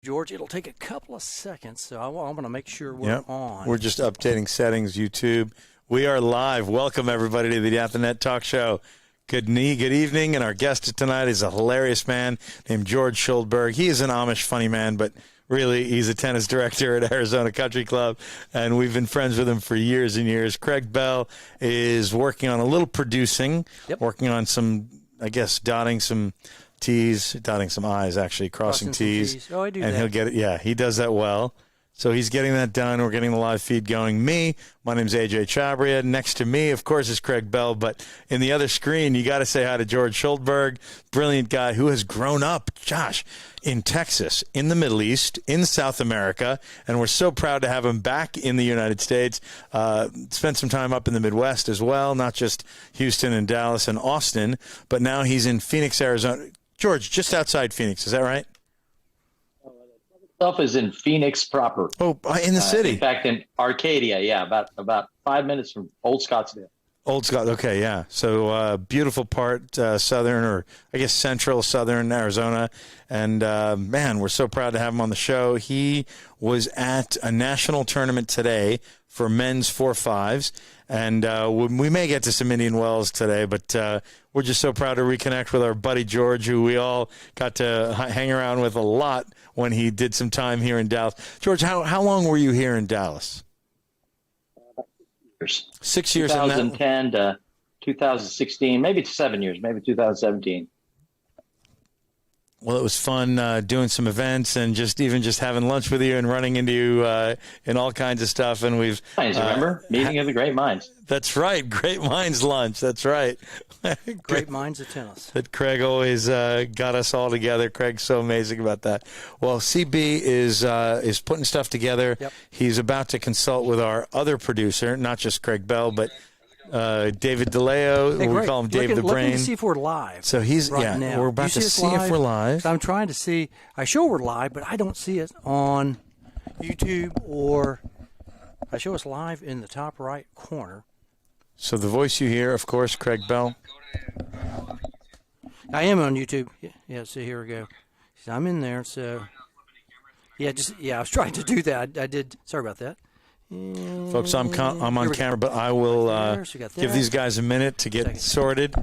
George, it'll take a couple of seconds, so I'm going to make sure we're on. We're just updating settings, YouTube. We are live. Welcome, everybody, to the ATN Talk Show. Good evening, and our guest tonight is a hilarious man named George Schuldberg. He is an Amish funny man, but really he's a tennis director at Arizona Country Club, and we've been friends with him for years and years. Craig Bell is working on a little producing, working on some, I guess, dotting some T's, dotting some I's, actually, crossing T's. Oh, I do and that. he'll get it. Yeah, he does that well. So he's getting that done. We're getting the live feed going. My name's AJ Chabria. Next to me, of course, is Craig Bell. But in the other screen, you got to say hi to George Schuldberg, brilliant guy who has grown up, Josh, in Texas, in the Middle East, in South America. And we're so proud to have him back in the United States. Spent some time up in the Midwest as well, not just Houston and Dallas and Austin, but now he's in Phoenix, Arizona. George, just outside Phoenix, is that right? Stuff is in Phoenix proper. Oh, in the city. In fact, in Arcadia, yeah, about 5 minutes from Old Scottsdale. Old Scott, okay, yeah. So beautiful part, southern, or I guess central southern Arizona. And, man, we're so proud to have him on the show. He was at a national tournament today for men's 4-5s. And we may get to some Indian Wells today, but we're just so proud to reconnect with our buddy George, who we all got to hang around with a lot when he did some time here in Dallas. George, how long were you here in Dallas? 6 years. 2010 to 2016, maybe 7 years, maybe 2017. Well, it was fun doing some events and just having lunch with you and running into you in all kinds of stuff. And we've remember meeting of the great minds. That's right, great minds lunch. That's right, great minds of tennis. That Craig always got us all together. Craig's so amazing about that. Well, CB is putting stuff together. Yep. He's about to consult with our other producer, not just Craig Bell, but David DeLeo, we call him Dave the Brain. Looking to see if we're live. So he's now. We're about to see if we're live. So I'm trying to see. I show we're live, but I don't see it on YouTube, or I show us live in the top right corner. So the voice you hear, of course, Craig Bell. I am on YouTube. Yeah. So here we go. So I'm in there. So I was trying to do that. I did. Sorry about that. Folks, I'm on camera, but I will give these guys a minute to get sorted.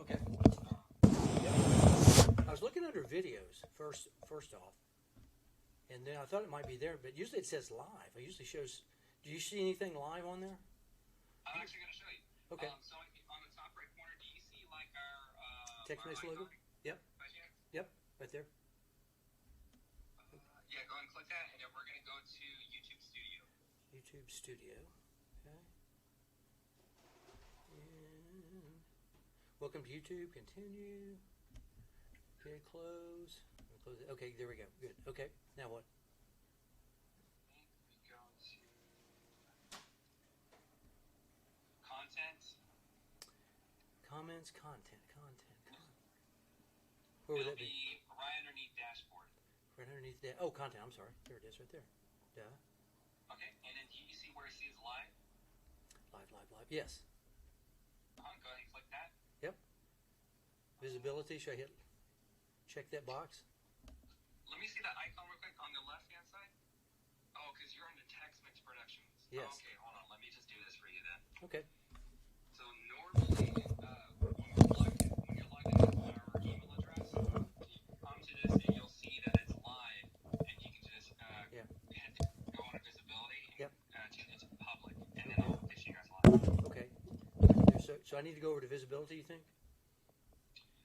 Okay. I was looking under videos first off, and then I thought it might be there, but usually it says live. It usually shows. Do you see anything live on there? I'm actually going to show you. Okay. So on the top right corner, do you see like our text message logo? Yep. Right here? Yep. Right there. Yeah, go and click that, and then we're going to go to YouTube Studio. YouTube Studio. Okay. And welcome to YouTube. Continue. Okay, close. Close it. Okay, there we go. Good. Okay. Now what? Comments, content. Where would that be? Right underneath dashboard. Right underneath that. Oh, content. I'm sorry. There it is, right there. Duh. Okay, and then do you see where it says live? Live. Yes. Go ahead and click that. Yep. Visibility. Should I check that box? Let me see that icon real quick on the left-hand side. Oh, because you're under Text Mix Productions. Yes. Oh, okay, hold on. Let me just do this for you then. Okay. So normally, when you're logged into our email address, you come to this and you'll see that it's live, and you can just go under visibility and change it to public, and then I'll get you guys live. Okay. So I need to go over to visibility, you think?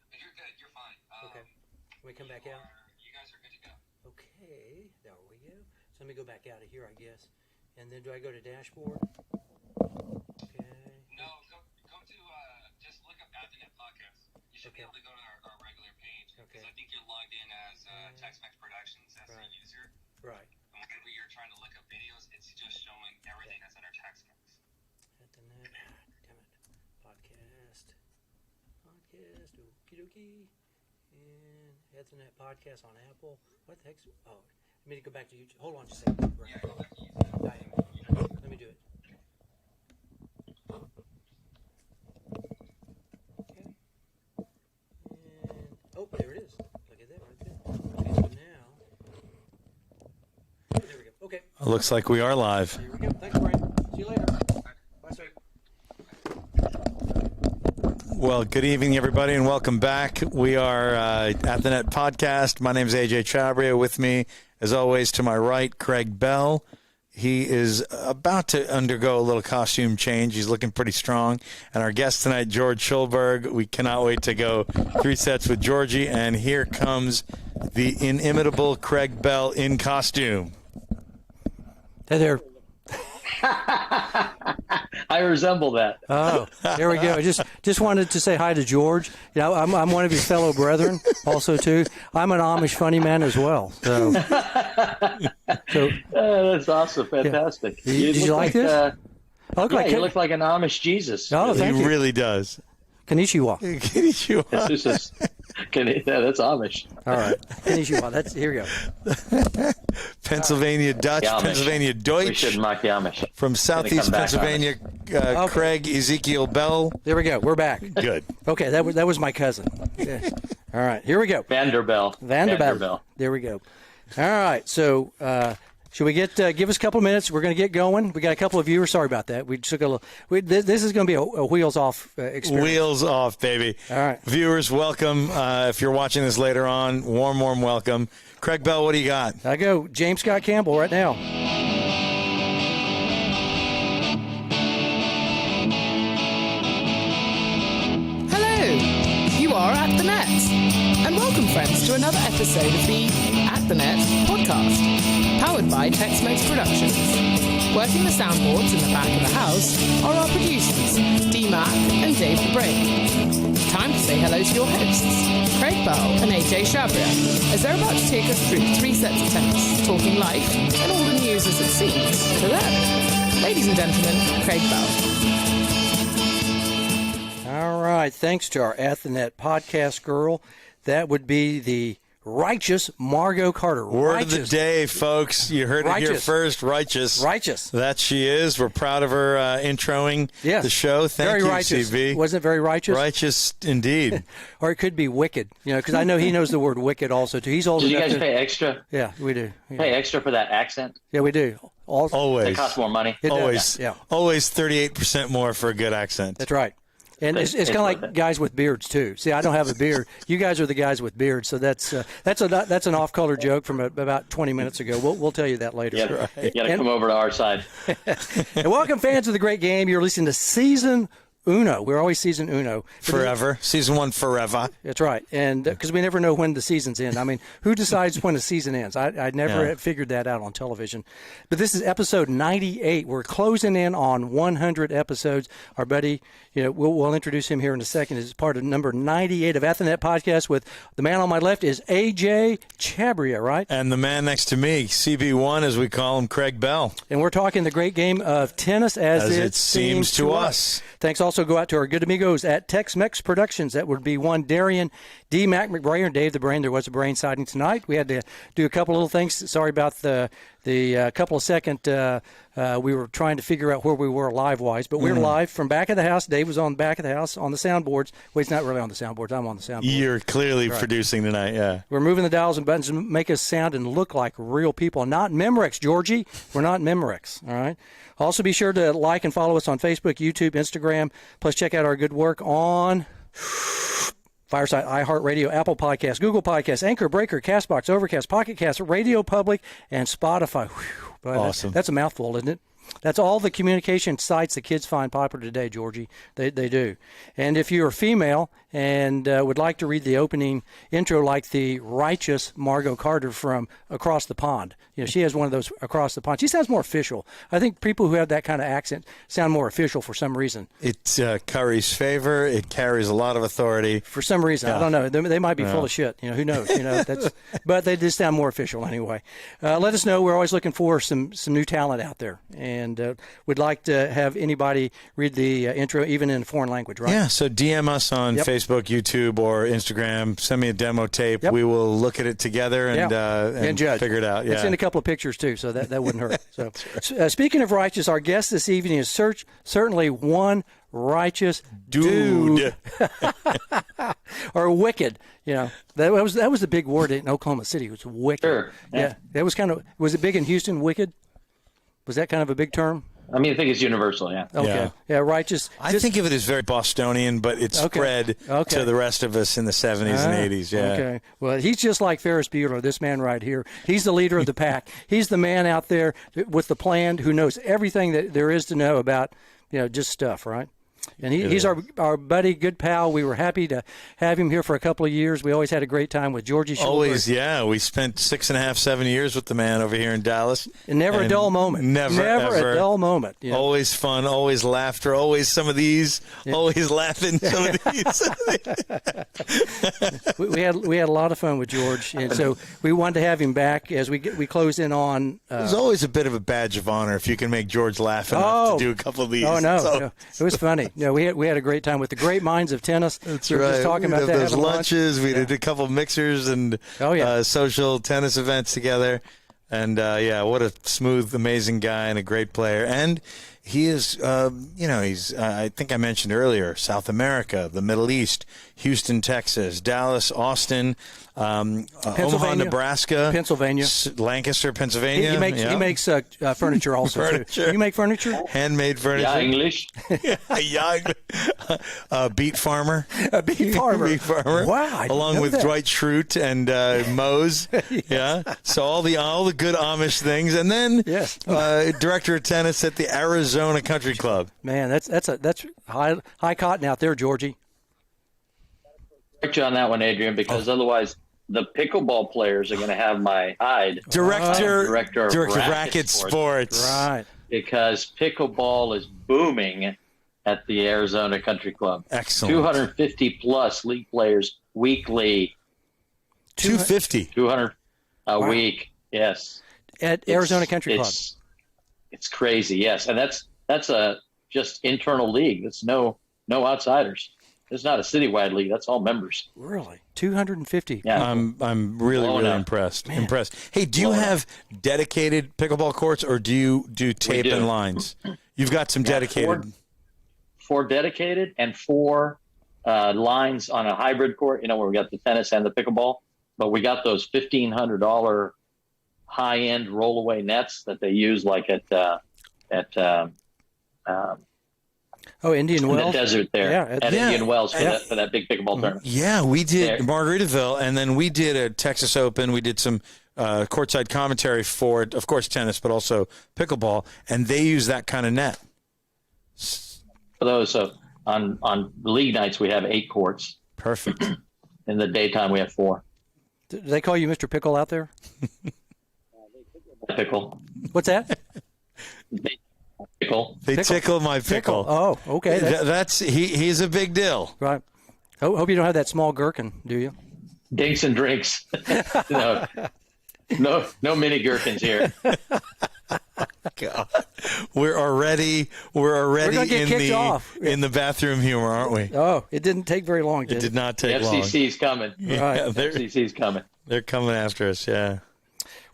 You're good. You're fine. Okay. Can we come back out? You guys are good to go. Okay. There we go. So let me go back out of here, I guess. And then do I go to dashboard? Okay. No, go to just look up ATN Podcast. You should be able to go to our regular page because I think you're logged in as Tex-Mex Productions as a user. Right. And whenever you're trying to look up videos, it's just showing everything that's under Tex-Mex. Damn it. Podcast. Okie dokie. And Ethernet podcast on Apple. What the heck's... Oh, I mean to go back to YouTube. Hold on just a second. Yeah, go back to YouTube. Looks like we are live. Here we go. Thanks, Brian. See you later. Bye, sir. Well, good evening, everybody, and welcome back. We are at the Net Podcast. My name is AJ Chabria. With me, as always, to my right, Craig Bell. He is about to undergo a little costume change. He's looking pretty strong. And our guest tonight, George Schuldberg. We cannot wait to go 3 sets with Georgie. And here comes the inimitable Craig Bell in costume. Hey there. I resemble that. Oh, there we go. I just wanted to say hi to George. You know, I'm one of his fellow brethren, also too. I'm an Amish funny man as well. So That's awesome, fantastic. Yeah. Did you like this? I look like you look like an Amish Jesus. Oh, thank He you. really does. Konnichiwa. Yeah, that's Amish. All right, Konnichiwa. Here we go. Pennsylvania Dutch, Amish. Pennsylvania We Deutsch. shouldn't mock the Amish. From Southeast back, Pennsylvania, Okay. Craig Ezekiel Bell. There we go. We're back. Good. Okay, that was my cousin. Yeah. All right, here we go. Vanderbilt. There we go. All right, so should we give us a couple minutes? We're going to get going. We got a couple of viewers. Sorry about that. We took a little. This is going to be a wheels off experience. Wheels off, baby. All right. Viewers, welcome. If you're watching this later on, warm welcome. Craig Bell, what do you got? I go James Scott Campbell right now. Hello, you are at the Net. And welcome, friends, to another episode of the At the Net podcast, powered by Tex-Mex Productions. Working the soundboards in the back of the house are our producers, D-Mac and Dave the Brain. Time to say hello to your hosts, Craig Bell and AJ Chabria, as they're about to take us through 3 sets of tennis, talking life and all the news as it seems to them. Ladies and gentlemen, Craig Bell. All right. Thanks to our At the Net podcast girl. That would be the righteous Margot Carter. Word of the day, folks. You heard it here first. Righteous. Righteous. That she is. We're proud of her introing Yes. the show. Thank very you, righteous. CB. Wasn't it very righteous? Righteous indeed. Or it could be wicked. You know, because I know he knows the word wicked also too. He's old Did you enough guys to- pay extra? Yeah, we do. Yeah, Pay extra for that accent? yeah we do. It Always. costs more money. It does. Always. Yeah. Always 38% more for a good accent. That's right. And it's kind of like guys with beards too. See, I don't have a beard. You guys are the guys with beards, so that's an off-color joke from about 20 minutes ago. We'll tell you that later. You got to come over to our side. And welcome, fans of the great game. You're listening to Season Uno. We're always Season Uno. Forever. Season 1 forever. That's right. And because we never know when the seasons end. I mean, who decides when a season ends? I never figured that out on television. But this is episode 98. We're closing in on 100 episodes. Our buddy, we'll introduce him here in a second, is part of number 98 of At the Net Podcast with the man on my left is AJ Chabria, right? And the man next to me, CB1, as we call him, Craig Bell. And we're talking the great game of tennis as it seems to us. Thanks also go out to our good amigos at Tex-Mex Productions. That would be one Darian D. Mac McBrayer, Dave the Brain. There was a brain sighting tonight. We had to do a couple little things. Sorry about the couple of second. We were trying to figure out where we were live-wise, but we're live from back of the house. Dave was on the back of the house on the soundboards. Well, he's not really on the soundboards. I'm on the soundboard. You're clearly producing tonight, yeah. We're moving the dials and buttons to make us sound and look like real people, not Memorex, Georgie. We're not Memorex, all right? Also, be sure to like and follow us on Facebook, YouTube, Instagram. Plus, check out our good work on Fireside, iHeartRadio, Apple Podcasts, Google Podcasts, Anchor, Breaker, CastBox, Overcast, Pocket Cast, Radio Public, and Spotify. Whew, boy, awesome. That's a mouthful, isn't it? That's all the communication sites that kids find popular today, Georgie. They do. And if you're a female and would like to read the opening intro like the righteous Margot Carter from Across the Pond, she has one of those Across the Pond. She sounds more official. I think people who have that kind of accent sound more official for some reason. It curries favor. It carries a lot of authority. For some reason. Yeah. I don't know. They might be full of shit. Who knows? But they just sound more official anyway. Let us know. We're always looking for some new talent out there. And we'd like to have anybody read the intro, even in a foreign language, right? Yeah, so DM us on Facebook, YouTube, or Instagram. Send me a demo tape. Yep. We will look at it together and judge. Figure it out. Yeah. It's in a couple of pictures, too, so that wouldn't hurt. So, speaking of righteous, our guest this evening is certainly one righteous dude. Or wicked. That was the big word in Oklahoma City. It was wicked. Sure. Yeah. That was was it big in Houston, wicked? Was that kind of a big term? I mean, I think it's universal, yeah. Okay. Yeah, righteous. I think of it as very Bostonian, but it spread to the rest of us in the 70s and 80s. Yeah. Okay. Well, he's just like Ferris Bueller, this man right here. He's the leader of the pack. He's the man out there with the plan who knows everything that there is to know about, just stuff, right? And he's our buddy, good pal. We were happy to have him here for a couple of years. We always had a great time with Georgie Schuldberg. Always, yeah. We spent 6.5, 7 years with the man over here in Dallas. And never a dull moment. Never a dull moment. Always fun, always laughter, always some of these, always laughing some of these. we had a lot of fun with George, and so we wanted to have him back as we close in on. There's always a bit of a badge of honor if you can make George laugh enough to do a couple of these. Oh no, it was funny. No, we had a great time with the great minds of tennis. That's we were right. Just talking about We'd that. have those lunches. We did a couple of mixers and social tennis events together. And what a smooth, amazing guy and a great player. And he is, he's, I think I mentioned earlier, South America, the Middle East, Houston, Texas, Dallas, Austin, Omaha, Nebraska, Pennsylvania, Lancaster, Pennsylvania. He makes furniture also. Furniture. Too. You make furniture? Handmade furniture. Yeah, English. Beet farmer. A beet farmer. Beet farmer. Wow. Along with Dwight Schrute and Mose. Yes. Yeah. So all the good Amish things, and then director of tennis at the Arizona Country Club. Man, that's high cotton out there, Georgie. Correct you on that one, Adrian, because otherwise the pickleball players are going to have my hide. Director of Racket Racket Sports. Right. Because pickleball is booming at the Arizona Country Club. Excellent. 250 plus league players weekly. 250. 200 a week. Yes. At Arizona Country Club. It's crazy. Yes, and that's a just internal league. It's no outsiders. It's not a citywide league. That's all members. Really? 250. Yeah. I'm really impressed. Man. Impressed. Hey, do you have dedicated pickleball courts, or do you do tape and lines? You've got some dedicated. Four dedicated and 4 lines on a hybrid court. Where we got the tennis and the pickleball, but we got those $1,500 high-end rollaway nets that they use like at Indian Wells. The desert there at Indian Wells for that big pickleball tournament. Yeah, we did Margaritaville, and then we did a Texas Open. We did some courtside commentary for, of course, tennis, but also pickleball, and they use that kind of net. For those, so on league nights we have 8 courts. Perfect. In the daytime we have 4. Do they call you Mr. Pickle out there? Pickle. What's that? Pickle. They tickle my pickle. Oh, okay. He's a big deal. Right. Hope you don't have that small gherkin, do you? Dinks and drinks. No mini gherkins here. God. We're already in the bathroom humor, aren't we? Oh, it didn't take very long. It did not take long. FCC's coming. Right. FCC's coming. They're coming after us. Yeah.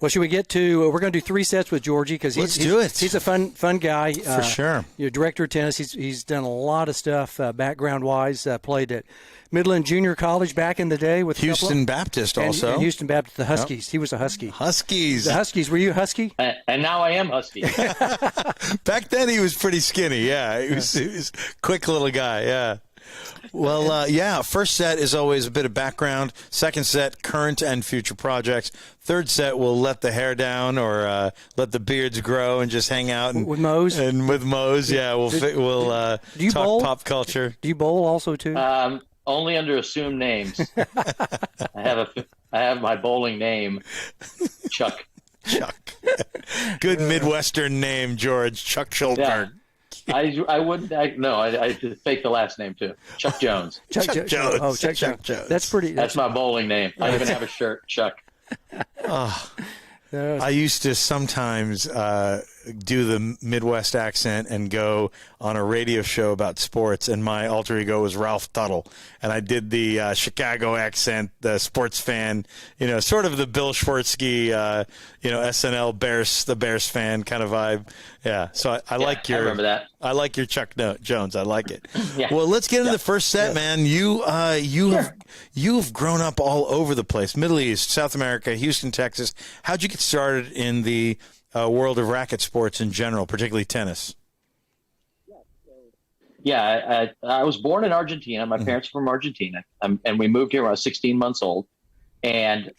Well, should we get to? We're going to do 3 sets with Georgie because Let's do it. He's a fun guy for sure. Director of tennis. He's done a lot of stuff background wise. Played at Midland Junior College back in the day with Houston Baptist also. And Houston Baptist, the Huskies. Yep. He was a Husky. Huskies. The Huskies. Were you a Husky? And now I am Husky. Back then he was pretty skinny. Yeah, he was a quick little guy. Yeah. Well, first set is always a bit of background. Second set, current and future projects. Third set, we'll let the hair down or let the beards grow and just hang out with Mose. And with Mose, we'll talk bowl? Pop culture. Do you bowl also too? Only under assumed names. I have my bowling name, Chuck. Good Midwestern name, George. Chuck Schuldberg. Yeah. I wouldn't. I fake the last name too. Chuck Jones. Chuck Jones. Oh, Chuck Jones. That's pretty. That's my bowling name. I even have a shirt, Chuck. I used to sometimes do the Midwest accent and go on a radio show about sports, and my alter ego was Ralph Tuttle, and I did the Chicago accent, the sports fan, sort of the Bill Schwartzky, SNL the Bears fan kind of vibe. Yeah, so I like your. I remember that. I like your Chuck Jones. I like it. Yeah. Well, let's get into the first set, man. You've grown up all over the place: Middle East, South America, Houston, Texas. How'd you get started in the world of racket sports in general, particularly tennis? Yeah, I was born in Argentina. My parents are from Argentina, and we moved here when I was 16 months old. And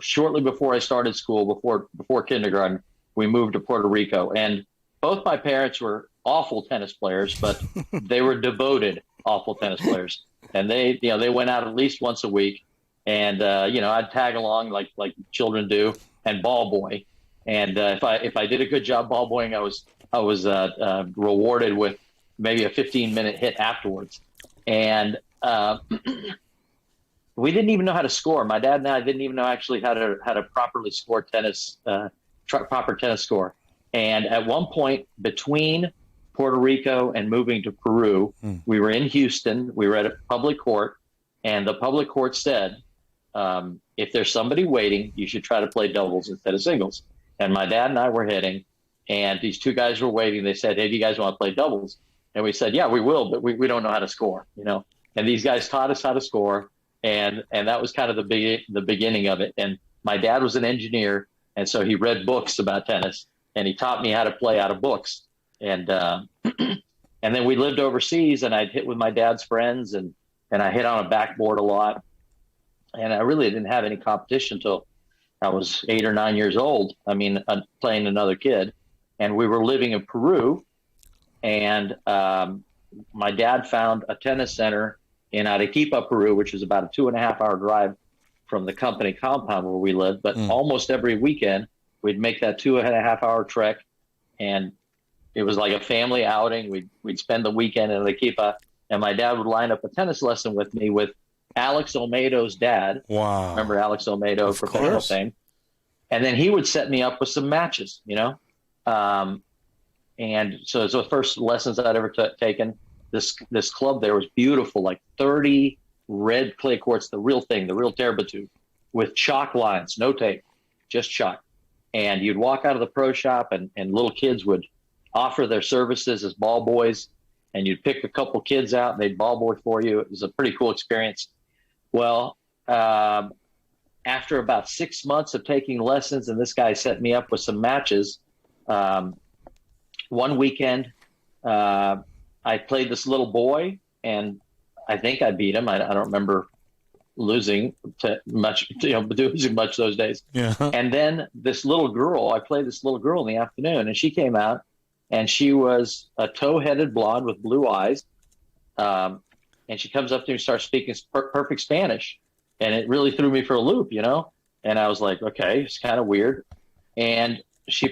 shortly before I started school, before kindergarten, we moved to Puerto Rico. And both my parents were awful tennis players, but they were devoted awful tennis players. And they went out at least once a week. And I'd tag along like children do and ball boy. And if I did a good job ball boying, I was rewarded with maybe a 15-minute hit afterwards. And we didn't even know how to score. My dad and I didn't even know actually how to properly score tennis, proper tennis score. And at one point between Puerto Rico and moving to Peru, we were in Houston. We were at a public court, and the public court said, if there's somebody waiting, you should try to play doubles instead of singles. And my dad and I were hitting, and these two guys were waiting. They said, hey, do you guys want to play doubles? And we said, yeah, we will, but we don't know how to score, And these guys taught us how to score, and that was kind of the beginning of it. And my dad was an engineer, and so he read books about tennis, and he taught me how to play out of books. And and then we lived overseas, and I'd hit with my dad's friends, and I hit on a backboard a lot. And I really didn't have any competition until I was 8 or 9 years old. I mean, playing another kid. And we were living in Peru, and my dad found a tennis center in Arequipa, Peru, which is about a 2.5-hour drive from the company compound where we lived. But almost every weekend, we'd make that 2.5-hour trek, and it was like a family outing. We'd spend the weekend in Arequipa, and my dad would line up a tennis lesson with me with Alex Olmedo's dad. Wow. Remember Alex Olmedo, professional fame? And then he would set me up with some matches, and so the first lessons I'd ever taken. This club there was beautiful, like 30 red clay courts, the real thing, the real terre battue, with chalk lines, no tape, just chalk. And you'd walk out of the pro shop, and little kids would offer their services as ball boys, and you'd pick a couple kids out, and they'd ball boy for you. It was a pretty cool experience. Well, after about 6 months of taking lessons, and this guy set me up with some matches, one weekend, I played this little boy, and I think I beat him. I don't remember losing much those days. Yeah. And then this little girl, I played this little girl in the afternoon, and she came out, and she was a tow-headed blonde with blue eyes. And she comes up to me and starts speaking perfect Spanish. And it really threw me for a loop, And I was like, okay, it's kind of weird. And she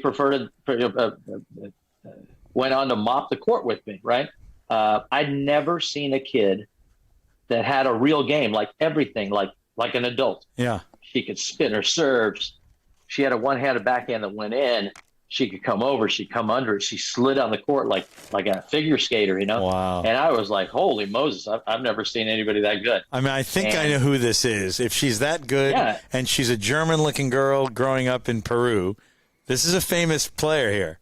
went on to mop the court with me, right? I'd never seen a kid that had a real game, like everything, like an adult. Yeah. She could spin her serves. She had a one-handed backhand that went in. She could come over. She'd come under. She slid on the court like a figure skater, Wow. And I was like, holy Moses, I've never seen anybody that good. I mean, I think I know who this is. If she's that good, and she's a German-looking girl growing up in Peru, this is a famous player here.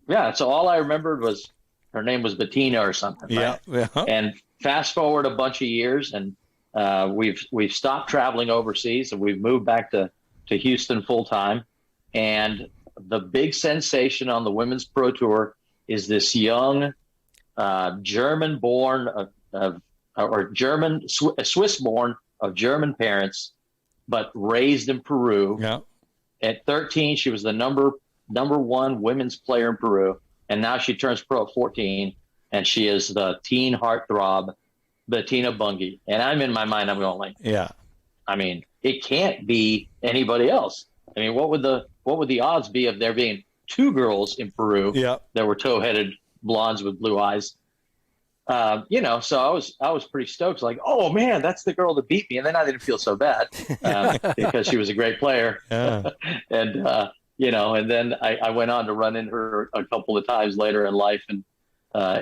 Yeah, so all I remembered was her name was Bettina or something. Yeah, right? yeah. And fast forward a bunch of years, and we've stopped traveling overseas, and we've moved back to Houston full time. And the big sensation on the Women's Pro Tour is this young German-born Swiss-born of German parents, but raised in Peru. Yeah. At 13, she was the number one women's player in Peru, and now she turns pro at 14, and she is the teen heartthrob, Bettina Bunge. And I'm in my mind, I'm going like, yeah. I mean, it can't be anybody else. I mean, what would the odds be of there being two girls in Peru that were tow-headed blondes with blue eyes? So I was pretty stoked. Like, oh man, that's the girl that beat me. And then I didn't feel so bad because she was a great player. Yeah. And then I went on to run into her a couple of times later in life, and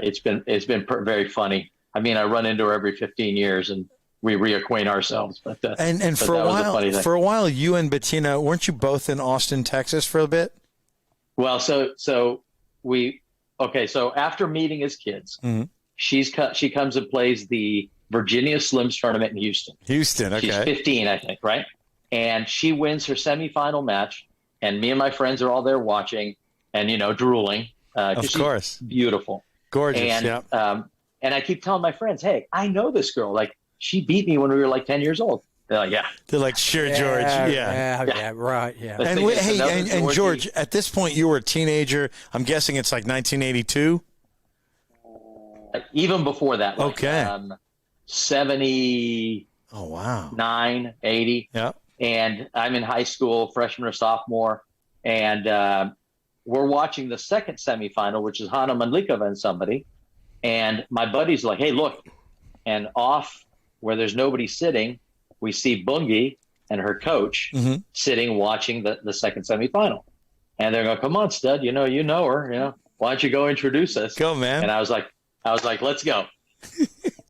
it's been very funny. I mean, I run into her every 15 years, and we reacquaint ourselves. But for a while, you and Bettina, weren't you both in Austin, Texas, for a bit? Well, so after meeting as kids, she comes and plays the Virginia Slims tournament in Houston. Houston, okay. She's 15, I think, right? And she wins her semifinal match and me and my friends are all there watching and, drooling. Of course. Beautiful. Gorgeous, and, yeah. And I keep telling my friends, hey, I know this girl. Like, she beat me when we were like 10 years old. They're like, yeah. They're like, sure, George. Yeah. Right, yeah. And George, at this point, you were a teenager. I'm guessing it's like 1982? Even before that. Like, okay. 70. Oh, wow. 9, 80. Yeah. And I'm in high school, freshman or sophomore. And we're watching the second semifinal, which is Hana Mandlikova and somebody. And my buddy's like, hey, look. And off where there's nobody sitting, we see Bungie and her coach sitting watching the second semifinal. And they're going, come on, stud, you know her, why don't you go introduce us? Go, man. And I was like, let's go.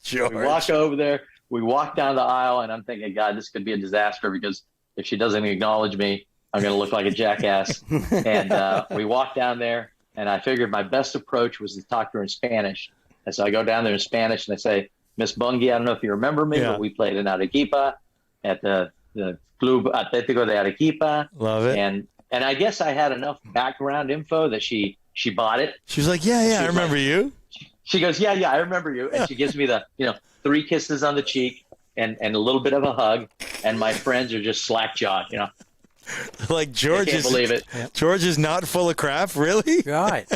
George. We walk over there, we walk down the aisle, and I'm thinking, God, this could be a disaster because if she doesn't acknowledge me, I'm going to look like a jackass. And we walk down there, and I figured my best approach was to talk to her in Spanish. And so I go down there in Spanish, and I say, Miss Bungie, I don't know if you remember me, but we played in Arequipa at the Club Atlético de Arequipa. Love it. And I guess I had enough background info that she bought it. She was like, yeah, I remember you. She goes, yeah, I remember you. And she gives me the, 3 kisses on the cheek and a little bit of a hug. And my friends are just slack-jawed, Like George I can't believe it. George is not full of crap, really? Right.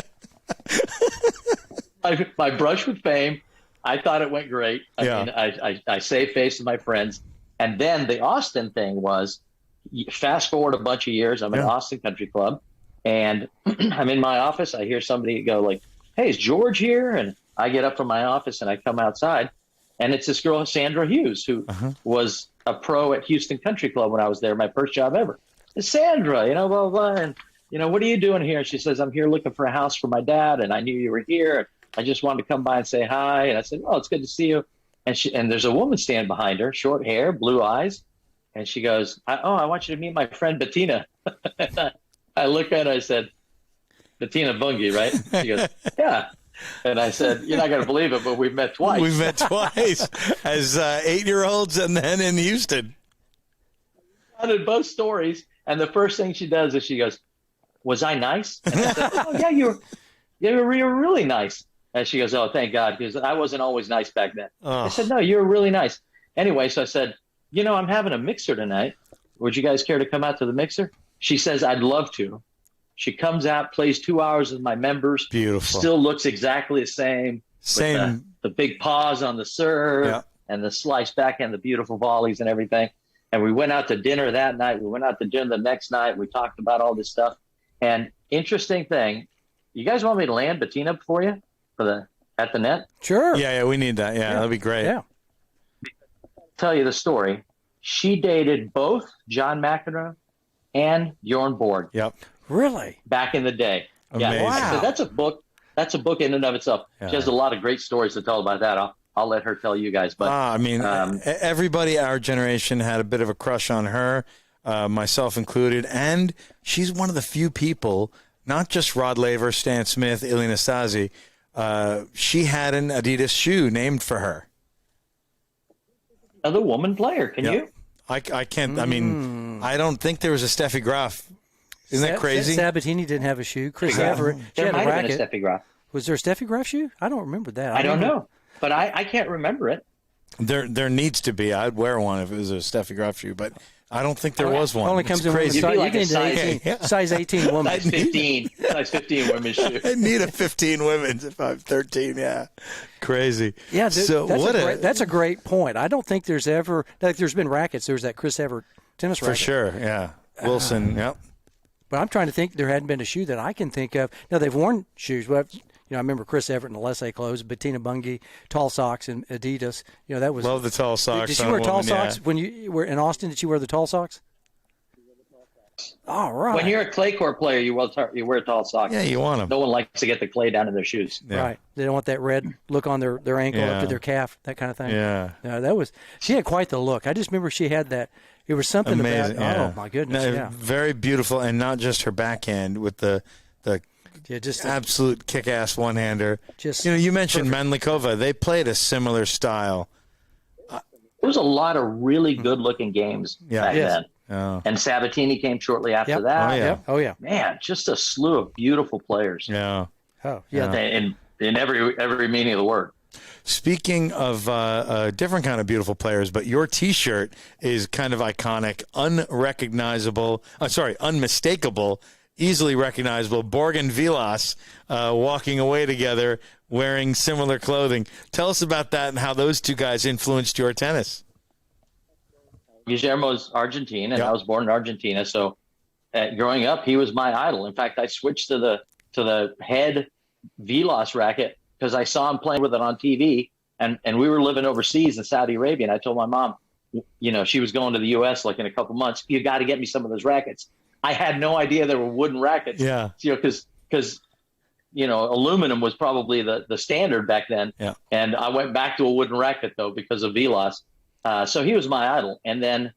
My brush with fame, I thought it went great. I saved face with my friends. And then the Austin thing was, fast forward a bunch of years, I'm at Austin Country Club, and I'm in my office. I hear somebody go like, hey, is George here? And I get up from my office and I come outside, and it's this girl, Sandra Hughes, who was a pro at Houston Country Club when I was there, my first job ever. It's Sandra, blah, blah, blah. And, what are you doing here? And she says, I'm here looking for a house for my dad, and I knew you were here. I just wanted to come by and say hi. And I said, oh, it's good to see you. And there's a woman standing behind her, short hair, blue eyes. And she goes, I want you to meet my friend Bettina. I look at her, I said, Bettina Bungie, right? She goes, yeah. And I said, you're not going to believe it, but we've met twice. We've met twice as 8-year-olds and then in Houston. I did both stories. And the first thing she does is she goes, was I nice? And I said, oh, yeah, you were really nice. And she goes, oh, thank God, because I wasn't always nice back then. Oh. I said, no, you were really nice. Anyway, so I said, I'm having a mixer tonight. Would you guys care to come out to the mixer? She says, I'd love to. She comes out, plays 2 hours with my members. Beautiful. Still looks exactly the same. Same. With the big paws on the serve and the slice backhand, the beautiful volleys and everything. And we went out to dinner that night. We went out to dinner the next night. We talked about all this stuff. And interesting thing, you guys want me to land Bettina for you at the net? Sure. Yeah, we need that. Yeah, that'd be great. Yeah. Tell you the story. She dated both John McEnroe and Bjorn Borg. Yep. Really? Back in the day. Amazing. Yeah. Wow. So that's a book. That's a book in and of itself. Yeah. She has a lot of great stories to tell about that. I'll let her tell you guys. But everybody our generation had a bit of a crush on her, myself included, and she's one of the few people, not just Rod Laver, Stan Smith, Ilie Nastase, she had an Adidas shoe named for her. Another woman player. Can you? I can't. I mean, I don't think there was a Steffi Graf. Isn't that crazy? Sabatini didn't have a shoe. Chris Everett. She There had might a have been a racket. Steffi Graf. Was there a Steffi Graf shoe? I don't remember that. I don't know. But I can't remember it. There needs to be. I'd wear one if it was a Steffi Graf shoe, but I don't think there was one. Only It's comes in crazy. women's You'd be size. like You a can do 18, size 18 woman. Size 15. Size 15 women's shoe. I need a 15 women's if I'm 13. Yeah, crazy. Yeah, so that's a great point. I don't think there's ever there's been rackets. There's that Chris Everett tennis racket for sure. Yeah, Wilson. Yep. But I'm trying to think. There hadn't been a shoe that I can think of. Now they've worn shoes. Well, I remember Chris Everett in the Lessay clothes, Bettina Bungie, tall socks, and Adidas. That was love the tall socks. Did she wear tall socks when you were in Austin? Did she wear the tall socks? All right. When you're a clay court player, you wear tall socks. Yeah, you want them. No one likes to get the clay down in their shoes. Yeah. Right. They don't want that red look on their ankle up to their calf, that kind of thing. Yeah. No, she had quite the look. I just remember she had that. It was something amazing. about. Oh my goodness! Very beautiful, and not just her backhand with the just absolute kick-ass one-hander. You mentioned Mandlikova. They played a similar style. There was a lot of really good-looking games back then. Oh. And Sabatini came shortly after Yep. that. Oh, yeah. Yep. Oh yeah. Man, just a slew of beautiful players. Yeah. Oh yeah. In every meaning of the word. Speaking of a different kind of beautiful players, but your T-shirt is kind of iconic, unmistakable, easily recognizable. Borg and Vilas walking away together wearing similar clothing. Tell us about that and how those two guys influenced your tennis. Guillermo's Argentine, and Yep. I was born in Argentina. So growing up, he was my idol. In fact, I switched to the head Vilas racket because I saw him playing with it on TV, and we were living overseas in Saudi Arabia. And I told my mom, she was going to the U.S. like in a couple months. You got to get me some of those rackets. I had no idea there were wooden rackets. Yeah. Because aluminum was probably the standard back then. Yeah. And I went back to a wooden racket though because of Vilas. So he was my idol. And then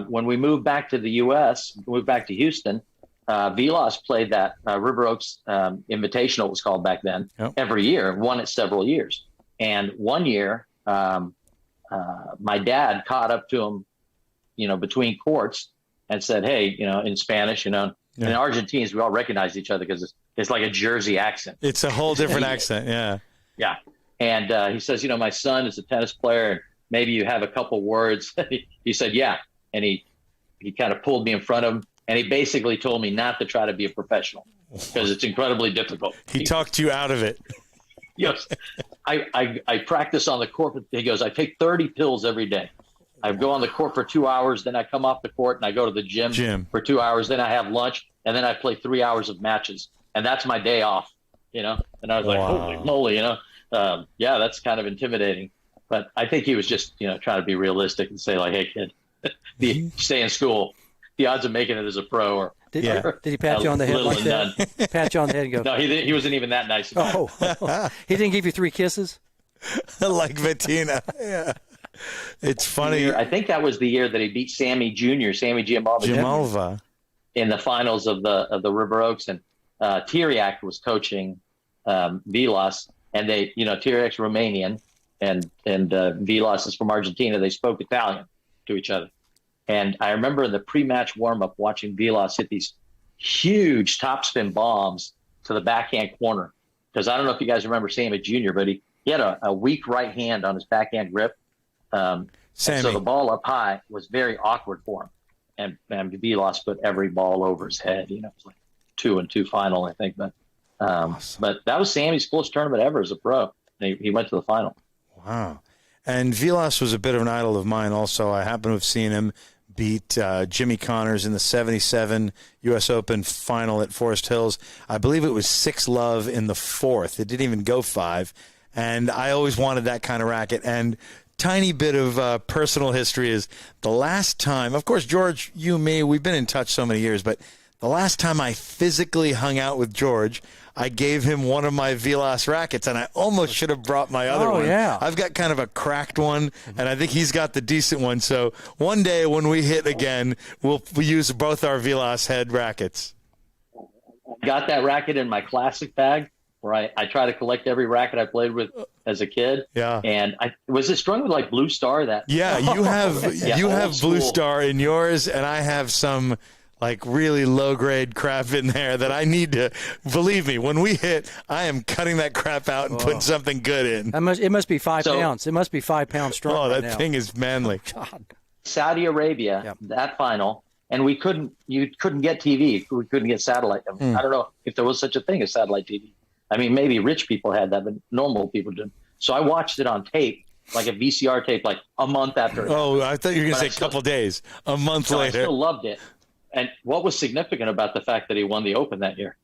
when we moved back to the U.S., moved back to Houston, Vilas played that River Oaks Invitational, it was called back then, Yep. every year, won it several years. And one year, my dad caught up to him, between courts and said, hey, in Spanish, in Argentines, we all recognize each other because it's like a Jersey accent. It's a whole different accent. Yeah. Yeah. And he says, my son is a tennis player, and maybe you have a couple words. He said, yeah. And he kind of pulled me in front of him, and he basically told me not to try to be a professional because it's incredibly difficult. He talked you out of it. Yes. I practice on the court. He goes, I take 30 pills every day. I go on the court for 2 hours, then I come off the court and I go to the gym for 2 hours, then I have lunch, and then I play 3 hours of matches. And that's my day off, And I was like, holy moly, yeah, that's kind of intimidating. But I think he was just, trying to be realistic and say like, hey, kid, stay in school. The odds of making it as a pro are Did he pat you on the head like that? Pat you on the head and go, no, he wasn't even that nice about it. He didn't give you 3 kisses? Like Bettina. Yeah. It's funny. I think that was the year that he beat Sammy Giammalva in the finals of the River Oaks, and Tiriac was coaching Vilas, and they, Tiriac's Romanian, and Vilas is from Argentina. They spoke Italian to each other, and I remember in the pre-match warm-up watching Vilas hit these huge topspin bombs to the backhand corner, because I don't know if you guys remember Sammy Jr., but he had a weak right hand on his backhand grip. So the ball up high was very awkward for him, and Vilas put every ball over his head. It was like 2-2 final, I think. But awesome. But that was Sammy's first tournament ever as a pro. He went to the final. Wow. And Vilas was a bit of an idol of mine also. I happen to have seen him beat Jimmy Connors in the 77 U.S. Open final at Forest Hills. I believe it was 6-love in the fourth. It didn't even go 5. And I always wanted that kind of racket. And tiny bit of personal history is the last time, of course, George, you, me, we've been in touch so many years, but the last time I physically hung out with George, I gave him one of my Vilas rackets, and I almost should have brought my other one. Yeah. I've got kind of a cracked one, and I think he's got the decent one. So one day when we hit again, we'll use both our Vilas head rackets. Got that racket in my classic bag, where I try to collect every racket I played with as a kid. Yeah. And was it strung with like Blue Star? Yeah, you have you have Blue Star in yours, and I have some like really low grade crap in there that I need to. Believe me, when we hit, I am cutting that crap out and putting something good in. It must be 5 pounds. It must be 5 pounds strong. Oh, that right now. thing is manly. God. Saudi Arabia, that final, and you couldn't get TV. We couldn't get satellite. I don't know if there was such a thing as satellite TV. I mean, maybe rich people had that, but normal people didn't. So I watched it on tape, like a VCR tape, like a month after. Oh, I thought you were going to say a couple days. A month later. I still loved it. And what was significant about the fact that he won the Open that year?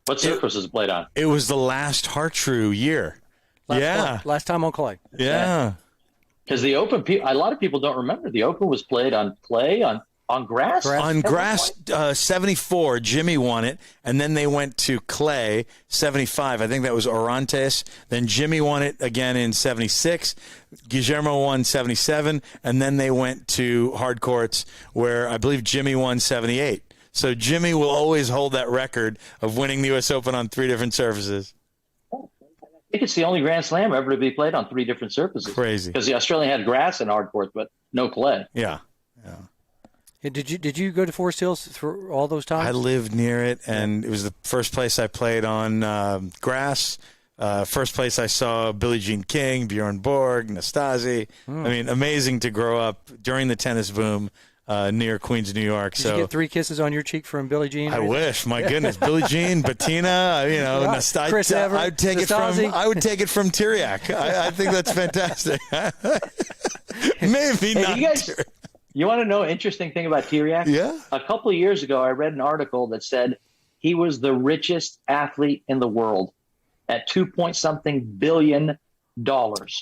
What surface was it played on? It was the last Hartrue year. Last time on clay. Yeah. Because the Open, a lot of people don't remember. The Open was played on clay, on grass? On grass, 74, Jimmy won it, and then they went to clay, 75. I think that was Orantes. Then Jimmy won it again in 76. Guillermo won 77, and then they went to hard courts where I believe Jimmy won 78. So Jimmy will always hold that record of winning the U.S. Open on 3 different surfaces. I think it's the only Grand Slam ever to be played on 3 different surfaces. Crazy. Because the Australian had grass and hard courts, but no clay. Yeah. Did you go to Forest Hills for all those times? I lived near it, and it was the first place I played on grass. First place I saw Billie Jean King, Bjorn Borg, Nastasi. I mean, amazing to grow up during the tennis boom near Queens, New York. Did you get 3 kisses on your cheek from Billie Jean? I wish. My goodness, Billie Jean, Bettina. Chris Evert, I would take Nastasi. I would take it from Tyriak. I think that's fantastic. Maybe not. You want to know an interesting thing about Tyriak? Yeah. A couple of years ago, I read an article that said he was the richest athlete in the world at $2.something billion.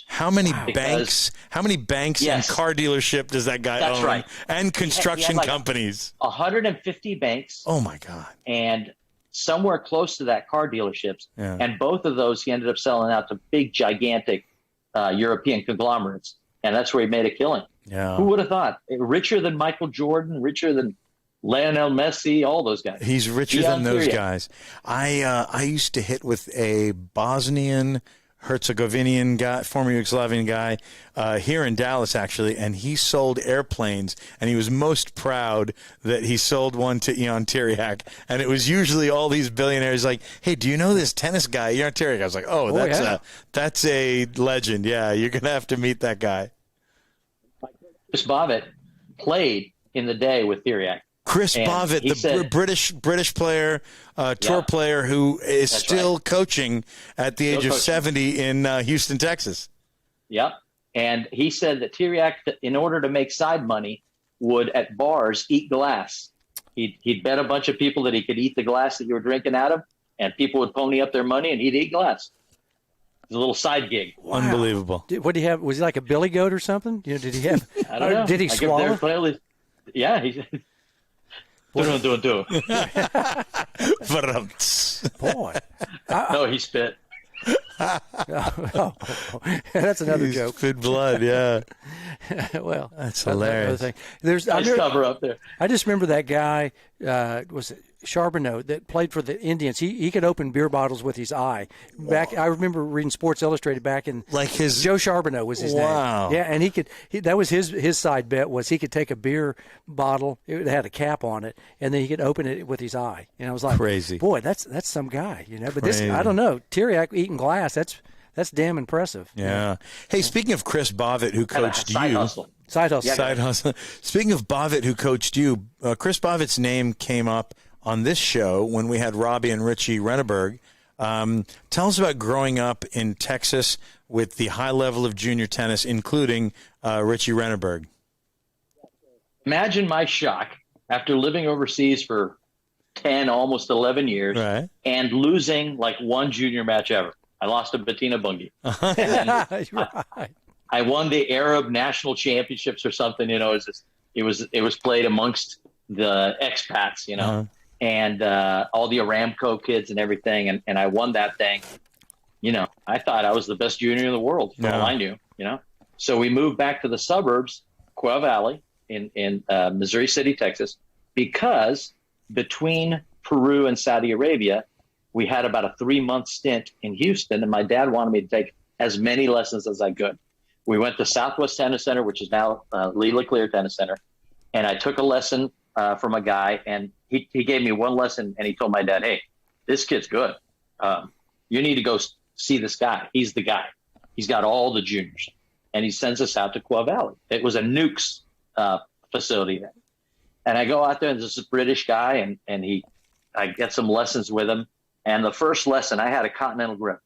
How many banks? How many banks Yes. and car dealership does that guy That's own? right. And construction he had companies. 150 banks. Oh my God. And somewhere close to that, car dealerships. Yeah. And both of those he ended up selling out to big, gigantic European conglomerates. And that's where he made a killing. Yeah. Who would have thought? Richer than Michael Jordan, richer than Lionel Messi, all those guys. He's richer than those guys. I used to hit with a Bosnian Herzegovinian guy, former Yugoslavian guy, here in Dallas, actually, and he sold airplanes, and he was most proud that he sold one to Ion Tiriac. And it was usually all these billionaires like, hey, do you know this tennis guy, Ion Tiriac? I was like, that's a legend. Yeah, you're going to have to meet that guy. Chris Bobbitt played in the day with Tiriac. Chris Bobbitt, the British player, tour player who is still coaching at the age of 70 in Houston, Texas. Yep. And he said that Tiriac, in order to make side money, would at bars eat glass. He'd bet a bunch of people that he could eat the glass that you were drinking out of, and people would pony up their money and he'd eat glass. It was a little side gig. Wow. Unbelievable. What did he have? Was he like a billy goat or something? Did he have? I don't know. Did he swallow? Yeah. Do. Boy. No, he spit. That's another joke. Spit blood, yeah. Well, that's hilarious. Nice cover up there. I just remember that guy, was it Charbonneau, that played for the Indians. He could open beer bottles with his eye. I remember reading Sports Illustrated back in Joe Charbonneau was his name. Yeah, and that was his side bet was he could take a beer bottle, it had a cap on it, and then he could open it with his eye. And I was like, crazy. Boy, that's some guy, But this, I don't know, Tiriac eating glass, that's damn impressive. Yeah. Hey, speaking of Chris Bobbitt, who coached Side hustle. Side hustle. Side hustle. Speaking of Bobbitt, who coached you, Chris Bobbitt's name came up on this show when we had Robbie and Richie Renneberg. Tell us about growing up in Texas with the high level of junior tennis, including Richie Renneberg. Imagine my shock after living overseas for 10, almost 11 years, right, and losing like one junior match ever. I lost to Bettina Bungie. Right. I won the Arab National Championships or something. It was played amongst the expats, and all the Aramco kids and everything, and I won that thing. I thought I was the best junior in the world for all I knew. So we moved back to the suburbs, Quail Valley in Missouri City, Texas, because between Peru and Saudi Arabia, we had about a 3-month stint in Houston, and my dad wanted me to take as many lessons as I could. We went to Southwest Tennis Center, which is now Lee LeClaire Tennis Center, and I took a lesson from a guy, and he gave me one lesson, and he told my dad, hey, this kid's good. You need to go see this guy. He's the guy. He's got all the juniors. And he sends us out to Quail Valley. It was a Nukes facility then. And I go out there, and there's this British guy, and I get some lessons with him. And the first lesson, I had a continental grip,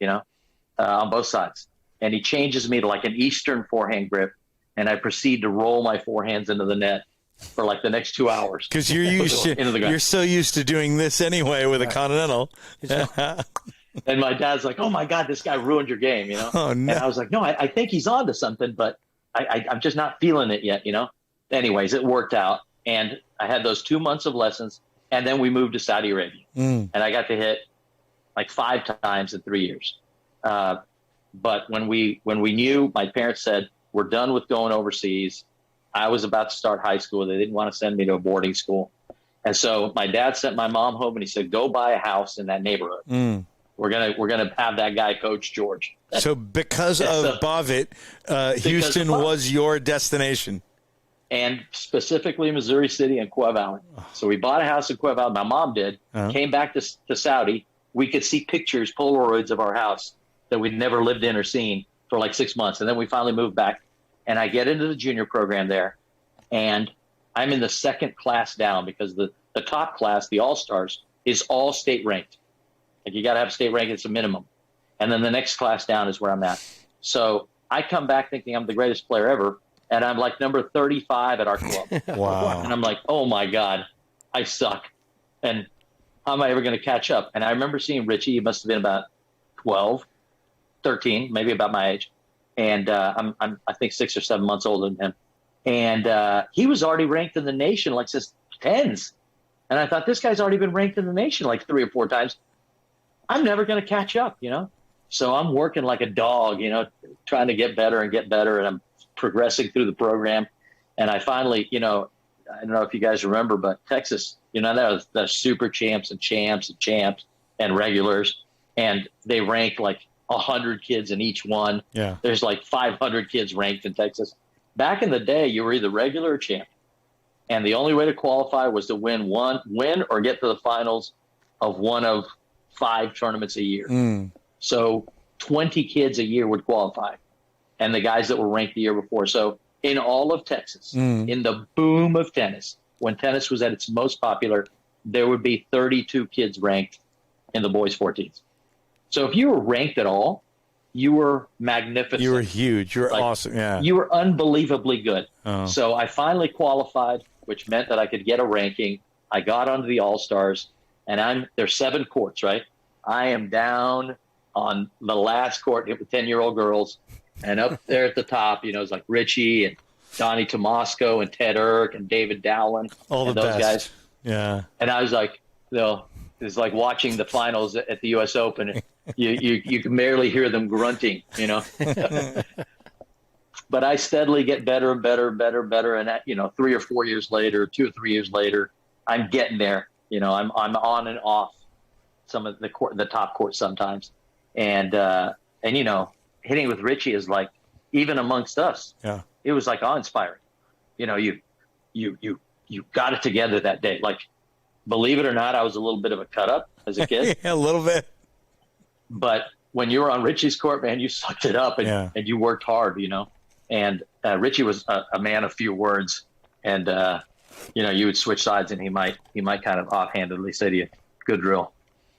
on both sides. And he changes me to like an Eastern forehand grip, and I proceed to roll my forehands into the net for like the next 2 hours. Because you're so used to doing this anyway with a continental. And my dad's like, oh my God, this guy ruined your game, Oh, no. And I was like, no, I think he's on to something, but I'm just not feeling it yet, Anyways, it worked out. And I had those 2 months of lessons, and then we moved to Saudi Arabia. And I got to hit like 5 times in 3 years. But when we knew, my parents said, we're done with going overseas. I was about to start high school. They didn't want to send me to a boarding school. And so my dad sent my mom home, and he said, go buy a house in that neighborhood. We're gonna have that guy coach George. So because of Bobbitt, Houston was your destination. and specifically Missouri City and Quail Valley. So we bought a house in Quail Valley. My mom did. Came back to Saudi. We could see pictures, Polaroids of our house that we'd never lived in or seen for like 6 months. And then we finally moved back. And I get into the junior program there. And I'm in the second class down because the top class, the All-Stars, is all state ranked. Like you got to have state rank. It's a minimum. And then the next class down is where I'm at. So I come back thinking I'm the greatest player ever. And I'm like number 35 at our club. Wow. And I'm like, oh my God, I suck. And how am I ever going to catch up? And I remember seeing Richie. He must have been about 12, 13, maybe about my age. And I'm I think 6 or 7 months older than him. And he was already ranked in the nation, like says tens. And I thought, this guy's already been ranked in the nation like 3 or 4 times. I'm never going to catch up, you know? So I'm working like a dog, you know, trying to get better. And I'm progressing through the program. And I finally, you know, I don't know if you guys remember, but Texas, you know, that was the super champs and regulars. And they ranked like 100 kids in each one. Yeah. There's like 500 kids ranked in Texas. Back in the day, you were either regular or champ. And the only way to qualify was to win or get to the finals of one of 5 tournaments a year. So 20 kids a year would qualify. And the guys that were ranked the year before. So in all of Texas, in the boom of tennis, when tennis was at its most popular, there would be 32 kids ranked in the boys 14s. So if you were ranked at all, you were magnificent. You were huge. You were awesome. Yeah. You were unbelievably good. So I finally qualified, which meant that I could get a ranking. I got onto the All-Stars, and there's 7 courts, right? I am down on the last court with 10-year-old girls, and up there at the top, you know, it's like Richie and Donnie Tomasco and Ted Irk and David Dowland, all the those best guys. Yeah. And I was like, you know, it's like watching the finals at the U.S. Open. You can barely hear them grunting, you know. But I steadily get better and better. And that, you know, 3 or 4 years later, 2 or 3 years later, I'm getting there. You know, I'm on and off some of the top courts sometimes. And you know, hitting with Richie is like, even amongst us, it was like awe-inspiring. You know, you got it together that day. Like, believe it or not, I was a little bit of a cut up as a kid. Yeah, a little bit. But when you were on Richie's court, man, you sucked it up and you worked hard, you know. And Richie was a man of few words. And, you know, you would switch sides and he might kind of offhandedly say to you, good drill.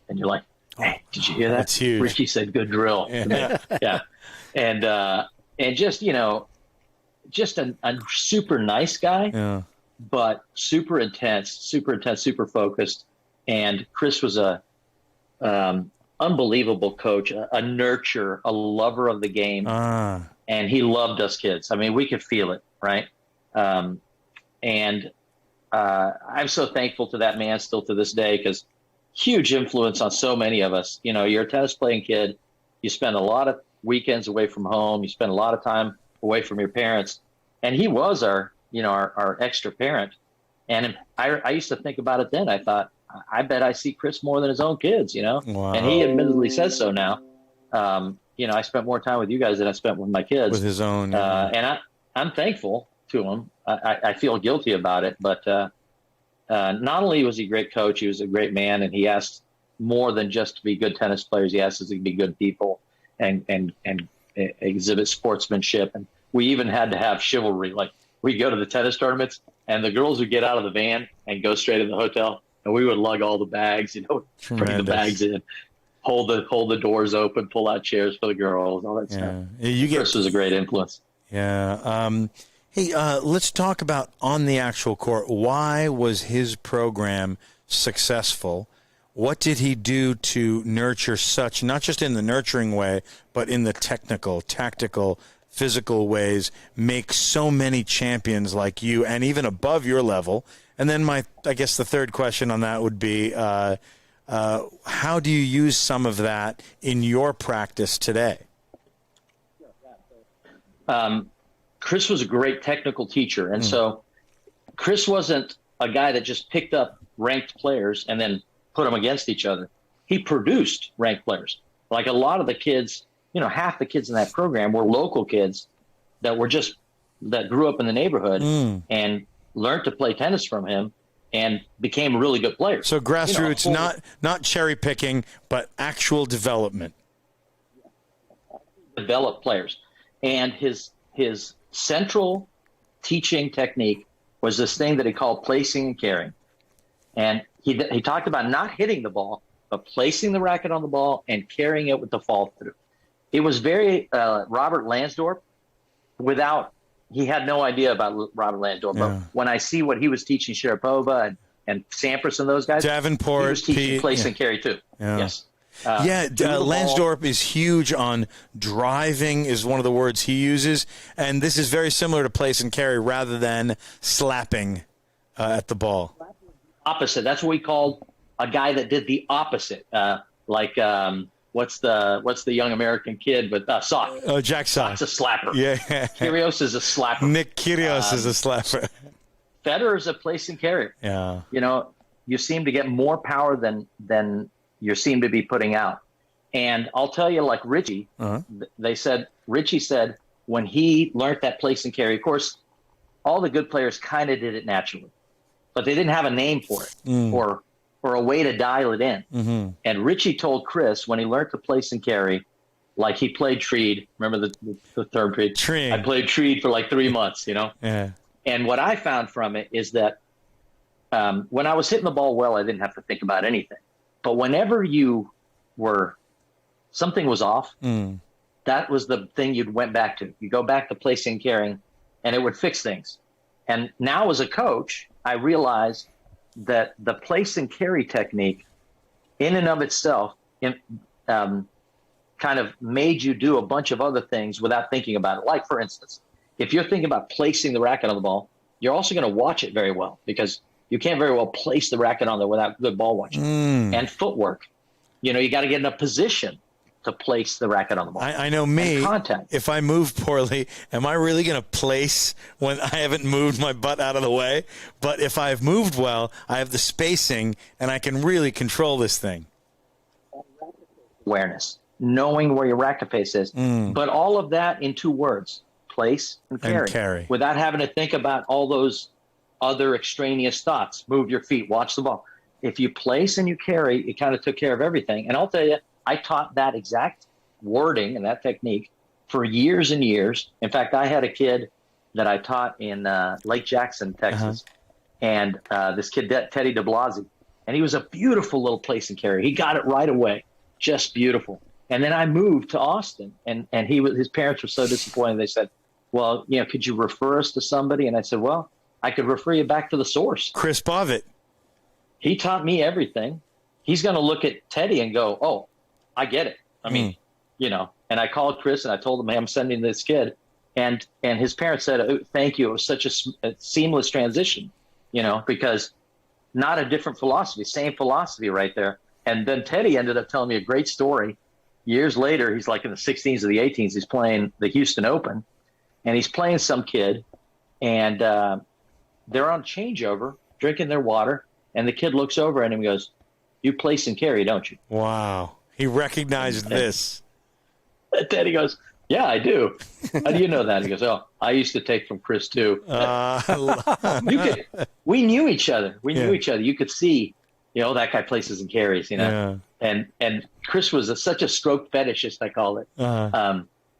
And you're like, hey, did you hear that? That's huge. Richie said good drill. Yeah. And just, you know, just a super nice guy, but super intense, super focused. And Chris was a unbelievable coach, a nurturer, a lover of the game. And he loved us kids. I mean, we could feel it, right? And I'm so thankful to that man still to this day, because huge influence on so many of us. You know, you're a tennis playing kid. You spend a lot of weekends away from home. You spend a lot of time away from your parents. And he was our extra parent. And I used to think about it then. I thought, I bet I see Chris more than his own kids, you know? Wow. And he admittedly says so now. You know, I spent more time with you guys than I spent with my kids. With his own. And I'm thankful to him. I feel guilty about it, but not only was he a great coach, he was a great man, and he asked more than just to be good tennis players. He asked us to be good people and exhibit sportsmanship. And we even had to have chivalry. Like, we'd go to the tennis tournaments, and the girls would get out of the van and go straight to the hotel, and we would lug all the bags, you know, bring the bags in, hold the doors open, pull out chairs for the girls, all that stuff. Chris was a great influence. Yeah. Hey, let's talk about on the actual court. Why was his program successful? What did he do to nurture such, not just in the nurturing way, but in the technical, tactical, physical ways, make so many champions like you and even above your level? And then I guess the third question on that would be, how do you use some of that in your practice today? Chris was a great technical teacher. And so Chris wasn't a guy that just picked up ranked players and then put them against each other. He produced ranked players. Like a lot of the kids, you know, half the kids in that program were local kids that were just that grew up in the neighborhood and learned to play tennis from him and became really good players. So grassroots, not cherry picking, but actual development. Developed players. And his central teaching technique was this thing that he called placing and carrying. And he talked about not hitting the ball, but placing the racket on the ball and carrying it with the fall through. It was very Robert Lansdorp he had no idea about Robert Lansdorp. Yeah. But when I see what he was teaching Sharapova and Sampras and those guys, Davenport, he was teaching place and carry too. Yeah. Yes. Lansdorp is huge on driving is one of the words he uses. And this is very similar to place and carry rather than slapping at the ball. Opposite. That's what we called a guy that did the opposite. What's the young American kid with Sock? Oh, Jack Sock. Sock's a slapper. Yeah. Kyrgios is a slapper. Nick Kyrgios is a slapper. Federer's a place and carrier. Yeah. You know, you seem to get more power than you seem to be putting out. And I'll tell you, like Richie, Richie said when he learned that place and carry, of course, all the good players kind of did it naturally, but they didn't have a name for it or a way to dial it in. Mm-hmm. And Richie told Chris when he learned to place and carry, like he played Treed. Remember the term Treed? Treed. I played Treed for like 3 months, you know? Yeah. And what I found from it is that when I was hitting the ball well, I didn't have to think about anything. But whenever something was off, that was the thing you went back to. You go back to placing and carrying, and it would fix things. And now as a coach, I realized that the place and carry technique in and of itself kind of made you do a bunch of other things without thinking about it. Like, for instance, if you're thinking about placing the racket on the ball, you're also going to watch it very well because you can't very well place the racket on there without good ball watching. And footwork. You know, you got to get in a position to place the racket on the ball. I know me, contact. If I move poorly, am I really going to place when I haven't moved my butt out of the way? But if I've moved well, I have the spacing, and I can really control this thing. Awareness, knowing where your racket face is. But all of that in 2 words, place and carry. Without having to think about all those other extraneous thoughts. Move your feet, watch the ball. If you place and you carry, it kind of took care of everything. And I'll tell you, I taught that exact wording and that technique for years and years. In fact, I had a kid that I taught in Lake Jackson, Texas, and this kid, Teddy DeBlasi, and he was a beautiful little place and carry. He got it right away, just beautiful. And then I moved to Austin, and his parents were so disappointed. They said, well, you know, could you refer us to somebody? And I said, well, I could refer you back to the source. Chris Bovett. He taught me everything. He's going to look at Teddy and go, oh, I get it. I mean, you know, and I called Chris and I told him, hey, I'm sending this kid. And his parents said, oh, thank you. It was such a seamless transition, you know, because not a different philosophy, same philosophy right there. And then Teddy ended up telling me a great story. Years later, he's like in the 16s or the 18s. He's playing the Houston Open, and he's playing some kid, and they're on changeover, drinking their water, and the kid looks over at him and goes, you place and carry, don't you? Wow. He recognized this. Teddy goes, yeah, I do. How do you know that? He goes, oh, I used to take from Chris too. We knew each other. We knew each other. You could see, you know, that guy places and carries, you know. Yeah. And Chris was such a stroke fetishist, I call it.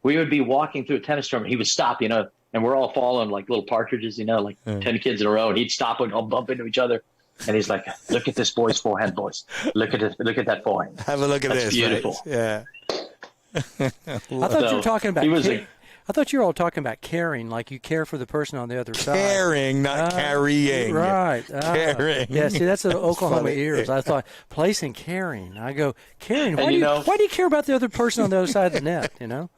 We would be walking through a tennis tournament. He would stop, you know, and we're all following like little partridges, you know, like 10 kids in a row. And he'd stop and all bump into each other. And he's like, look at this boy's forehand, boys. Look at it. Look at that forehand. Have a look at That's this. beautiful. Right? Yeah. I thought you were talking about. I thought you were all talking about caring, like you care for the person on the other side. Caring, not carrying. Right. Caring. Yeah, see, that's the Oklahoma ears. I thought, placing caring. I go, caring. Why do you care about the other person on the other side of the net, you know?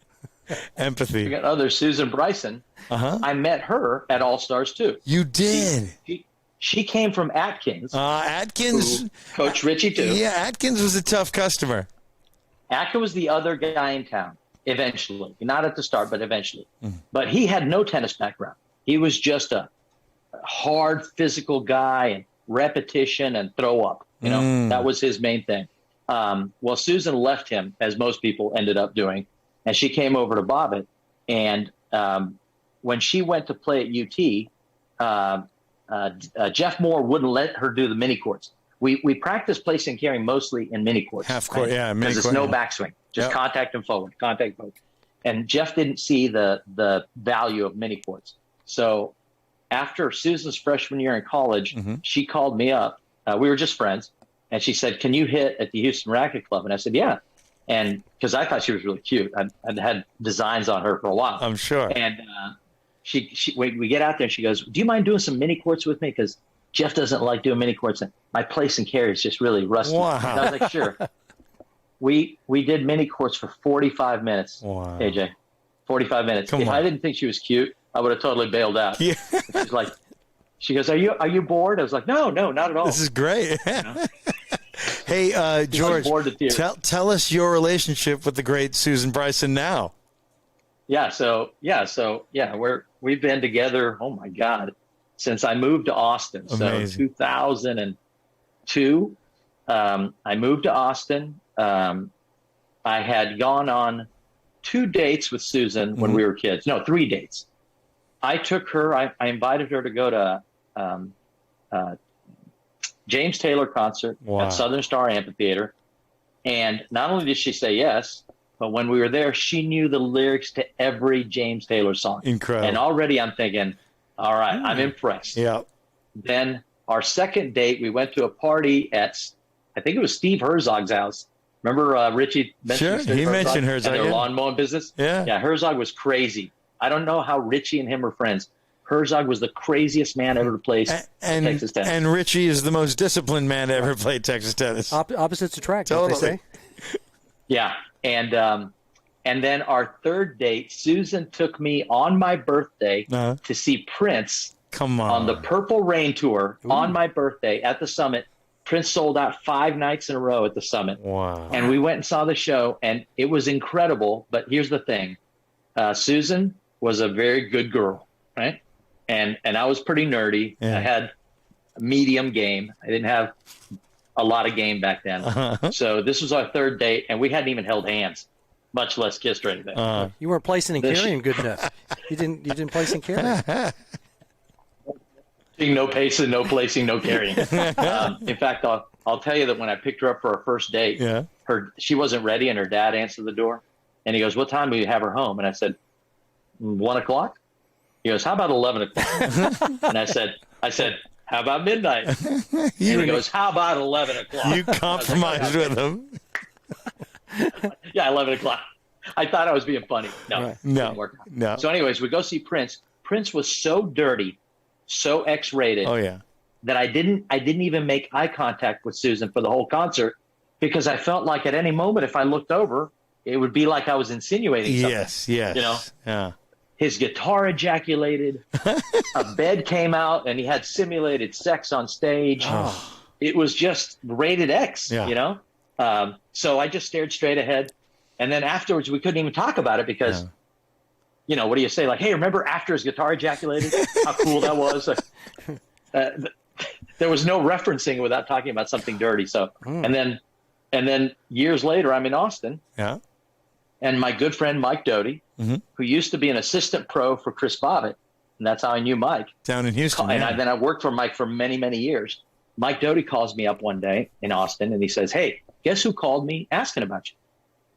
Empathy. We got other Susan Bryson. I met her at All Stars too. You did? She came from Atkins. Atkins. Coach Richie too. Yeah, Atkins was a tough customer. Atkins was the other guy in town. Eventually, not at the start, but eventually. But he had no tennis background. He was just a hard physical guy and repetition and throw up. You know, that was his main thing. Well, Susan left him, as most people ended up doing, and she came over to Bobbitt, and when she went to play at UT, Jeff Moore wouldn't let her do the mini courts. We practice placing and carrying mostly in mini courts. Half court, right? yeah. Mini because court. it's no backswing, just contact and forward, contact forward. And Jeff didn't see the value of mini courts. So after Susan's freshman year in college, she called me up. We were just friends. And she said, "Can you hit at the Houston Racket Club?" And I said, "Yeah." And because I thought she was really cute. I'd had designs on her for a while. I'm sure. And we get out there and she goes, "Do you mind doing some mini courts with me? Because Jeff doesn't like doing mini courts. And my place and carry is just really rusty." Wow. And I was like, "Sure." We did mini courts for 45 minutes, Wow. AJ. 45 minutes. Come If on. I didn't think she was cute, I would have totally bailed out. Yeah. She's like, she goes, Are you bored? I was like, No, not at all. This is great. Hey, She's like George, bored to tears. tell us your relationship with the great Susan Bryson now. We've been together, oh my God, since I moved to Austin. Amazing. So 2002, I moved to Austin. I had gone on 2 dates with Susan when we were kids. No, 3 dates. I took her, I invited her to go to James Taylor concert Wow. at Southern Star Amphitheater. And not only did she say yes, but when we were there, she knew the lyrics to every James Taylor song. Incredible. And already I'm thinking, all right, I'm impressed. Yeah. Then our second date, we went to a party at, I think it was Steve Herzog's house. Remember Richie mentioned Sure, Steve he Herzog mentioned Herzog, and their yeah. lawn mowing business? Yeah. Yeah, Herzog was crazy. I don't know how Richie and him were friends. Herzog was the craziest man ever to play Texas tennis. And Richie is the most disciplined man to ever play Texas tennis. Opposites attract, don't they Totally. say? Yeah, and then our third date, Susan took me on my birthday Uh-huh. to see Prince Come on the Purple Rain Tour on my birthday at the Summit. Prince sold out 5 nights in a row at the Summit. Wow. And we went and saw the show, and it was incredible. But here's the thing. Susan was a very good girl, right? And I was pretty nerdy. Yeah. I had a medium game. I didn't have a lot of game back then. Uh-huh. So this was our third date, and we hadn't even held hands, much less kissed or anything. You weren't placing and carrying good enough. You didn't place and carry. No pacing, no placing, no carrying. In fact, I'll tell you that when I picked her up for our first date, Yeah. she wasn't ready, and her dad answered the door. And he goes, "What time will you have her home?" And I said, 1 o'clock. He goes, "How about 11 o'clock?" And I said, "How about midnight?" And he goes, "How about 11 o'clock?" You compromised with him. Yeah, 11 o'clock. I thought I was being funny. No, Right. it didn't No. work out. No. So anyways, we go see Prince. Prince was so dirty, so X-rated, Oh, yeah. that I didn't even make eye contact with Susan for the whole concert, because I felt like at any moment, if I looked over, it would be like I was insinuating something. Yes, yes. You know? Yeah. His guitar ejaculated, a bed came out, and he had simulated sex on stage. It was just rated X, Yeah. you know? So I just stared straight ahead. And then afterwards, we couldn't even talk about it because, you know, what do you say? Like, hey, remember after his guitar ejaculated? How cool that was? There was no referencing without talking about something dirty. So, and then years later, I'm in Austin. Yeah. And my good friend Mike Doty, who used to be an assistant pro for Chris Bobbitt, and that's how I knew Mike. Down in Houston. And Yeah. then I worked for Mike for many, many years. Mike Doty calls me up one day in Austin, and he says, "Hey, guess who called me asking about you?"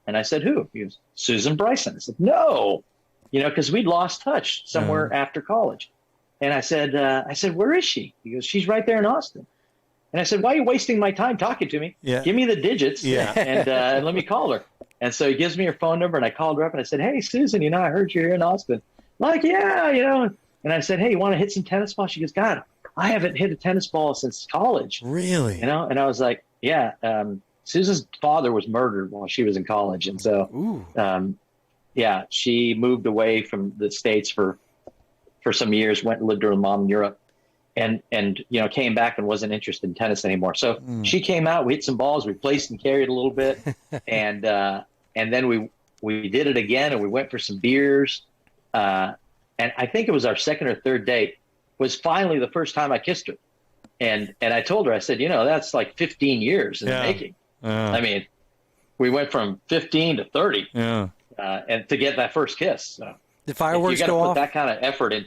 And I said, "Who?" He goes, "Susan Bryson." I said, "No," you know, because we'd lost touch somewhere after college. And I said, "Where is she?" He goes, "She's right there in Austin." And I said, "Why are you wasting my time talking to me? Yeah. Give me the digits Yeah. and let me call her." And so he gives me her phone number, and I called her up, and I said, "Hey, Susan, you know, I heard you're here in Austin." Like, "Yeah, you know." And I said, "Hey, you want to hit some tennis balls?" She goes, "God, I haven't hit a tennis ball since college." Really? You know? And I was like, "Yeah, Susan's father was murdered while she was in college." And so, yeah, she moved away from the States for some years, went and lived with her mom in Europe, and you know, came back and wasn't interested in tennis anymore. So she came out, we hit some balls, we placed and carried a little bit, and then we did it again, and we went for some beers, and I think it was our second or third date was finally the first time I kissed her, and I told her, I said, you know, that's like 15 years in the making. I mean, we went from 15 to 30, Yeah. and to get that first kiss. So. The fireworks you got to go put off. that kind of effort in.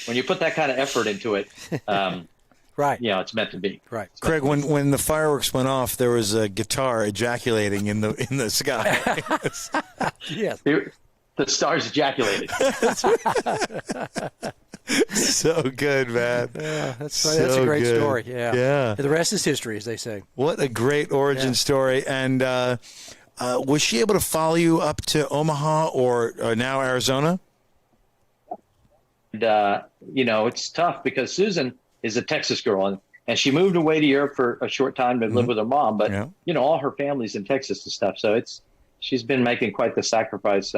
When you put that kind of effort into it, Right. it's meant to be. Right. Craig, when the fireworks went off, there was a guitar ejaculating in the sky. Yes. The stars ejaculated. So good, man. Yeah, that's So a great good. story. Yeah. Yeah. The rest is history, as they say. What a great origin story. And was she able to follow you up to Omaha or now Arizona? And, it's tough because Susan is a Texas girl, and she moved away to Europe for a short time to live with her mom. But, all her family's in Texas and stuff. So she's been making quite the sacrifice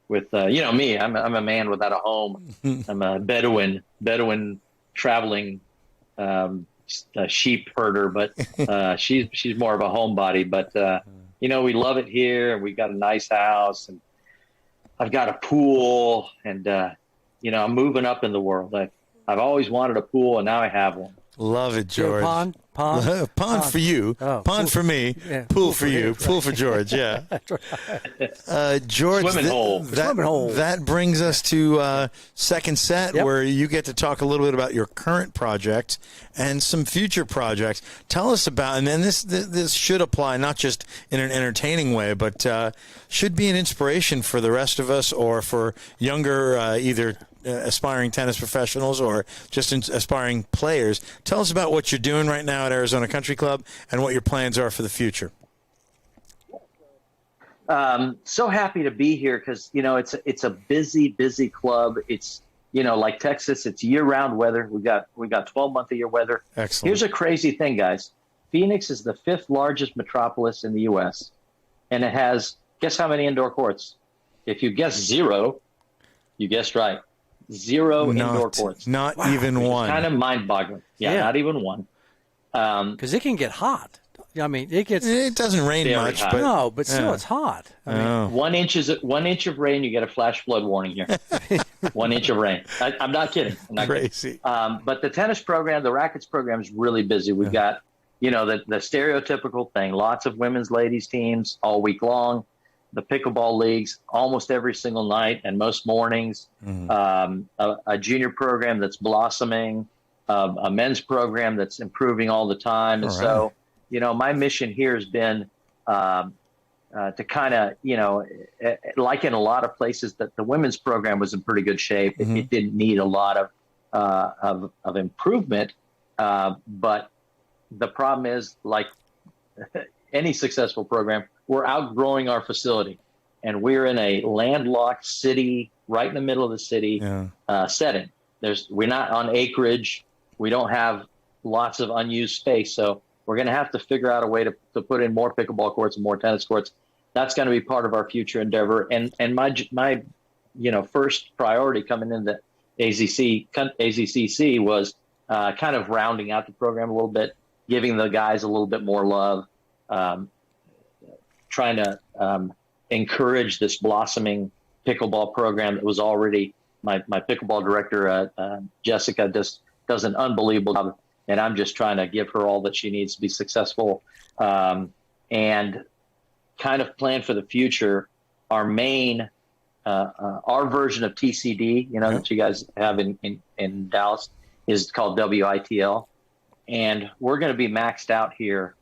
with, me. I'm a man without a home. I'm a Bedouin traveling sheep herder, but she's more of a homebody. But, we love it here, and we got a nice house, and I've got a pool, and, I'm moving up in the world. I've always wanted a pool, and now I have one. Love it, George. Pond For you, pond for me, pool for you, pool for George. Yeah, George. Swimming hole. That brings us to second set, where you get to talk a little bit about your current project and some future projects. Tell us about, and then this should apply not just in an entertaining way, but should be an inspiration for the rest of us or for younger either aspiring tennis professionals or just aspiring players. Tell us about what you're doing right now at Arizona Country Club and what your plans are for the future. So happy to be here because, it's a busy club. It's, like Texas, it's year-round weather. We got 12-month-a-year weather. Excellent. Here's a crazy thing, guys. Phoenix is the 5th largest metropolis in the U.S., and it has, guess how many indoor courts? If you guess 0, you guessed right. 0 indoor courts. Not even one. Kind of mind-boggling. Yeah, not even one. Because it can get hot. I mean, it doesn't rain much, hot. but no, but still, it's hot. I mean, 1 inch of rain, you get a flash flood warning here. 1 inch of rain. I'm not kidding. Crazy. But the tennis program, the Rackets program is really busy. We've got, the stereotypical thing, lots of women's ladies teams all week long. The pickleball leagues almost every single night and most mornings, a junior program that's blossoming, a men's program that's improving all the time. And so, my mission here has been to kind of, like in a lot of places, that the women's program was in pretty good shape. It didn't need a lot of improvement. But the problem is, like any successful program, we're outgrowing our facility, and we're in a landlocked city, right in the middle of the city setting. We're not on acreage. We don't have lots of unused space. So we're going to have to figure out a way to put in more pickleball courts and more tennis courts. That's going to be part of our future endeavor. And my first priority coming into AZCC was kind of rounding out the program a little bit, giving the guys a little bit more love, trying to encourage this blossoming pickleball program that was already my pickleball director, Jessica, just does an unbelievable job. And I'm just trying to give her all that she needs to be successful, and kind of plan for the future. Our main, our version of TCD, that you guys have in Dallas, is called WITL. And we're going to be maxed out here.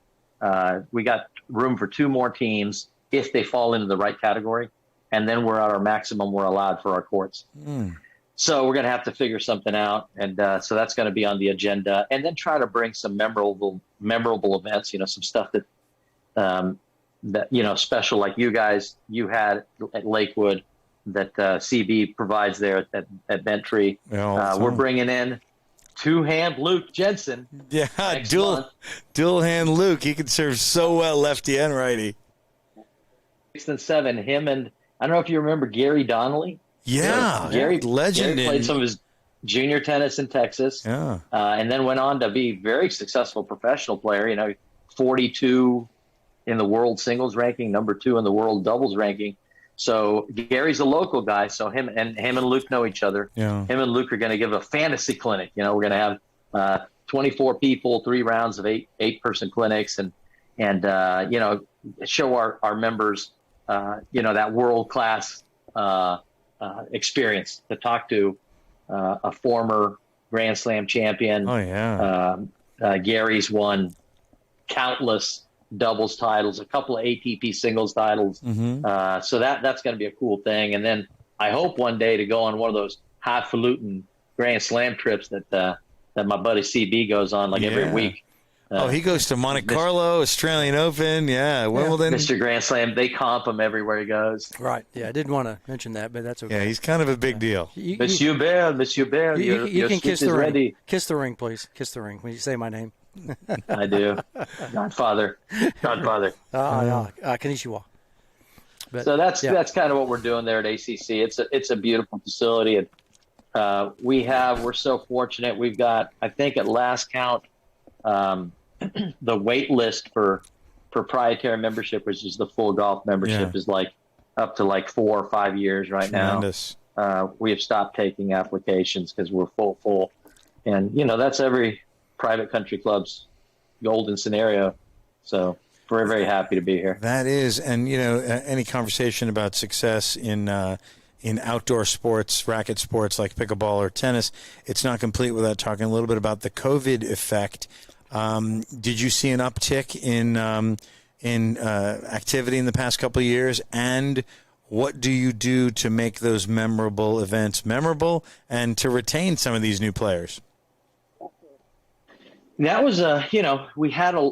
We got room for 2 more teams if they fall into the right category. And then we're at our maximum we're allowed for our courts. So we're going to have to figure something out. And so that's going to be on the agenda. And then try to bring some memorable events, some stuff that special, like you had at Lakewood, that CB provides there at Bentry. We're bringing in two-hand Luke Jensen. Yeah, dual hand Luke. He can serve so well lefty and righty. 6 and 7, him and I don't know if you remember Gary Donnelly. Yeah, Gary legend. Gary played some of his junior tennis in Texas. Yeah, and then went on to be a very successful professional player. 42 in the world singles ranking, number 2 in the world doubles ranking. So Gary's a local guy. So him and Luke know each other. Yeah. Him and Luke are going to give a fantasy clinic. We're going to have 24 people, 3 rounds of 8-person clinics, and show our members, that world class experience to talk to a former Grand Slam champion. Oh, yeah. Gary's won countless doubles titles, a couple of ATP singles titles. So that's going to be a cool thing. And then I hope one day to go on one of those highfalutin Grand Slam trips that my buddy CB goes on every week. He goes to Monte Carlo, Australian Open, Wimbledon. Mr. Grand Slam, they comp him everywhere he goes. Right. Yeah, I didn't want to mention that, but that's okay. Yeah, he's kind of a big deal. Monsieur Bell, you can kiss the ring. Ready. Kiss the ring, please. Kiss the ring when you say my name. I do. Godfather. Konnichiwa. So that's kind of what we're doing there at ACC. It's a beautiful facility, and we're so fortunate. We've got, I think at last count, the wait list for proprietary membership, which is the full golf membership, is up to 4 or 5 years right Tremendous. now. We have stopped taking applications because we're full, and that's every private country club's golden scenario. So we're very happy to be here. That is, and any conversation about success in outdoor sports, racket sports like pickleball or tennis, it's not complete without talking a little bit about the COVID effect. Did you see an uptick in activity in the past couple of years? And what do you do to make those memorable events memorable and to retain some of these new players? That was we had a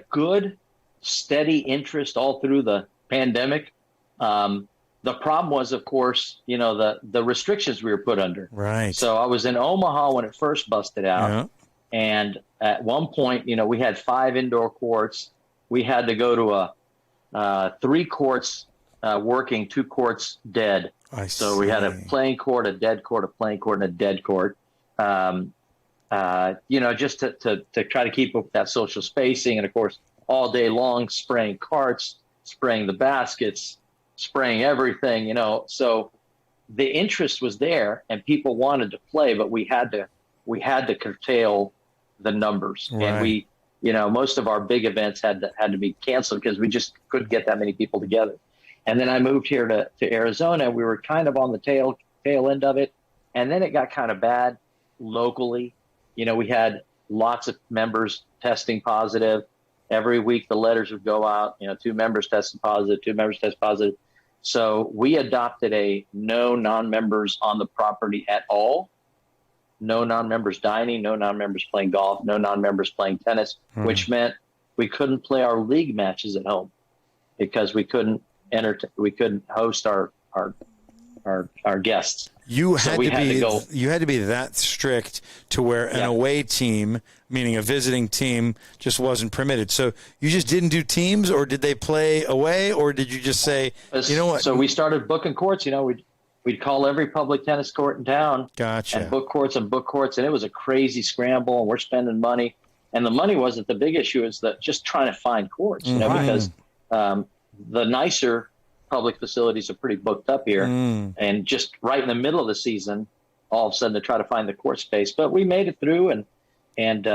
good, steady interest all through the pandemic. The problem was, of course, the restrictions we were put under. Right. So I was in Omaha when it first busted out. And at one point, we had 5 indoor courts. We had to go to 3 courts working, 2 courts dead. So we had a playing court, a dead court, a playing court, and a dead court. Just to try to keep up with that social spacing. And, of course, all day long spraying carts, spraying the baskets, spraying everything, So the interest was there and people wanted to play, but we had to curtail the numbers. Right. And we, most of our big events had to be canceled because we just couldn't get that many people together. And then I moved here to Arizona. We were kind of on the tail end of it. And then it got kind of bad locally. We had lots of members testing positive. Every week the letters would go out, 2 members tested positive, 2 members tested positive. So we adopted a no non-members on the property at all. No non-members dining, no non-members playing golf, no non-members playing tennis, which meant we couldn't play our league matches at home because we couldn't host our guests. You had to be that strict to where an away team, meaning a visiting team, just wasn't permitted. So you just didn't do teams, or did they play away, or did you just say, you know what? So we started booking courts. We'd call every public tennis court in town. Gotcha. And book courts, and it was a crazy scramble, and we're spending money. And the money wasn't the big issue; is that just trying to find courts, because the nicer public facilities are pretty booked up here, and just right in the middle of the season, all of a sudden to try to find the court space. But we made it through, and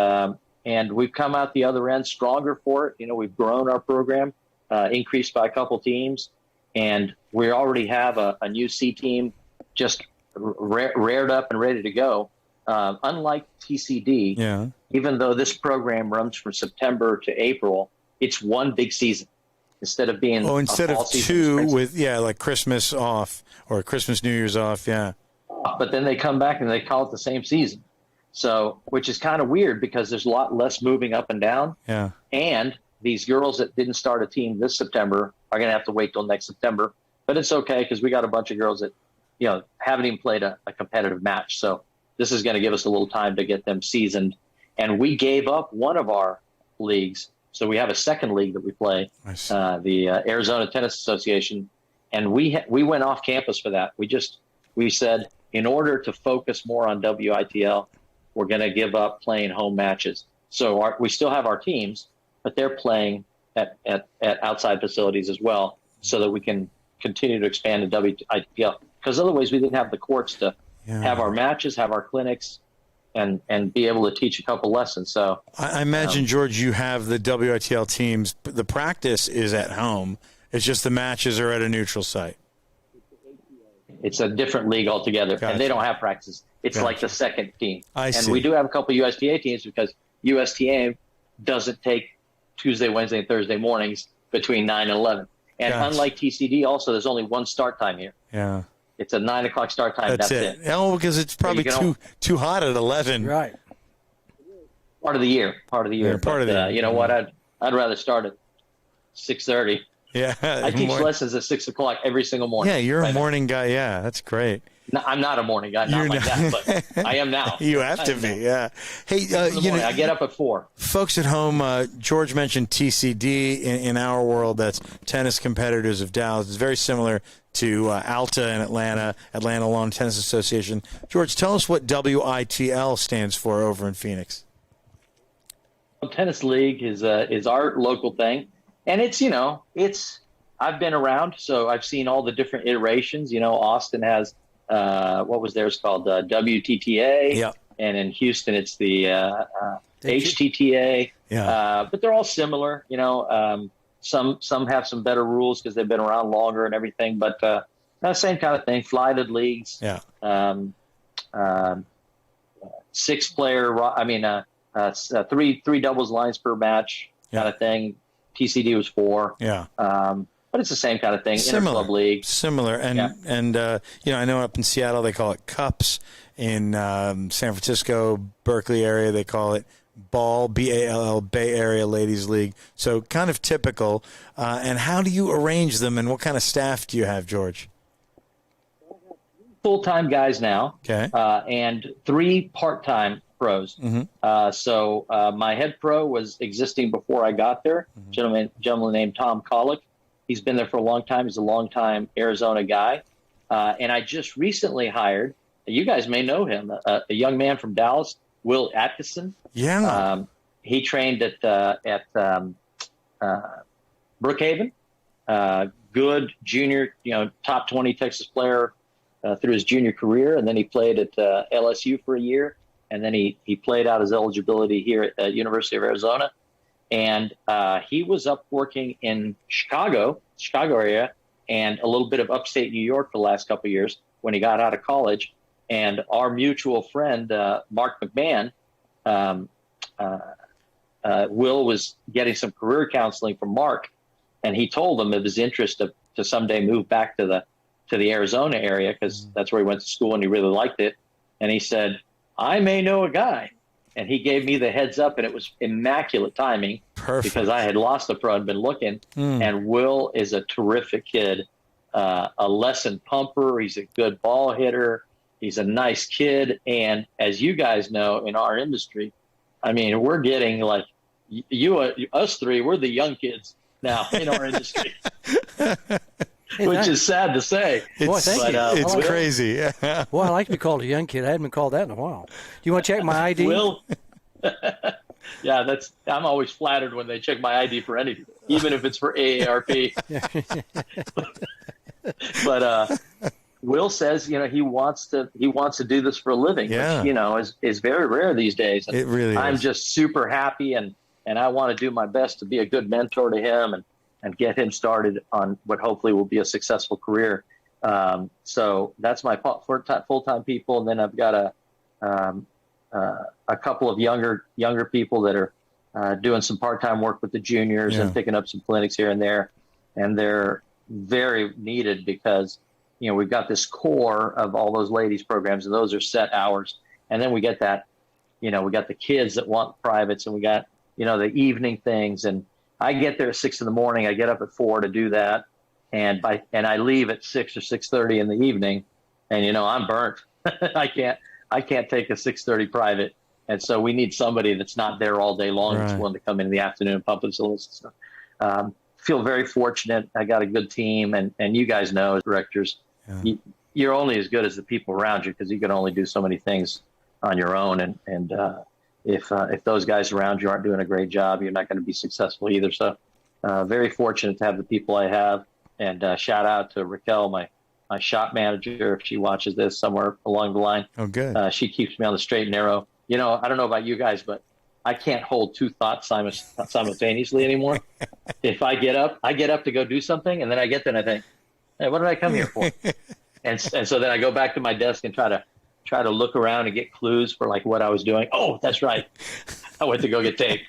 we've come out the other end stronger for it. We've grown our program, increased by a couple teams, and we already have a new C team just rared up and ready to go. Unlike TCD, even though this program runs from September to April, it's one big season. Instead of being instead of 2 with like Christmas off or Christmas, New Year's off, but then they come back and they call it the same season, so which is kind of weird because there's a lot less moving up and down. And these girls that didn't start a team this September are going to have to wait till next September, but it's okay because we got a bunch of girls that haven't even played a competitive match, so this is going to give us a little time to get them seasoned. And we gave up one of our leagues. So we have a second league that we play, the Arizona Tennis Association, and we went off campus for that. We said in order to focus more on WITL, we're going to give up playing home matches. So we still have our teams, but they're playing at outside facilities as well, so that we can continue to expand the WITL. Because otherwise, we didn't have the courts to have our matches, have our clinics, and be able to teach a couple lessons. So I imagine, George, you have the WITL teams. The practice is at home. It's just the matches are at a neutral site. It's a different league altogether, Gotcha. and they don't have practices. It's Gotcha. like the second team. I and see. we do have a couple USTA teams because USTA doesn't take Tuesday, Wednesday, and Thursday mornings between 9 and 11. And Gotcha. unlike TCD, also, there's only one start time here. Yeah. It's a 9 o'clock start time. That's it. Oh, because it's probably too hot at 11. Right. Part of the year. Part of the year. You know what? I'd rather start at 6:30. Yeah. I teach lessons at 6 o'clock every single morning. Yeah, you're a morning guy. Yeah, that's great. No, I'm not a morning guy, not like that, but I am now. You have to be, yeah. Hey, I get up at 4. Folks at home, George mentioned TCD. In our world, that's Tennis Competitors of Dallas. It's very similar to ALTA in Atlanta Lawn Tennis Association. George, tell us what WITL stands for over in Phoenix. Tennis League is our local thing, and I've been around, so I've seen all the different iterations. Austin has what was theirs called WTTA, yeah, and in Houston it's the HTTA. Yeah, but they're all similar. Some have some better rules because they've been around longer and everything, but same kind of thing. Flighted leagues. Yeah. 6-player. Three doubles lines per match kind of thing. TCD was 4. Yeah. But it's the same kind of thing. Similar. Interclub league. Similar. And I know up in Seattle they call it cups. In San Francisco, Berkeley area, they call it Ball, BALL, Bay Area Ladies League. So kind of typical. And how do you arrange them, and what kind of staff do you have, George? Full-time guys now. Okay. And 3 part-time pros. Mm-hmm. So my head pro was existing before I got there. Mm-hmm. Gentleman named Tom Collick. He's been there for a long time. He's a long-time Arizona guy. And I just recently hired, you guys may know him, a young man from Dallas, Will Atkinson. Yeah. He trained at Brookhaven. Good junior, top 20 Texas player through his junior career. And then he played at LSU for a year. And then he played out his eligibility here at University of Arizona. And he was up working in Chicago area, and a little bit of upstate New York for the last couple of years when he got out of college. And our mutual friend, Mark McMahon, Will was getting some career counseling from Mark, and he told him of his interest to someday move back to the Arizona area because that's where he went to school and he really liked it. And he said, I may know a guy. And he gave me the heads up, and it was immaculate timing. Perfect. Because I had lost the pro and been looking. And Will is a terrific kid, a lesson pumper. He's a good ball hitter. He's a nice kid. And as you guys know, in our industry, I mean, we're getting like us 3, we're the young kids now in our industry. Which is sad to say. It's crazy. Well, I like to be called a young kid. I haven't been called that in a while. Do you want to check my ID? Will? Yeah, I'm always flattered when they check my ID for anything, even if it's for AARP. But Will says, he wants to do this for a living, which, is very rare these days. And it really is. I'm just super happy, and I want to do my best to be a good mentor to him and get him started on what hopefully will be a successful career. So that's my full-time people. And then I've got a couple of younger people that are doing some part-time work with the juniors and picking up some clinics here and there. And they're very needed because, we've got this core of all those ladies programs, and those are set hours. And then we get that, we got the kids that want privates, and we got, the evening things. And I get there at 6 a.m. I get up at 4 to do that, and I leave at 6 or 6:30 in the evening, and I'm burnt. I can't take a 6:30 private, and so we need somebody that's not there all day long, that's willing to come in the afternoon and pump us a little stuff. Feel very fortunate. I got a good team, and you guys know as directors, you're only as good as the people around you because you can only do so many things on your own, and if those guys around you aren't doing a great job, you're not going to be successful either. So very fortunate to have the people I have. And shout out to Raquel, my shop manager, if she watches this somewhere along the line. Oh, good. She keeps me on the straight and narrow. I don't know about you guys, but I can't hold 2 thoughts simultaneously anymore. If I get up to go do something, and then I get there and I think, hey, what did I come here for? and so then I go back to my desk and try to look around and get clues for like what I was doing. Oh, that's right. I went to go get tape,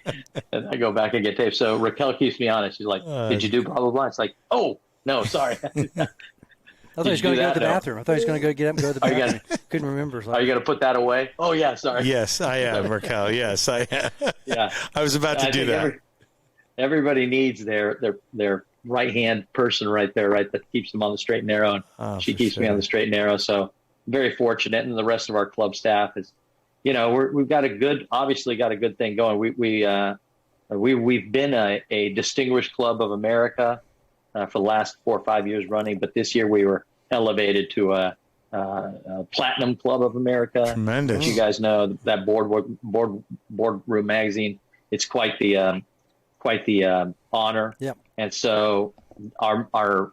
and I go back and get tape. So Raquel keeps me honest. She's like, "Did you do blah blah blah?" It's like, "Oh, no, sorry." I thought he was going to go to the bathroom. I thought he was going to go get up and go to the bathroom. Couldn't remember. Are you going to put that away? Oh yeah, sorry. Yes, I am, Raquel. Yes, I am. Yeah, I was about to do that. Everybody needs their right hand person right there, right, that keeps them on the straight and narrow. And she keeps me on the straight and narrow. So very fortunate, and the rest of our club staff is, we've got obviously got a good thing going. We've been a distinguished club of America for the last 4 or 5 years running, but this year we were elevated to a platinum club of America. Tremendous. Which you guys know, that boardroom magazine. It's quite the honor. Yep. And so our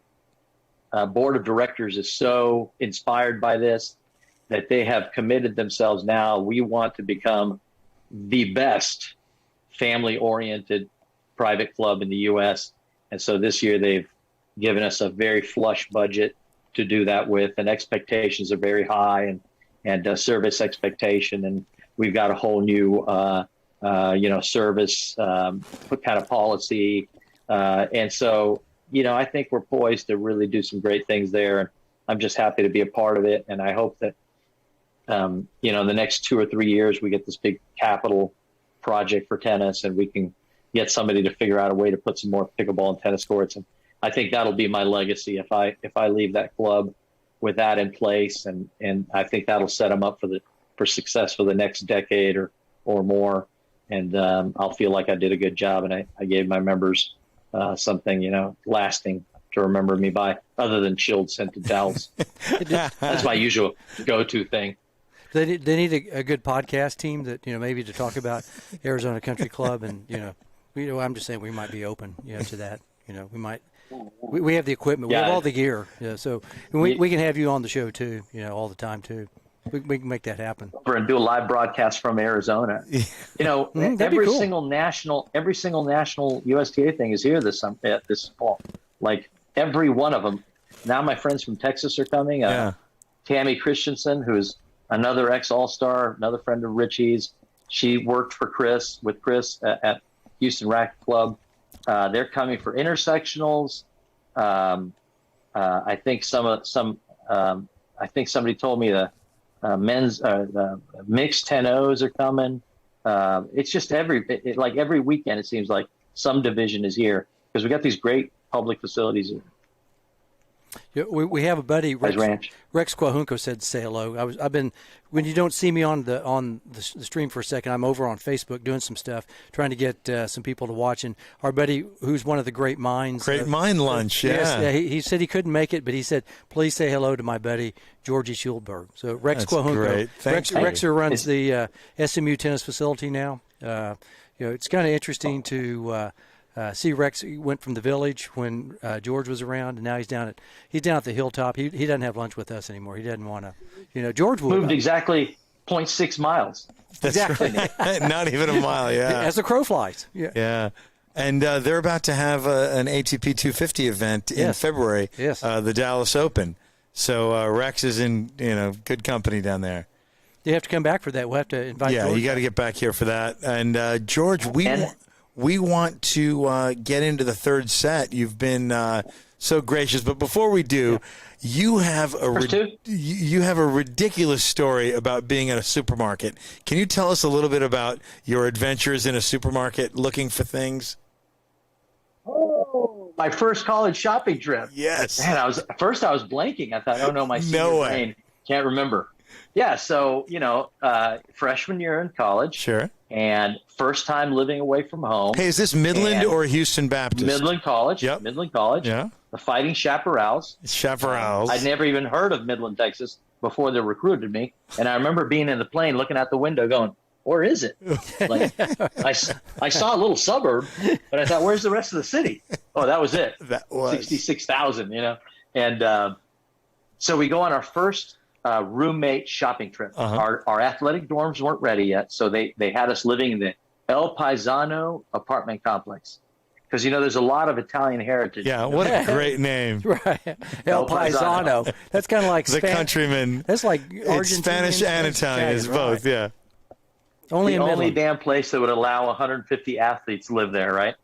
board of directors is so inspired by this that they have committed themselves now. We want to become the best family-oriented private club in the U.S. And so this year they've given us a very flush budget to do that with, and expectations are very high, and service expectation. And we've got a whole new, service kind of policy. And so, I think we're poised to really do some great things there. And I'm just happy to be a part of it. And I hope that, in the next 2 or 3 years, we get this big capital project for tennis, and we can get somebody to figure out a way to put some more pickleball and tennis courts. And I think that'll be my legacy if I leave that club with that in place. And I think that'll set them up for success for the next decade or more. And I'll feel like I did a good job, and I gave my members something, lasting to remember me by, other than chilled scented towels. That's my usual go-to thing. They need a good podcast team that, maybe to talk about Arizona Country Club, and I'm just saying we might be open to that. We might. We have the equipment. Yeah. We have all the gear. So we can have you on the show too. All the time too. We can make that happen. And do a live broadcast from Arizona. Every cool. single national USTA thing is here this fall. Like every one of them. Now my friends from Texas are coming. Tammy Christensen, who's another ex-All-Star, another friend of Richie's. She worked with Chris at Houston Racket Club. They're coming for intersectionals. I think I think somebody told me the men's mixed 10-0s are coming. It's just every weekend it seems like some division is here, because we got these great public facilities here. Yeah, we have a buddy, Rex Quahunco, said say hello. I've been, when you don't see me on the stream for a second, I'm over on Facebook doing some stuff, trying to get some people to watch. And our buddy, who's one of the great minds, Great Mind Lunch, yes, he said he couldn't make it, but he said please say hello to my buddy Georgie Schuldberg. So Rex Quahunco, Rexer runs the SMU tennis facility now. It's kind of interesting to. See, Rex went from the Village when George was around, and now he's down at the Hilltop. He doesn't have lunch with us anymore. He doesn't want to. George moved exactly 0.6 miles. That's exactly right. Not even a mile. Yeah, as the crow flies. Yeah. And they're about to have an ATP 250 event in February. Yes. The Dallas Open. So Rex is in good company down there. You have to come back for that. We'll have to invite. Yeah, George. You got to get back here for that. And George, we want to get into the third set. You've been so gracious, but before we do, you have a ridiculous story about being at a supermarket. Can you tell us a little bit about your adventures in a supermarket looking for things? Oh, my first college shopping trip. Yes. Man, I was blanking. I thought, oh no, my senior brain can't remember. Yeah, so freshman year in college. Sure. And first time living away from home. Hey, is this Midland or Houston Baptist? Midland College. Yep. Midland College. Yeah. The Fighting Chaparrals. Chaparrals. I'd never even heard of Midland, Texas before they recruited me. And I remember being in the plane looking out the window going, where is it? Like, I saw a little suburb, but I thought, where's the rest of the city? Oh, that was it. That was 66,000, And so we go on our first roommate shopping trip. Uh-huh. Our athletic dorms weren't ready yet, so they had us living in the El Paisano apartment complex, because there's a lot of Italian heritage. Yeah, what a great name. Right. El Paisano. That's kind of like The countryman. That's like It's Argentine. Spanish and Italian. It's both, yeah. Only the in only Midland. damn place that would allow 150 athletes live there, right?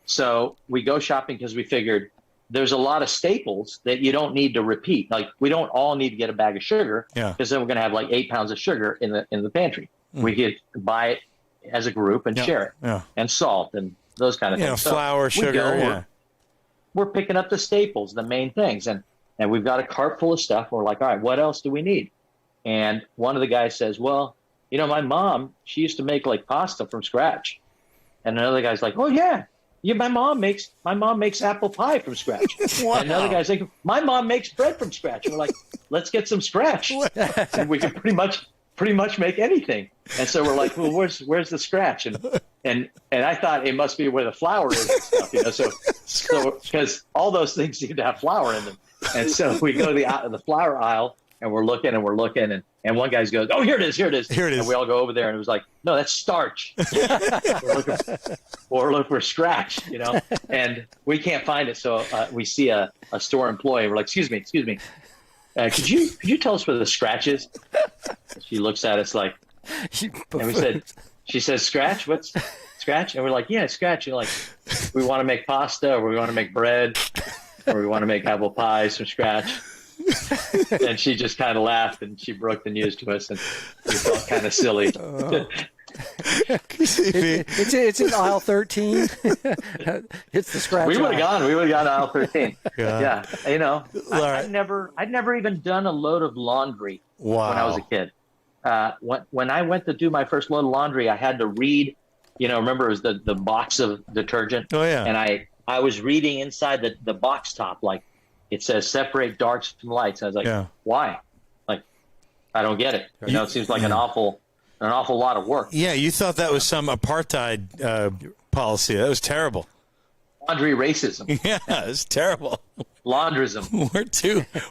So we go shopping because we figured there's a lot of staples that you don't need to repeat. Like we don't all need to get a bag of sugar because then we're going to have like 8 pounds of sugar in the pantry. We could buy it as a group and share it, and salt and those kind of things. Flour, sugar. We're picking up the staples, the main things, and we've got a cart full of stuff. We're like, all right, what else do we need? And one of the guys says, well, my mom, she used to make like pasta from scratch. And another guy's like, oh yeah, my mom makes apple pie from scratch. Wow. And another guy's like, my mom makes bread from scratch. And we're like, let's get some scratch. And we can pretty much make anything. And so we're like, well, where's the scratch? And I thought it must be where the flour is and stuff, So because all those things seem to have flour in them. And so we go to the flour aisle and we're looking and one guy goes, oh, here it is. And we all go over there and it was like, no, that's starch. we're looking for scratch, and we can't find it. So we see a store employee. We're like, excuse me. Could you tell us where the scratch is? She looks at us like, and she says, scratch? What's scratch? And we're like, yeah, scratch. And like, we want to make pasta, or we want to make bread, or we want to make apple pies from scratch. And she just kind of laughed and she broke the news to us, and we felt kind of silly. It's in aisle 13. It's the scratch. We would have gone to aisle 13. Yeah. I'd I'd never even done a load of laundry when I was a kid. When I went to do my first load of laundry, I had to read, remember it was the box of detergent. Oh yeah. And I was reading inside the box top, like it says separate darks from lights. And I was like, why? Like, I don't get it. It seems like an awful lot of work. Yeah, you thought that was some apartheid policy. That was terrible. Laundry racism. Yeah, it's terrible. Laundrism.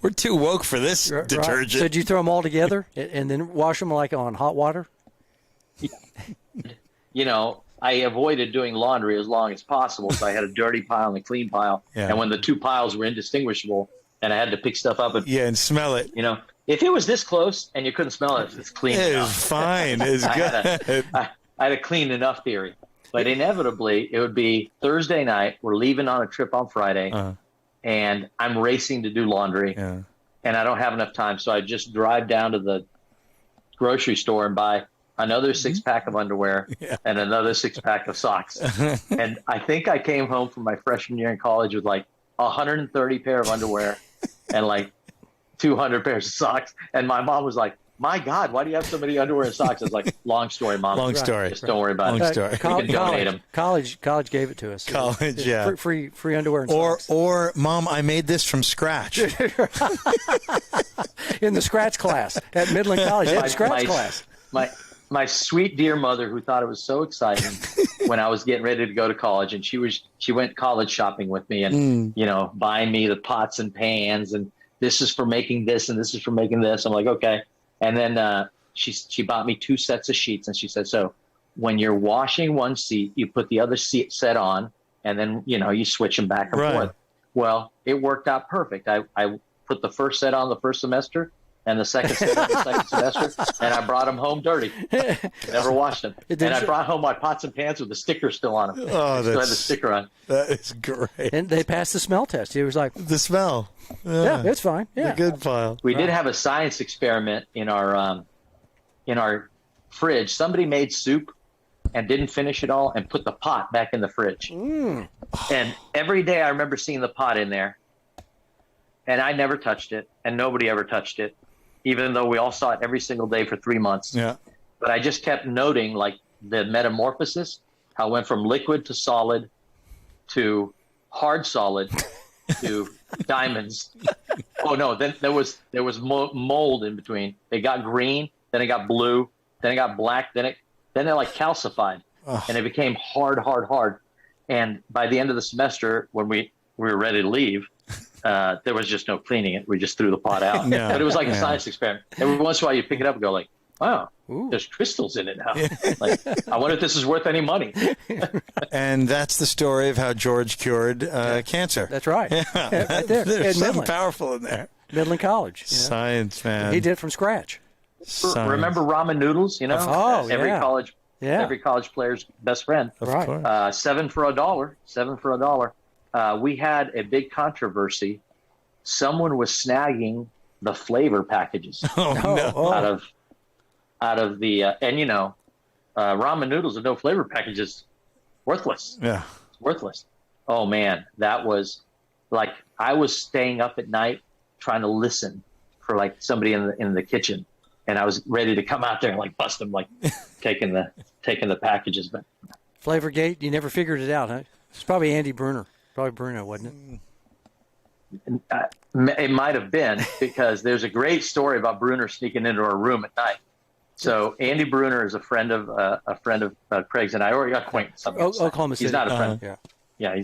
We're too woke for this detergent. Right. So did you throw them all together and then wash them like on hot water? I avoided doing laundry as long as possible. So I had a dirty pile and a clean pile. Yeah. And when the two piles were indistinguishable and I had to pick stuff up and smell it. If it was this close and you couldn't smell it, it's clean enough. It was fine. It was good. I had a clean enough theory. But inevitably, it would be Thursday night. We're leaving on a trip on Friday. And I'm racing to do laundry. Yeah. And I don't have enough time. So I just drive down to the grocery store and buy another 6-pack of underwear and another 6-pack of socks. And I think I came home from my freshman year in college with like 130 pair of underwear and like 200 pairs of socks. And my mom was like, my God, why do you have so many underwear and socks? I was like, long story, Mom. Long story. Just don't worry about it. Story. We can donate them. College gave it to us. College, yeah. Free underwear and socks. Or, Mom, I made this from scratch. In the scratch class at Midland College. Class. My sweet dear mother, who thought it was so exciting when I was getting ready to go to college, and she went college shopping with me and buying me the pots and pans, and this is for making this and this is for making this. I'm like, okay. And then she bought me 2 sets of sheets, and she said, so when you're washing one seat, you put the other set on, and then you switch them back and forth. Well, it worked out perfect. I put the first set on the first semester and the second set on the second semester, and I brought them home dirty. Never washed them. And I brought home my pots and pans with the sticker still on them. Oh, still had the sticker on. That is great. And they passed the smell test. He was like, the smell. Yeah, it's fine. Yeah, the good file. We did have a science experiment in our fridge. Somebody made soup and didn't finish it all and put the pot back in the fridge. And every day I remember seeing the pot in there, and I never touched it, and nobody ever touched it, even though we all saw it every single day for 3 months. Yeah. But I just kept noting like the metamorphosis, how it went from liquid to solid to hard solid to diamonds. Oh no, then there was mold in between. It got green, then it got blue, then it got black, then it like calcified. And it became hard. And by the end of the semester, when we were ready to leave, there was just no cleaning it. We just threw the pot out. But it was like a science experiment. Every once in a while you pick it up and go like, wow, Ooh. there's crystals in it now. Like, I wonder if this is worth any money. And that's the story of how George cured cancer. That's right. Yeah. Right there. There's At something Midland. powerful in there. Midland College. Science, man. He did it from scratch. Science. Remember ramen noodles? You know, Oh, every yeah. college, Yeah. every college player's best friend. Of Right. course. 7 for $1. 7 for $1. We had a big controversy. Someone was snagging the flavor packages Oh, no. Oh. out of the and ramen noodles with no flavor packages, worthless. Yeah. Worthless. Oh man, that was like I was staying up at night trying to listen for like somebody in the kitchen, and I was ready to come out there and like bust them, like taking the packages. But Flavorgate, you never figured it out, huh? It's probably Andy Bruner. Probably Bruno, wasn't it? it might have been, because there's a great story about Bruner sneaking into our room at night. So Andy Bruner is a friend of Craig's and I, or acquaintance. Oklahoma City. He's not a friend. Uh-huh. Yeah,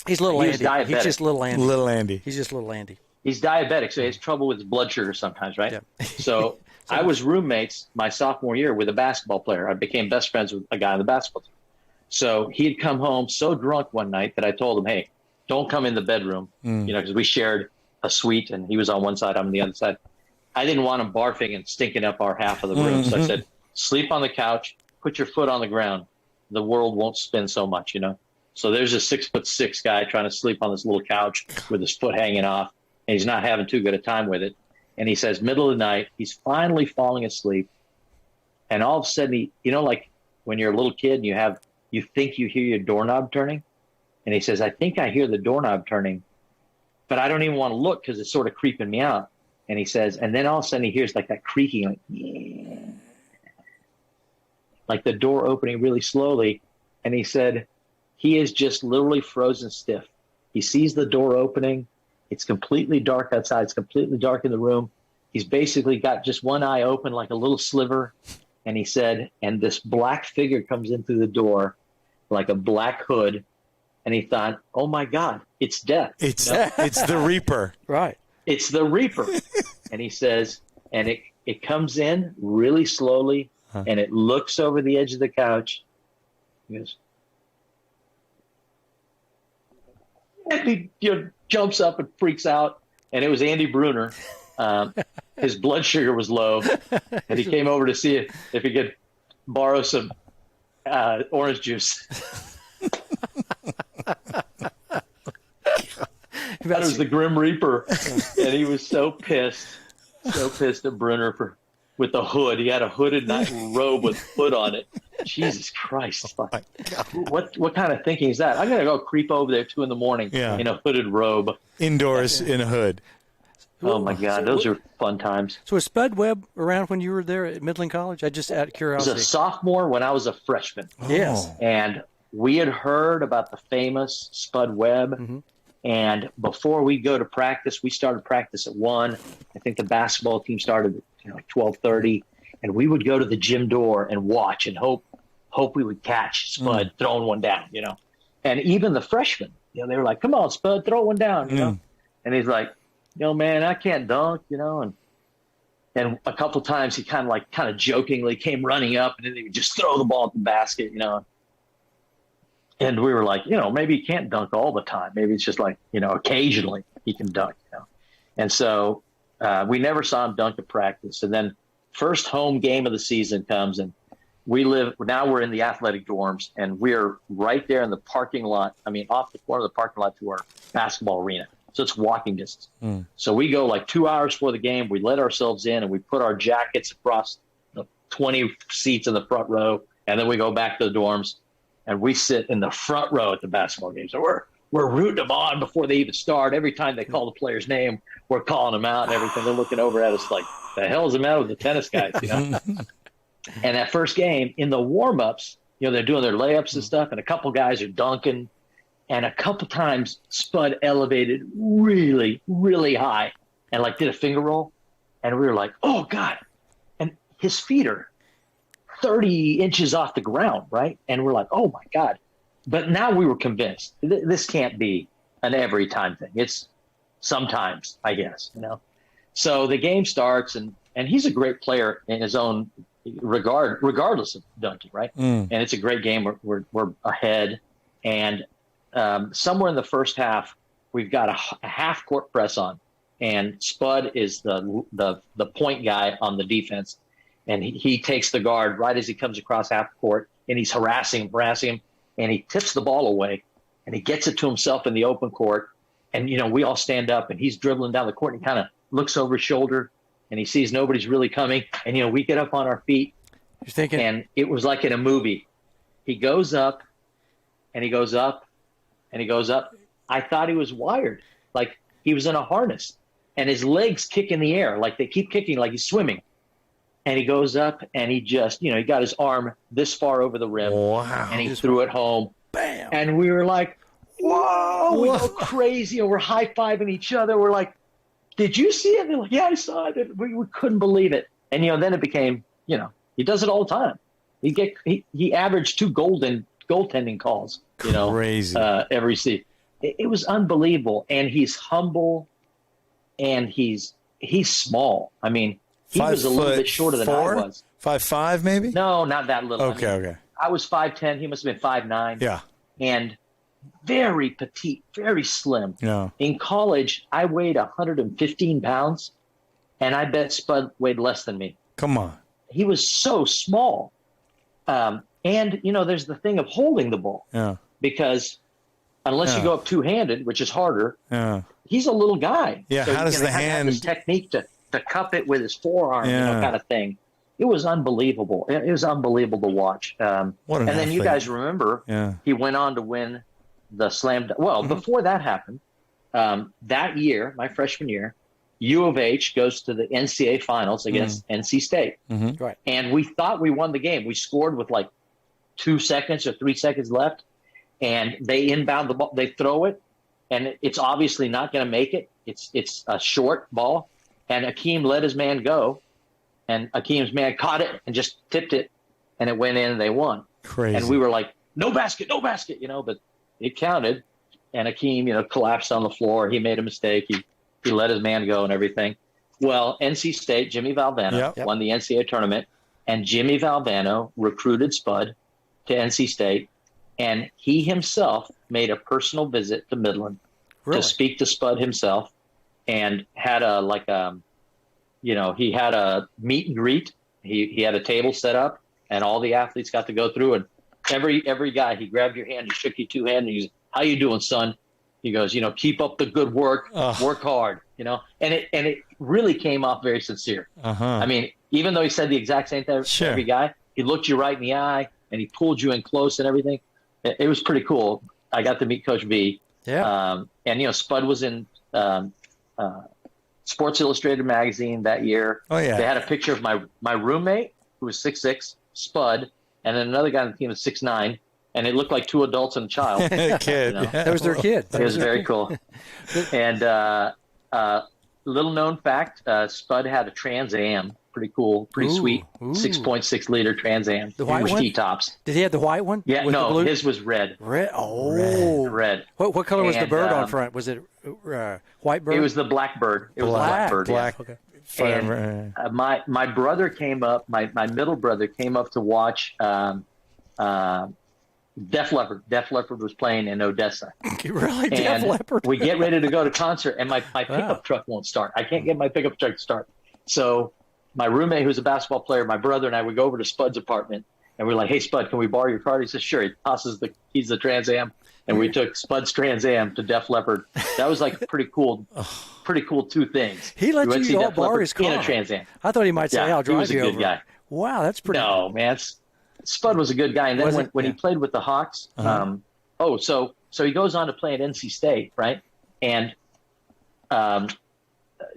He's little he was Andy. He's diabetic. just little Andy. Little Andy. He's just little Andy. He's diabetic, so he has trouble with his blood sugar sometimes, right? Yeah. So I was roommates my sophomore year with a basketball player. I became best friends with a guy on the basketball team. So he had come home so drunk one night that I told him, hey, don't come in the bedroom, because we shared a suite and he was on one side, I'm on the other side. I didn't want him barfing and stinking up our half of the room. So I said, sleep on the couch, put your foot on the ground. The world won't spin so much, So there's a 6'6" guy trying to sleep on this little couch with his foot hanging off, and he's not having too good a time with it. And he says, middle of the night, he's finally falling asleep. And all of a sudden, like when you're a little kid and you think you hear your doorknob turning. And he says, I think I hear the doorknob turning, but I don't even want to look because it's sort of creeping me out. And he says, and then all of a sudden he hears like that creaking, like the door opening really slowly. And he said, he is just literally frozen stiff. He sees the door opening. It's completely dark outside. It's completely dark in the room. He's basically got just one eye open like a little sliver. And he said, and this black figure comes in through the door like a black hood. And he thought, oh my God, it's death. It's the Reaper. Right. It's the Reaper. And he says, and it comes in really slowly, and it looks over the edge of the couch. He goes, and he jumps up and freaks out. And it was Andy Bruner. His blood sugar was low, and he came over to see if he could borrow some orange juice. That was the Grim Reaper, and he was so pissed at Bruner with the hood. He had a hooded robe with hood on it. Jesus Christ! What kind of thinking is that? I'm gonna go creep over there 2 a.m. in a hooded robe, Indoors in a hood. Oh my God, those are fun times. So was Spud Webb around when you were there at Midland College? I just out of I was curiosity. a sophomore when I was a freshman. Yes. And we had heard about the famous Spud Webb. And before we go to practice, we started practice at 1. I think the basketball team started at like 12:30. And we would go to the gym door and watch and hope we would catch Spud throwing one down, And even the freshmen, they were like, come on, Spud, throw one down, And he's like, man, I can't dunk, And a couple of times he kind of jokingly came running up, and then he would just throw the ball at the basket, And we were like, maybe he can't dunk all the time. Maybe it's just like, occasionally he can dunk, And so we never saw him dunk at practice. And then first home game of the season comes, and now we're in the athletic dorms, and we're right there in the parking lot. I mean, off the corner of the parking lot to our basketball arena. So it's walking distance. So we go like 2 hours before the game. We let ourselves in, and we put our jackets across the 20 seats in the front row. And then we go back to the dorms, and we sit in the front row at the basketball game. So we're rooting them on before they even start. Every time they call the player's name, we're calling them out and everything. They're looking over at us like, the hell's the matter with the tennis guys, And that first game, in the warm-ups, they're doing their layups and stuff, and a couple guys are dunking. And a couple times, Spud elevated really, really high and did a finger roll. And we were like, oh, God. And his feet are 30 inches off the ground, right? And we're like, oh, my God. But now we were convinced this can't be an every time thing. It's sometimes, I guess, So the game starts, and and he's a great player in his own regardless of dunking, right? And it's a great game. We're ahead, and somewhere in the first half, we've got a half court press on, and Spud is the point guy on the defense, and he takes the guard right as he comes across half court, and he's harassing him, and he tips the ball away, and he gets it to himself in the open court, and we all stand up, and he's dribbling down the court, and he kind of looks over his shoulder, and he sees nobody's really coming, and we get up on our feet. You're thinking, and it was like in a movie. He goes up, and he goes up, and he goes up. I thought he was wired, like he was in a harness, and his legs kick in the air, like they keep kicking, like he's swimming. And he goes up, and he just, he got his arm this far over the rim, and he threw it home. Bam! And we were like, whoa, we go crazy, and we're high-fiving each other. We're like, did you see it? They're like, yeah, I saw it. We couldn't believe it. And, then it became, he does it all the time. He averaged 2 goaltending calls, Crazy. Every season. It was unbelievable. And he's humble, and he's small. I mean, he was a little bit shorter than I was. 5'5", maybe? No, not that little. Okay. I was 5'10". He must have been 5'9". Yeah. And very petite, very slim. Yeah. In college, I weighed 115 pounds, and I bet Spud weighed less than me. Come on. He was so small. And, there's the thing of holding the ball. Yeah. Because unless you go up two-handed, which is harder, he's a little guy. Yeah, so how does the hand... have this technique to cup it with his forearm, kind of thing. It was unbelievable. It was unbelievable to watch. What an and then athlete. you guys remember, he went on to win the slam. Well, before that happened, that year, my freshman year, U of H goes to the NCAA finals against NC State. Right. And we thought we won the game. We scored with like 2 seconds or 3 seconds left, and they inbound the ball. They throw it, and it's obviously not going to make it. It's a short ball, and Akeem let his man go, and Akeem's man caught it and just tipped it, and it went in, and they won. Crazy. And we were like, no basket, but it counted, and Akeem, collapsed on the floor. He made a mistake. He let his man go and everything. Well, NC State, Jimmy Valvano won the NCAA tournament, and Jimmy Valvano recruited Spud to NC State, and he himself made a personal visit to Midland to speak to Spud himself, and had he had a meet and greet. He had a table set up, and all the athletes got to go through, and every guy, he grabbed your hand, he shook you 2 hands, and he goes, how you doing, son? He goes, keep up the good work, work hard, and it really came off very sincere. I mean, even though he said the exact same thing to every guy, he looked you right in the eye, and he pulled you in close and everything. It was pretty cool. I got to meet Coach V. Yeah. And Spud was in Sports Illustrated magazine that year. Oh yeah. They had a picture of my roommate, who was 6'6", Spud, and then another guy on the team was 6'9". And it looked like 2 adults and a child. Kid. That was their kid. It was very cool. And little known fact, Spud had a Trans Am. Pretty cool, pretty sweet. 6.6 liter Trans Am. The white with one? T-tops. Did he have the white one? Yeah, with the no, blue? his was red. Red? Oh. Red. What color was the And, bird on front? Was it white bird? It was the black bird. It was the black bird. Black. Okay. And my brother came up, my middle brother came up to watch Def Leppard. Def Leppard was playing in Odessa. Really? Def And Leppard? we get ready to go to concert, and my pickup truck won't start. I can't get my pickup truck to start. So my roommate, who's a basketball player, my brother, and I would go over to Spud's apartment, and we're like, hey, Spud, can we borrow your car? He says, sure. He tosses the keys to the Trans Am, and we took Spud's Trans Am to Def Leppard. That was like pretty cool 2 things. He let We went to see you all Def borrow Leppard his car. in a Trans Am. I thought he might say, I'll he drive was a you good over. guy. Wow, that's pretty No, man. Spud was a good guy. And then when he played with the Hawks, so he goes on to play at NC State, right? And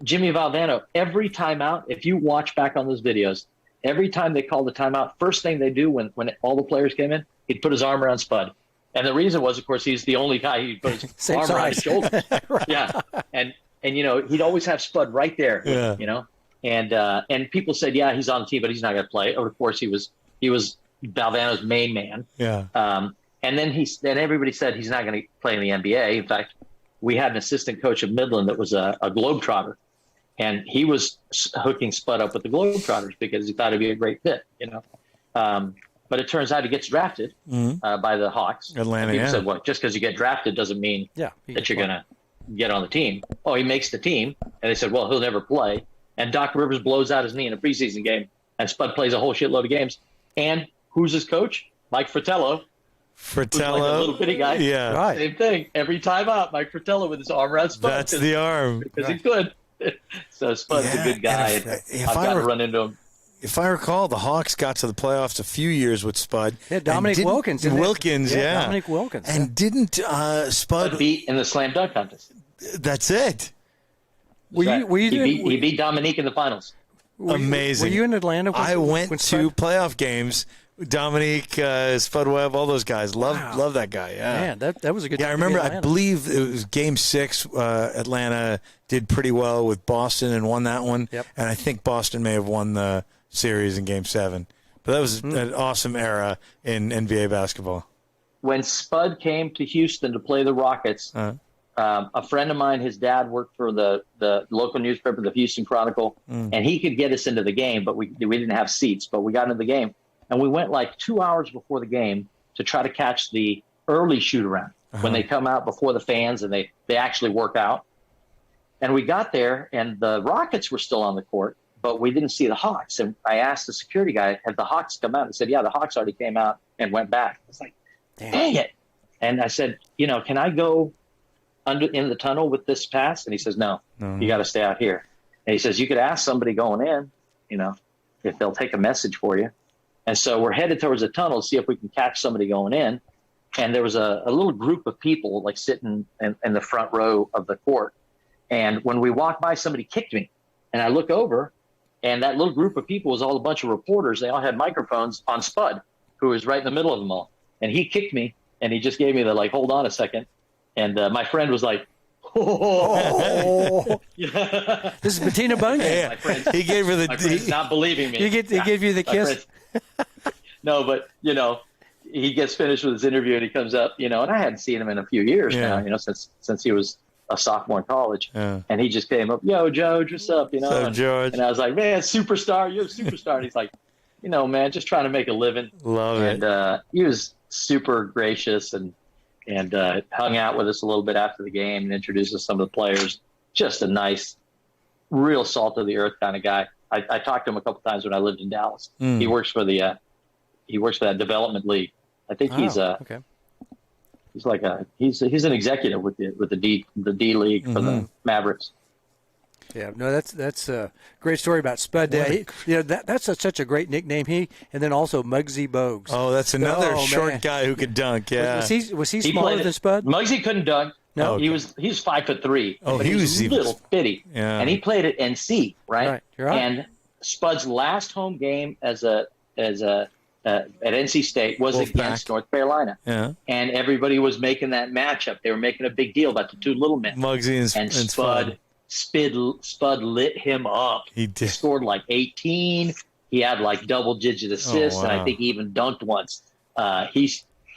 Jimmy Valvano, every timeout, if you watch back on those videos, every time they called the timeout, first thing they do when all the players came in, he'd put his arm around Spud. And the reason was, of course, he's the only guy who put his arm around his shoulder. Right. Yeah. And he'd always have Spud right there, and people said, yeah, he's on the team, but he's not going to play. Of course, he was Valvano's main man. Yeah. And then everybody said he's not going to play in the NBA. In fact, we had an assistant coach at Midland that was a Globetrotter, and he was hooking Spud up with the Globetrotters because he thought it'd be a great fit, But it turns out he gets drafted by the Hawks. Atlanta, People said, well, just because you get drafted doesn't mean that you're going to get on the team. Oh, he makes the team. And they said, well, he'll never play. And Doc Rivers blows out his knee in a preseason game. And Spud plays a whole shitload of games. And who's his coach? Mike Fratello. Fratello. Who's like a little bitty guy. Yeah. Right. Same thing. Every time out, Mike Fratello with his arm around Spud. That's the arm. Because he could. So Spud's a good guy. I've got to run into him. If I recall, the Hawks got to the playoffs a few years with Spud. Yeah, Dominic Wilkins. Wilkins, yeah. Dominic Wilkins. And didn't Spud beat in the slam dunk contest? That's it. He beat Dominique in the finals. Amazing. Were you in Atlanta? I went to playoff games. Dominique, Spud Webb, all those guys. Love that guy. Yeah, man, that was a good. Yeah, I remember. I believe it was Game 6. Atlanta did pretty well with Boston and won that one. Yep. And I think Boston may have won the series in Game 7. But that was an awesome era in NBA basketball. When Spud came to Houston to play the Rockets, a friend of mine, his dad worked for the local newspaper, the Houston Chronicle, and he could get us into the game, but we didn't have seats. But we got into the game, and we went like 2 hours before the game to try to catch the early shoot-around when they come out before the fans and they actually work out. And we got there, and the Rockets were still on the court, but we didn't see the Hawks. And I asked the security guy, have the Hawks come out? He said, yeah, the Hawks already came out and went back. I was like, dang it. And I said, can I go in the tunnel with this pass? And he says, no. You got to stay out here. And he says, you could ask somebody going in, if they'll take a message for you. And so we're headed towards the tunnel to see if we can catch somebody going in. And there was a little group of people like sitting in the front row of the court. And when we walked by, somebody kicked me. And I look over, and that little group of people was all a bunch of reporters. They all had microphones on Spud, who was right in the middle of them all. And he kicked me, and he just gave me the, hold on a second. And my friend was like, oh. This is Bettina Bunyan. Yeah. He gave her My friend's not believing me. He gave you the kiss? No, but, he gets finished with his interview, and he comes up, and I hadn't seen him in a few years now, since he was a sophomore in college. Yeah. And he just came up, yo, George, what's up? What's up, George? And I was like, man, superstar, you're a superstar. And he's like, man, just trying to make a living. Love it. And he was super gracious and hung out with us a little bit after the game and introduced us to some of the players. Just a nice, real salt of the earth kind of guy. I talked to him a couple times when I lived in Dallas. He works for that development league. I think he's okay. He's like he's an executive with the D League for the Mavericks. Yeah, no, that's a great story about Spud. That's such a great nickname. And then also Muggsy Bogues. Oh, that's another short guy who could dunk. Yeah, was he smaller than Spud? Muggsy couldn't dunk. No, he was 5'3". Oh, but he was little bitty. Yeah, and he played at NC, right? You're right. And Spud's last home game at NC State was against North Carolina. Yeah. And everybody was making that matchup. They were making a big deal about the two little men. Muggsy and Spud lit him up. He did. He scored like 18. He had like double-digit assists, and I think he even dunked once.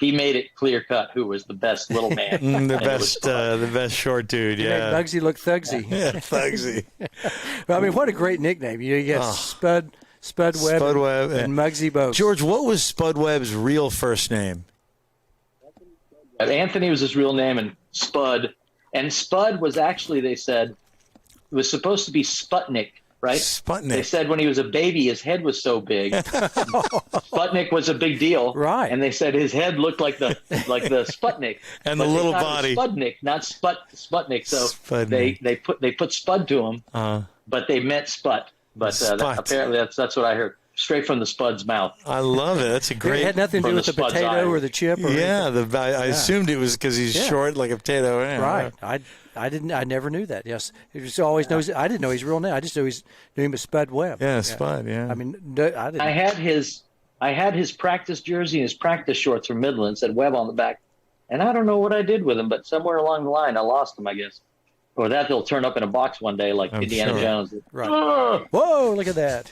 He made it clear-cut who was the best little man. the best short dude, yeah. Made Muggsy look thugsy. Yeah, thugsy. Well, I mean, what a great nickname. You get Spud Webb and Muggsy Bogues. George, what was Spud Webb's real first name? Anthony was his real name, and Spud was actually, they said, it was supposed to be Sputnik, right? Sputnik. They said when he was a baby, his head was so big. Sputnik was a big deal, right? And they said his head looked like the Sputnik, and the little body. Sputnik, not Sputnik. So Sputnik. they put Spud to him, but they meant Sput. But apparently that's what I heard straight from the Spud's mouth. I love it. That's a great. It had nothing to do with the potato or the chip. Or I assumed it was because he's short like a potato. Yeah. Right. I never knew that. Yes, he just always knows. I didn't know his real name. I just knew him as Spud Webb. Yeah, Spud. Yeah. I mean, I didn't. I had his practice jersey and his practice shorts from Midland, said Webb on the back, and I don't know what I did with them, but somewhere along the line I lost them, I guess. or that they'll turn up in a box one day like I'm Indiana sure. Jones. Right. Ah, Whoa, look at that.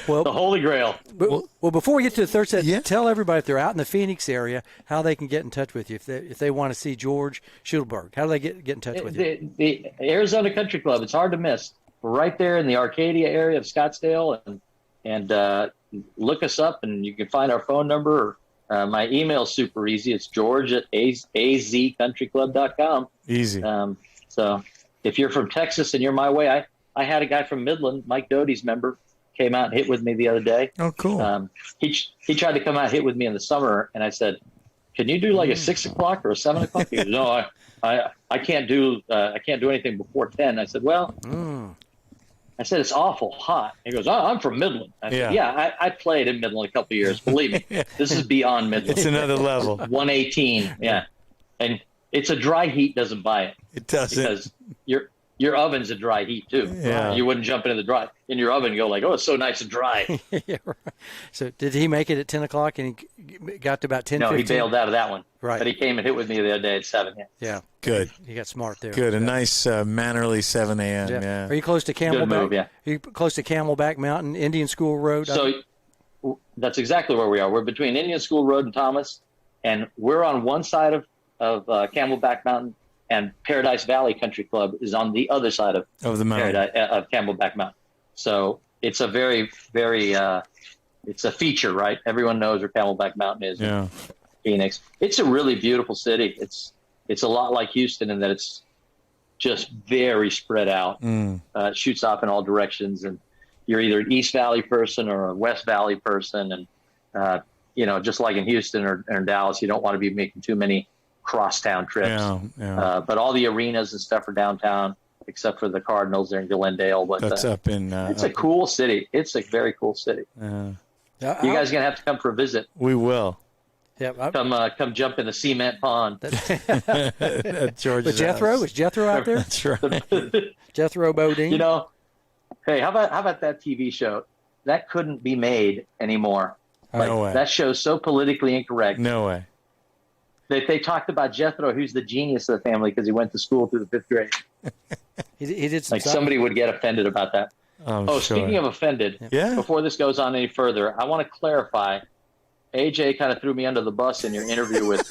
Well, the Holy Grail. well, before we get to the third set, Yeah. tell everybody if they're out in the Phoenix area how they can get in touch with you if they want to see George Schuldberg. How do they get in touch with you? The Arizona Country Club, it's hard to miss. We're right there in the Arcadia area of Scottsdale, and look us up, and you can find our phone number. My email's super easy. It's george@azcountryclub.com. Easy. So if you're from Texas and you're my way, I had a guy from Midland, Mike Doty's member, came out and hit with me the other day. Oh, cool. He tried to come out and hit with me in the summer, and I said, "Can you do like a 6 o'clock or a 7 o'clock?" He goes, "No, I can't do anything before 10." I said, "Well." I said, "It's awful hot." He goes, "Oh, I'm from Midland." I said, Yeah. I played in Midland a couple of years. Believe me, this is beyond Midland. It's another level. 118, yeah. And it's a dry heat doesn't buy it. It doesn't. Because your oven's a dry heat, too. Yeah. You wouldn't jump into your oven and go like, "Oh, it's so nice and dry." Yeah, right. So did he make it at 10 o'clock and he got to about 10:15? No, he bailed out of that one. Right. But he came and hit with me the other day at 7. Yeah. Yeah. Good. He got smart there. Good. A nice mannerly 7 a.m. Yeah. Are you close to Camelback? move, yeah. Are you close to Camelback Mountain, Indian School Road? So that's exactly where we are. We're between Indian School Road and Thomas, and we're on one side of Camelback Mountain, and Paradise Valley Country Club is on the other side of the mountain. of Camelback Mountain. So it's a very, very it's a feature, right? Everyone knows where Camelback Mountain is. Yeah. Phoenix. It's a really beautiful city. It's a lot like Houston in that it's just very spread out. It shoots off in all directions, and you're either an East Valley person or a West Valley person, and just like in Houston or Dallas, you don't want to be making too many crosstown trips. Yeah. But all the arenas and stuff are downtown, except for the Cardinals. They're in Glendale. But That's up in. it's a cool city. It's a very cool city. You guys are gonna have to come for a visit. We will. Yeah, Come jump in the cement pond. George. But Jethro? Is Jethro out there? That's right. Jethro Bodine? Hey, how about that TV show? That couldn't be made anymore. No way. That show's so politically incorrect. No way. They talked about Jethro, who's the genius of the family because he went to school through the 5th grade. He did some Somebody would get offended about that. Sure. Speaking of offended, Yeah. before this goes on any further, I want to clarify. AJ kind of threw me under the bus in your interview with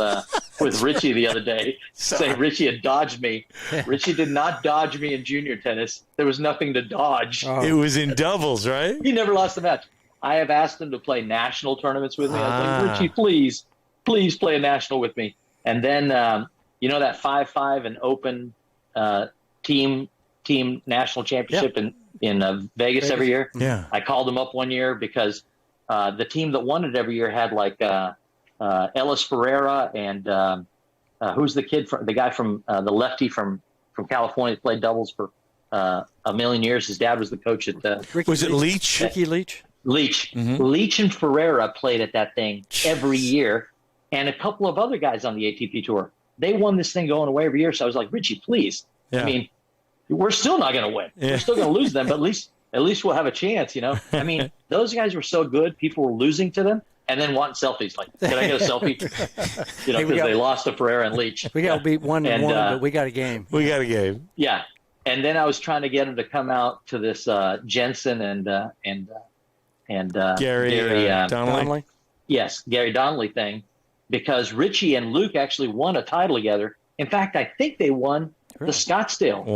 Richie the other day, saying Richie had dodged me. Richie did not dodge me in junior tennis. There was nothing to dodge. It was in doubles, right? He never lost a match. I have asked him to play national tournaments with me. I was like, Richie, please play a national with me. And then, that 5-5 and open team national championship in Vegas every year. Yeah. I called him up one year because the team that won it every year had like Ellis Ferreira and who's the guy from the lefty from California that played doubles for a million years. His dad was the coach at Was it Leach? Ricky Leach? Leach. Mm-hmm. Leach and Ferreira played at that thing every year, and a couple of other guys on the ATP tour. They won this thing going away every year. So I was like, Richie, please. Yeah. I mean, we're still not going to win. Yeah. We're still going to lose them, but at least we'll have a chance, I mean, those guys were so good. People were losing to them and then wanting selfies. Like, can I get a selfie? Because they lost to Ferreira and Leach. We got to beat 1-1, but we got a game. We got a game. Yeah. And then I was trying to get him to come out to this Jensen and Gary Donnelly. Yes, Gary Donnelly thing, because Richie and Luke actually won a title together. In fact, I think they won the Scottsdale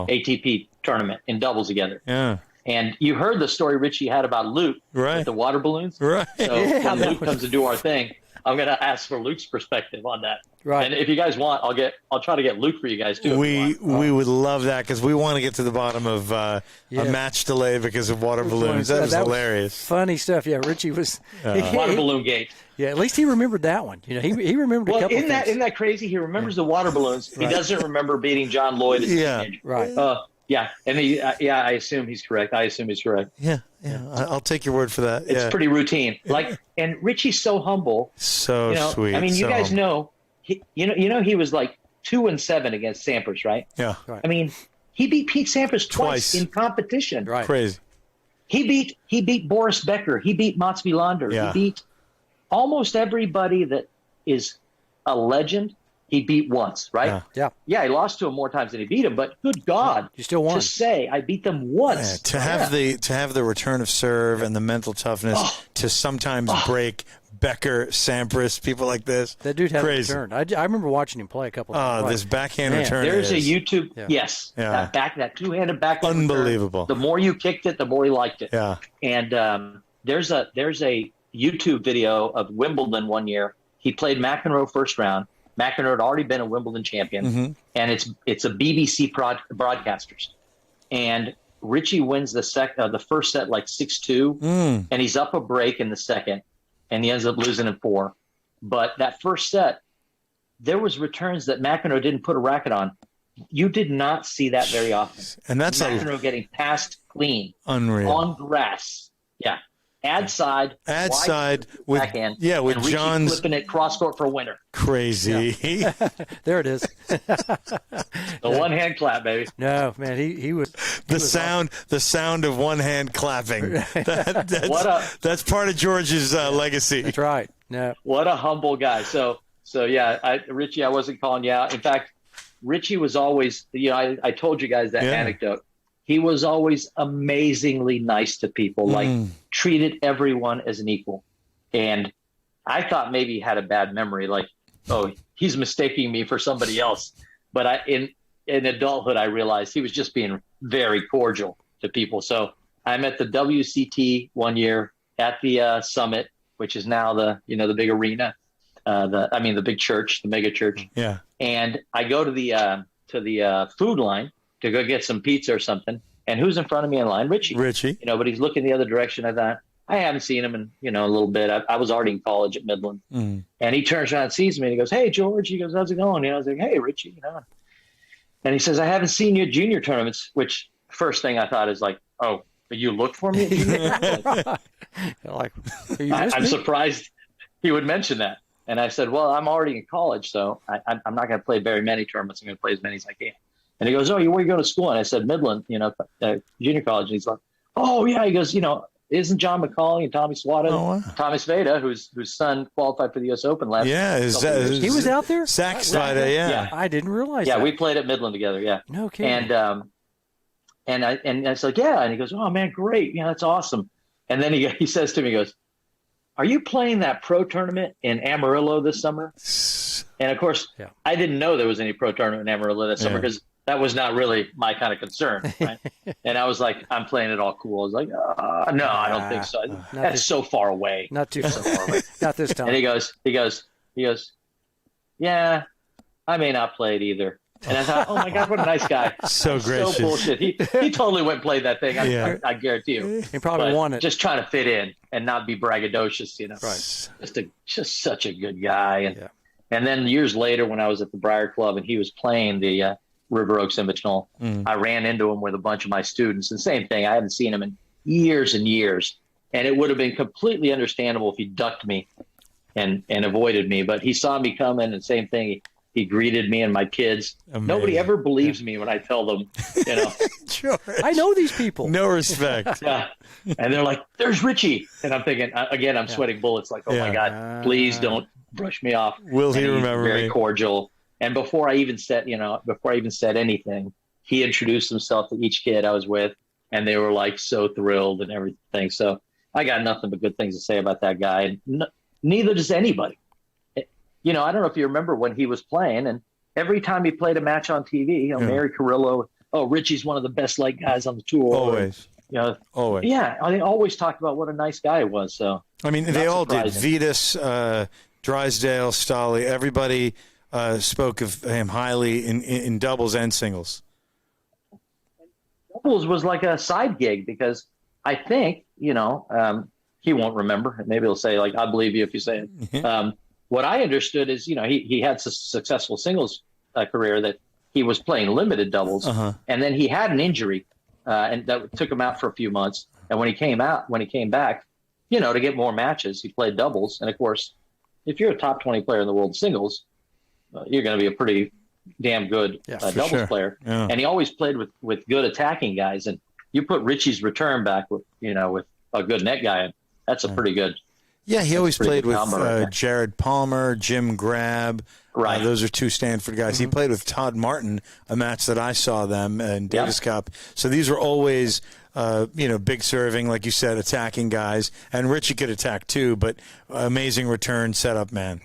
ATP tournament in doubles together. Yeah. And you heard the story Richie had about Luke with the water balloons. Right. So when Luke comes to do our thing, I'm going to ask for Luke's perspective on that. Right. And if you guys want, I'll try to get Luke for you guys too. We would love that because we want to get to the bottom of a match delay because of water balloons. That was hilarious. Funny stuff. Yeah, Richie was water balloon gate. Yeah, at least he remembered that one. He remembered a couple of things. Isn't that crazy? He remembers the water balloons. He doesn't remember beating John Lloyd as a teenager. Right. Yeah, and I assume he's correct. Yeah. I'll take your word for that. It's pretty routine. And Richie's so humble. So sweet. I mean, you so guys humble. know, he was like 2-7 against Sampras, right? Yeah. Right. I mean, he beat Pete Sampras twice in competition. Right. Crazy. He beat Boris Becker. He beat Mats Wilander. Yeah. He beat almost everybody that is a legend he beat once, right? Yeah. Yeah, he lost to him more times than he beat him, but good God, You still won. to say I beat them once. To have the return of serve and the mental toughness to sometimes break Becker, Sampras, people like this. That dude had a Crazy. return. I remember watching him play a couple of times. Oh, this backhand Man, return. There's a is YouTube, Yeah. that two-handed backhand unbelievable. return, the more you kicked it, the more he liked it. Yeah. And there's a YouTube video of Wimbledon one year. He played McEnroe first round. McEnroe had already been a Wimbledon champion, and it's a BBC broadcasters. And Richie wins the first set like 6-2, and he's up a break in the second, and he ends up losing in 4. But that first set, there was returns that McEnroe didn't put a racket on. You did not see that very often. And that's McEnroe getting passed clean unreal on grass. Yeah. Ad side with backhand, with and Richie John's flipping it cross court for a winner. crazy. There it is. The one hand clap, baby. No, man, he was The sound of one hand clapping. That's part of George's legacy. That's right. No. What a humble guy. So yeah, Richie, I wasn't calling you out. In fact, Richie was always, I told you guys that anecdote. He was always amazingly nice to people, like treated everyone as an equal. And I thought maybe he had a bad memory, like, oh, he's mistaking me for somebody else. But in adulthood, I realized he was just being very cordial to people. So I'm at the WCT one year at the Summit, which is now the big arena, the big church, the mega church. Yeah. And I go to the food line to go get some pizza or something. And who's in front of me in line? Richie. But he's looking the other direction. I thought, I haven't seen him in a little bit. I was already in college at Midland. And he turns around and sees me and he goes, "Hey, George." He goes, "How's it going?" I was like, "Hey, Richie." And he says, "I haven't seen you at junior tournaments," which first thing I thought is like, "Oh, you look for me at junior tournaments?" I'm surprised he would mention that. And I said, "Well, I'm already in college, so I'm not going to play very many tournaments. I'm going to play as many as I can." And he goes, "Oh, where you go to school?" And I said, "Midland, junior college." And he's like, "Oh, yeah." He goes, "Isn't John McCauley and Tommy Swada, Tommy Sveda, whose son qualified for the U.S. Open last year?" He was out there? Zach Sveda, yeah. I didn't realize that. Yeah, we played at Midland together, yeah. No kidding. And I was like, "Yeah." And he goes, "Oh, man, great. Yeah, that's awesome." And then he says to me, he goes, "Are you playing that pro tournament in Amarillo this summer?" And, of course, I didn't know there was any pro tournament in Amarillo this summer because that was not really my kind of concern, right? And I was like, "I'm playing it all cool." I was like, "No, I don't think so. That's so far away." Not too far away. Not this time. And he goes, "Yeah, I may not play it either." And I thought, "Oh my God, what a nice guy!" So gracious. So bullshit. He totally went and played that thing. I guarantee you. He probably won it. Just trying to fit in and not be braggadocious, Right. Just such a good guy. And then years later, when I was at the Briar Club and he was playing the River Oaks Invitational, I ran into him with a bunch of my students. And same thing, I hadn't seen him in years and years. And it would have been completely understandable if he ducked me and avoided me. But he saw me coming, and same thing. He greeted me and my kids. Amazing. Nobody ever believes me when I tell them, George. I know these people. No respect. Yeah. And they're like, "There's Richie." And I'm thinking, again, I'm sweating bullets like, "Oh my God, please don't brush me off." Will he remember me? Very cordial. And before I even said anything, he introduced himself to each kid I was with, and they were like so thrilled and everything. So I got nothing but good things to say about that guy. And neither does anybody. I don't know if you remember when he was playing, and every time he played a match on TV, Mary Carrillo, Richie's one of the best light guys on the tour. Always. Always. Yeah, they always talked about what a nice guy he was. So I mean, they all did. Vitas, Drysdale, Stolle, everybody spoke of him highly in doubles and singles. Doubles was like a side gig because I think, he won't remember. Maybe he'll say, like, "I believe you if you say it." What I understood is, he had a successful singles career that he was playing limited doubles, and then he had an injury, and that took him out for a few months. And when he came back, to get more matches, he played doubles. And of course, if you're a top 20 player in the world singles, you're going to be a pretty damn good doubles player. Yeah. And he always played with good attacking guys. And you put Richie's return back with a good net guy, and that's a pretty good Yeah, he always pretty played good with combo right there. Jared Palmer, Jim Grab. Right. Those are two Stanford guys. He played with Todd Martin, a match that I saw them in Davis Cup. So these were always, big serving, like you said, attacking guys. And Richie could attack too, but amazing return setup man.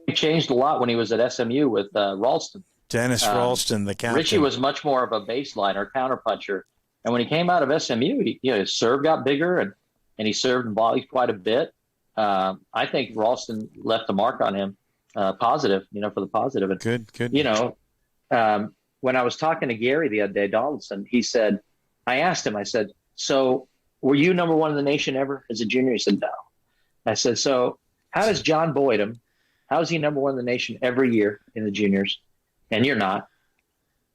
He changed a lot when he was at SMU with Ralston. Dennis Ralston, the captain. Richie was much more of a baseliner, counterpuncher. And when he came out of SMU, his serve got bigger and he served and volleyed quite a bit. I think Ralston left a mark on him, positive, for the positive. And, Good. When I was talking to Gary the other day, Donaldson, I asked him, I said, so were you number one in the nation ever as a junior? He said, no. I said, so how does John Boydham, how is he number one in the nation every year in the juniors? And you're not.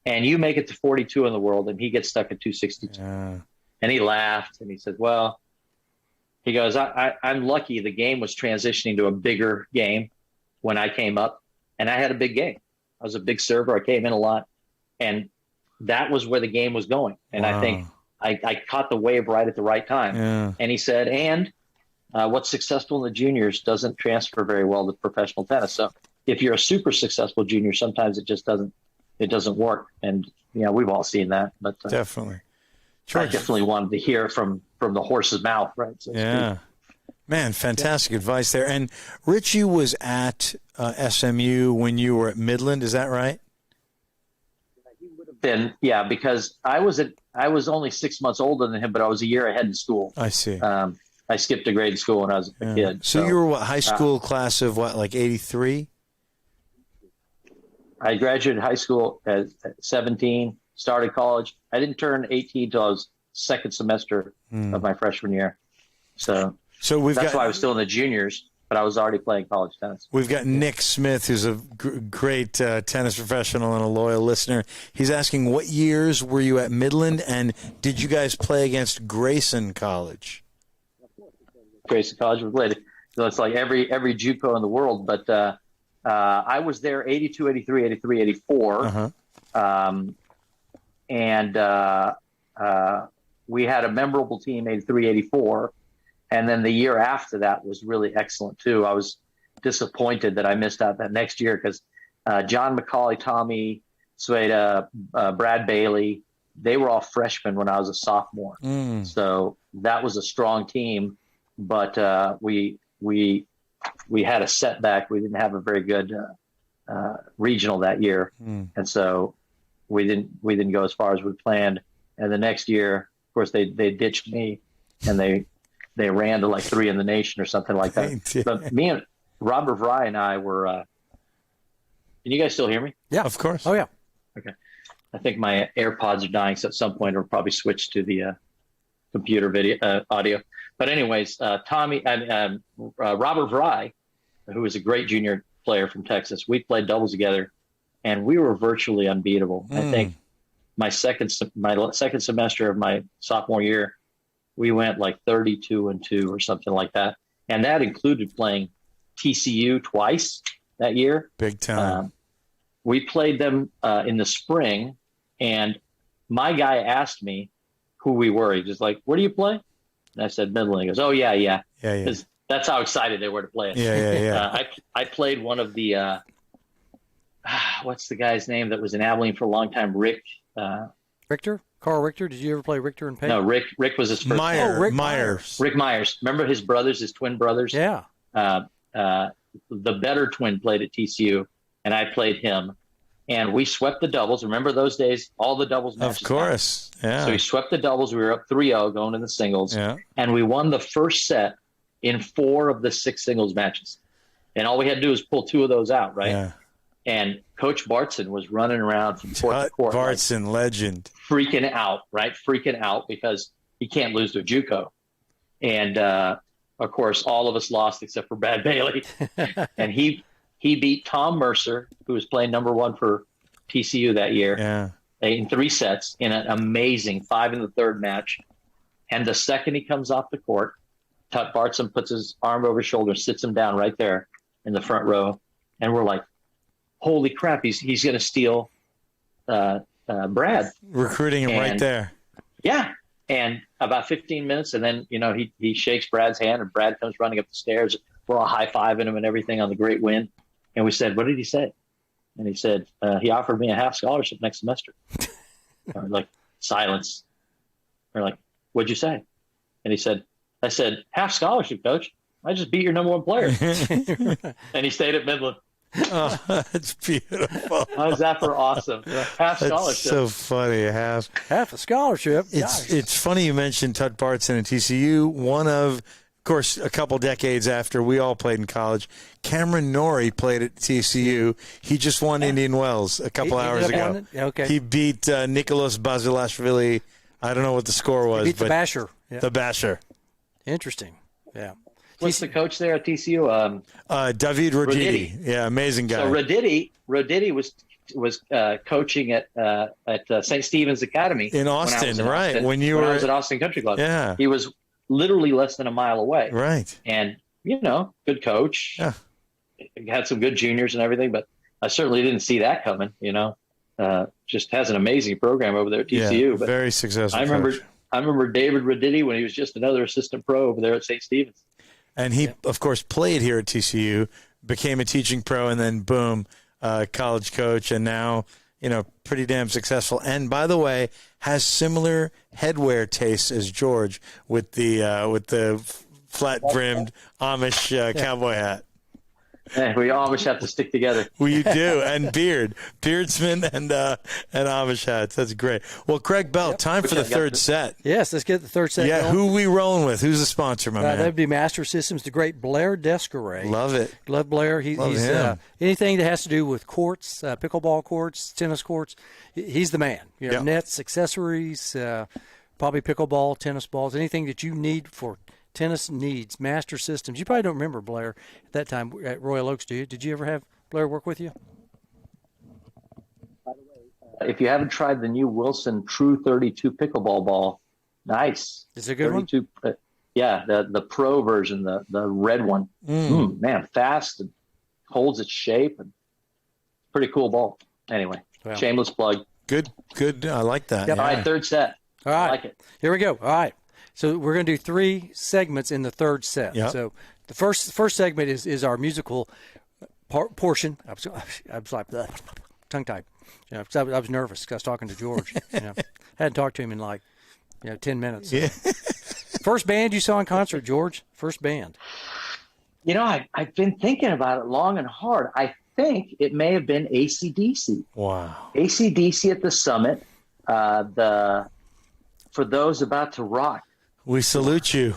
And you make it to 42 in the world, and he gets stuck at 262. And he laughed, and he said, well, he goes, I'm lucky the game was transitioning to a bigger game when I came up, and I had a big game. I was a big server. I came in a lot, and that was where the game was going. And I think I caught the wave right at the right time. Yeah. And he said, what's successful in the juniors doesn't transfer very well to professional tennis. So if you're a super successful junior, sometimes it just doesn't work. And, we've all seen that. But Definitely. I definitely wanted to hear from the horse's mouth, right? So yeah. Man, fantastic advice there. And Richie was at SMU when you were at Midland, is that right? Then, because I was only 6 months older than him, but I was a year ahead in school. I see. I skipped a grade in school when I was a kid. So you were what, high school class of what, like 83? I graduated high school at 17, started college. I didn't turn 18 until I was second semester of my freshman year. So that's why I was still in the juniors, but I was already playing college tennis. We've got Nick Smith, who's a great tennis professional and a loyal listener. He's asking, what years were you at Midland, and did you guys play against Grayson College? Grayson College was related. So it's like every JUCO in the world, but I was there 82, 83, 83, 84. We had a memorable team, 83, 84. And then the year after that was really excellent, too. I was disappointed that I missed out that next year because John McCauley, Tommy Sueda, Brad Bailey, they were all freshmen when I was a sophomore. So that was a strong team, but we had a setback. We didn't have a very good regional that year, and so we didn't go as far as we planned. And the next year, of course, they ditched me, and they ran to like 3 in the nation or something like that. But me and Robert Vry and I were. Can you guys still hear me? Yeah, of course. Oh yeah. Okay. I think my AirPods are dying, so at some point I'll probably switch to the computer video audio. But anyways, Tommy and Robert Vry, who was a great junior player from Texas, we played doubles together, and we were virtually unbeatable. I think my second semester of my sophomore year, we went like 32-2 or something like that, and that included playing TCU twice that year. Big time. We played them in the spring, and my guy asked me who we were. He was like, "Where do you play?" And I said, "Midland." He goes, "Oh yeah." Because that's how excited they were to play us. Yeah. I played one of the what's the guy's name that was in Abilene for a long time? Rick. Richter? Carl Richter? Did you ever play Richter and Payne? No, Rick was his first name. Rick Myers. Rick Myers. Remember his brothers, his twin brothers? Yeah. The better twin played at TCU, and I played him. And we swept the doubles. Remember those days? All the doubles matches. Of course. Yeah. So we swept the doubles. We were up 3-0 going to the singles. Yeah. And we won the first set in 4 of the 6 singles matches. And all we had to do was pull 2 of those out, right? Yeah. And Coach Bartson was running around from court to court. Bartson, legend. Freaking out, right? Freaking out because he can't lose to a JUCO. And, of course, all of us lost except for Brad Bailey. And he beat Tom Mercer, who was playing number 1 for TCU that year, in 3 sets in an amazing 5 in the third match. And the second he comes off the court, Tut Bartson puts his arm over his shoulder, sits him down right there in the front row. And we're like, holy crap, he's going to steal Brad. Recruiting him right there. Yeah. And about 15 minutes, and then, you know, he shakes Brad's hand, and Brad comes running up the stairs. We're all high-fiving him and everything on the great win. And we said, what did he say? And he said, he offered me a half scholarship next semester. Like, silence. We're like, what'd you say? And he said, I said, half scholarship, coach. I just beat your number one player. And he stayed at Midland. Oh, that's beautiful. How's that for awesome? Half That's scholarship. so funny. Half a scholarship. It's funny you mentioned Tut Bartson at TCU. One of course, a couple decades after we all played in college, Cameron Norrie played at TCU. He just won Indian Wells a couple hours ago. Okay. He beat Nicholas Basilashvili. I don't know what the score was. He beat the Basher. Yeah. The Basher. Interesting. Yeah. What's the coach there at TCU? David Roditi. Yeah, amazing guy. So Roditi was coaching at St. Stephen's Academy in Austin, right? Austin, when I was at Austin Country Club. Yeah, he was literally less than a mile away. Right. And good coach. Yeah, had some good juniors and everything, but I certainly didn't see that coming. Just has an amazing program over there at TCU. Yeah, but very successful. I remember David Roditi when he was just another assistant pro over there at St. Stephen's. And he, of course, played here at TCU, became a teaching pro, and then boom, college coach, and now, pretty damn successful. And by the way, has similar headwear tastes as George with the flat brimmed Amish cowboy hat. Yeah, we Amish have to stick together. Well, you do, and beardsmen and Amish hats. That's great. Well, Craig Bell, time for the third set. Yes, let's get the third set. Yeah, going. who are we rolling with? Who's the sponsor, my man? That would be Master Systems, the great Blair Descaray. Love it. Love Blair. He's anything that has to do with courts, pickleball courts, tennis courts. He's the man. Nets, accessories, probably pickleball, tennis balls, anything that you need for tennis needs. Master Systems. You probably don't remember Blair at that time at Royal Oaks, do you? Did you ever have Blair work with you? By the way, if you haven't tried the new Wilson True 32 pickleball ball, nice. Is it a good 32, one? Yeah, the pro version, the red one. Man, fast and holds its shape. And pretty cool ball. Anyway, shameless plug. Good. I like that. Yep. Yeah. All right, third set. All right. I like it. Here we go. All right. So we're going to do 3 segments in the third set. Yep. So the first segment is our musical portion. I was like tongue-tied. I was nervous because I was talking to George. Hadn't talked to him in 10 minutes. Yeah. First band you saw in concert, George? First band. I've been thinking about it long and hard. I think it may have been AC/DC. Wow. AC/DC at the Summit. For those about to rock. We salute you.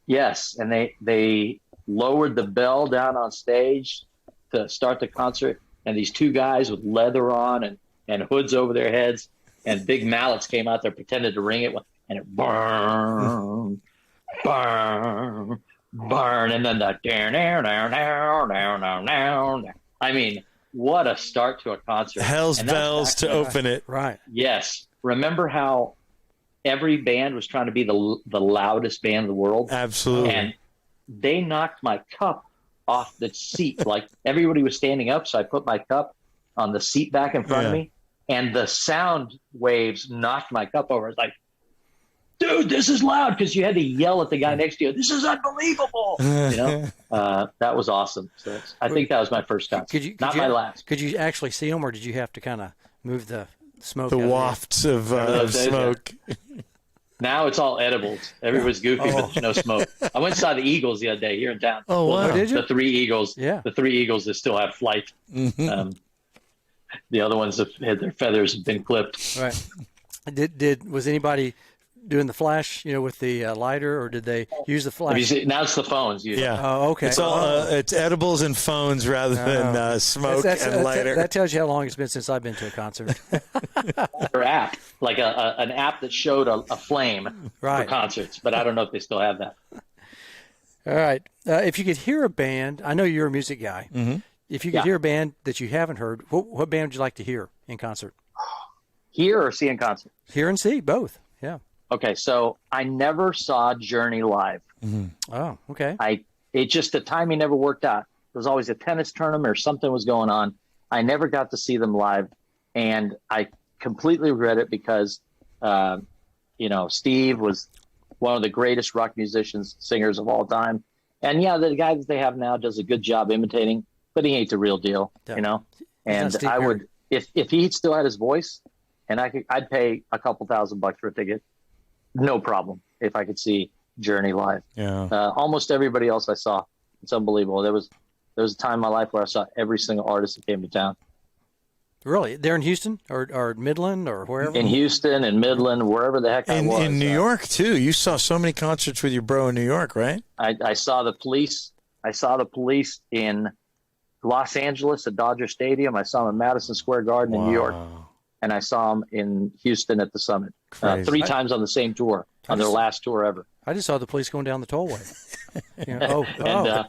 Yes, and they lowered the bell down on stage to start the concert, and these 2 guys with leather on and hoods over their heads and big mallets came out there, pretended to ring it, and it burn, and then the I mean, what a start to a concert. Hell's bells to open it. Right. Yes. Remember how every band was trying to be the loudest band in the world? Absolutely. And they knocked my cup off the seat. Like everybody was standing up, so I put my cup on the seat back in front of me, and the sound waves knocked my cup over. It's like, dude, this is loud, because you had to yell at the guy next to you. This is unbelievable. That was awesome. So I think that was my first time. Not my last. Could you actually see them, or did you have to kind of move the smoke? The wafts of smoke. Now it's all edibles. Everybody's goofy, but there's no smoke. I went and saw the Eagles the other day here in town. Oh, wow. Did you? The 3 Eagles. Yeah. The 3 Eagles that still have flight. Mm-hmm. The other ones have had their feathers have been clipped. Right. Was anybody doing the flash, with the lighter, or did they use the flash? Now it's the phones. Yeah. Oh, okay. It's all it's edibles and phones rather than smoke and lighter. That tells you how long it's been since I've been to a concert. Or app, like an app that showed a flame for concerts, but I don't know if they still have that. All right. If you could hear a band, I know you're a music guy. Mm-hmm. If you could hear a band that you haven't heard, what band would you like to hear in concert? Hear or see in concert? Hear and see, both. Yeah. Okay, so I never saw Journey live. Mm-hmm. Oh, okay. The timing never worked out. There was always a tennis tournament or something was going on. I never got to see them live, and I completely regret it because, Steve was one of the greatest rock musicians, singers of all time. And yeah, the guy that they have now does a good job imitating, but he ain't the real deal, Yeah. And I would, if he still had his voice, and I'd pay a couple $1,000 for a ticket, no problem. If I could see Journey live, almost everybody else I saw, it's unbelievable. There was a time in my life where I saw every single artist that came to town. Really? They're in Houston or Midland or wherever? In Houston and Midland, wherever the heck I was. In New York, too. You saw so many concerts with your bro in New York, right? I saw the Police. I saw the Police in Los Angeles at Dodger Stadium. I saw them in Madison Square Garden in New York. And I saw them in Houston at the Summit. 3 times on the same tour, on their last tour ever. I just saw the Police going down the tollway.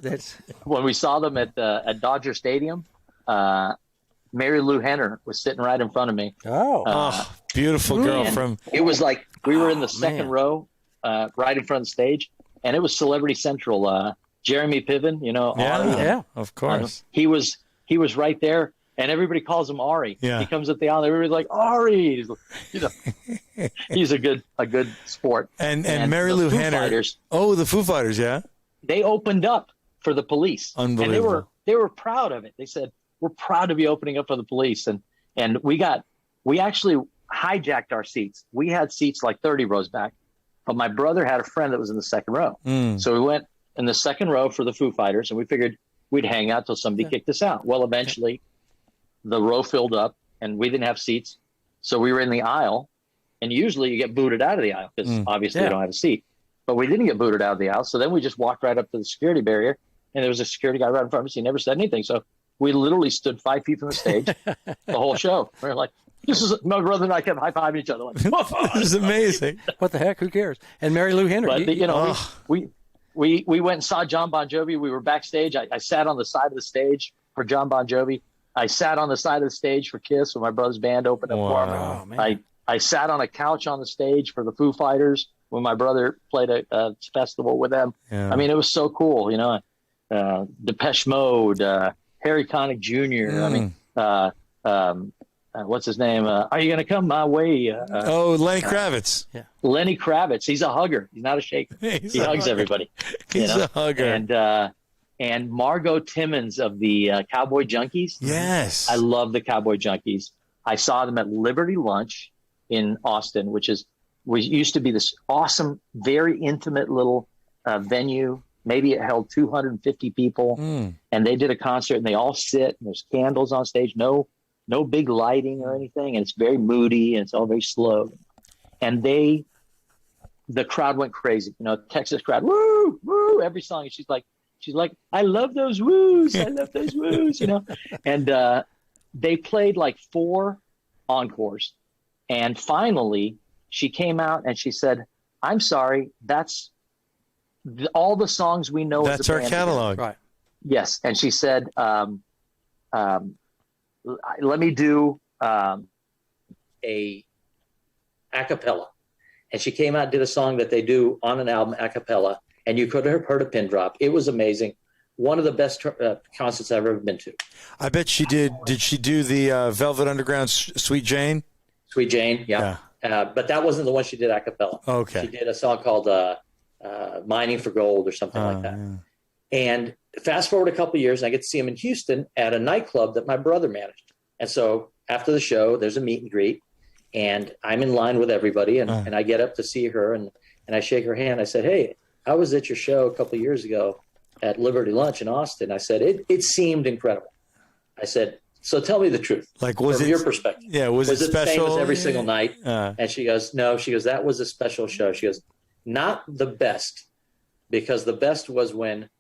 That's... When we saw them at Dodger Stadium, Mary Lou Henner was sitting right in front of me. Beautiful girl from. It was like we were in the second row, right in front of the stage, and it was Celebrity Central. Jeremy Piven, Ari, of course. He was right there, and everybody calls him Ari. Yeah. He comes up the aisle, everybody's like Ari. He's a good sport. And Mary Lou Henner. The Foo Fighters, yeah. They opened up for the Police. Unbelievable. And they were proud of it. They said, "We're proud to be opening up for the Police." And we actually hijacked our seats. We had seats like 30 rows back, but my brother had a friend that was in the second row. So we went in the second row for the Foo Fighters, and we figured we'd hang out till somebody kicked us out. Well, eventually the row filled up and we didn't have seats. So we were in the aisle, and usually you get booted out of the aisle because obviously you don't have a seat, but we didn't get booted out of the aisle. So then we just walked right up to the security barrier, and there was a security guy right in front of us. He never said anything. So we literally stood 5 feet from the stage the whole show. We were like, my brother and I kept high-fiving each other. Like, this is amazing. What the heck? Who cares? And Mary Lou Henner. But, we went and saw John Bon Jovi. We were backstage. I sat on the side of the stage for John Bon Jovi. I sat on the side of the stage for Kiss when my brother's band opened up for me. I sat on a couch on the stage for the Foo Fighters when my brother played a festival with them. Yeah. I mean, it was so cool, Depeche Mode, Harry Connick Jr. I mean, what's his name? Are you going to come my way? Lenny Kravitz. Lenny Kravitz. He's a hugger. He's not a shaker. He hugs everybody. He's a hugger. And Margot Timmons of the Cowboy Junkies. Yes. I love the Cowboy Junkies. I saw them at Liberty Lunch in Austin, which used to be this awesome, very intimate little venue. Maybe it held 250 people. And they did a concert, and they all sit, and there's candles on stage. No big lighting or anything, and it's very moody, and it's all very slow. And the crowd went crazy. Texas crowd, woo, woo, every song. And she's like, I love those woos. I love those woos, And they played like 4 encores. And finally, she came out and she said, "I'm sorry, that's all the songs we know." That's our catalog. Right. Yes. And she said, let me do a cappella. And she came out and did a song that they do on an album a cappella, and you could have heard a pin drop. It was amazing. One of the best concerts I've ever been to. I bet she did. Did she do the Velvet Underground's Sweet Jane? Sweet Jane, yeah. But that wasn't the one she did a cappella. Okay. She did a song called Mining for Gold or something like that. Yeah. And fast forward a couple of years, and I get to see him in Houston at a nightclub that my brother managed. And so after the show, there's a meet and greet, and I'm in line with everybody, and I get up to see her, and I shake her hand. I said, "Hey, I was at your show a couple of years ago at Liberty Lunch in Austin." I said, it seemed incredible. I said, "So tell me the truth. Like, was from it your perspective? Yeah, was it special? The same as every single night?" And she goes, "No." She goes, "That was a special show." She goes, "Not the best, because the best was when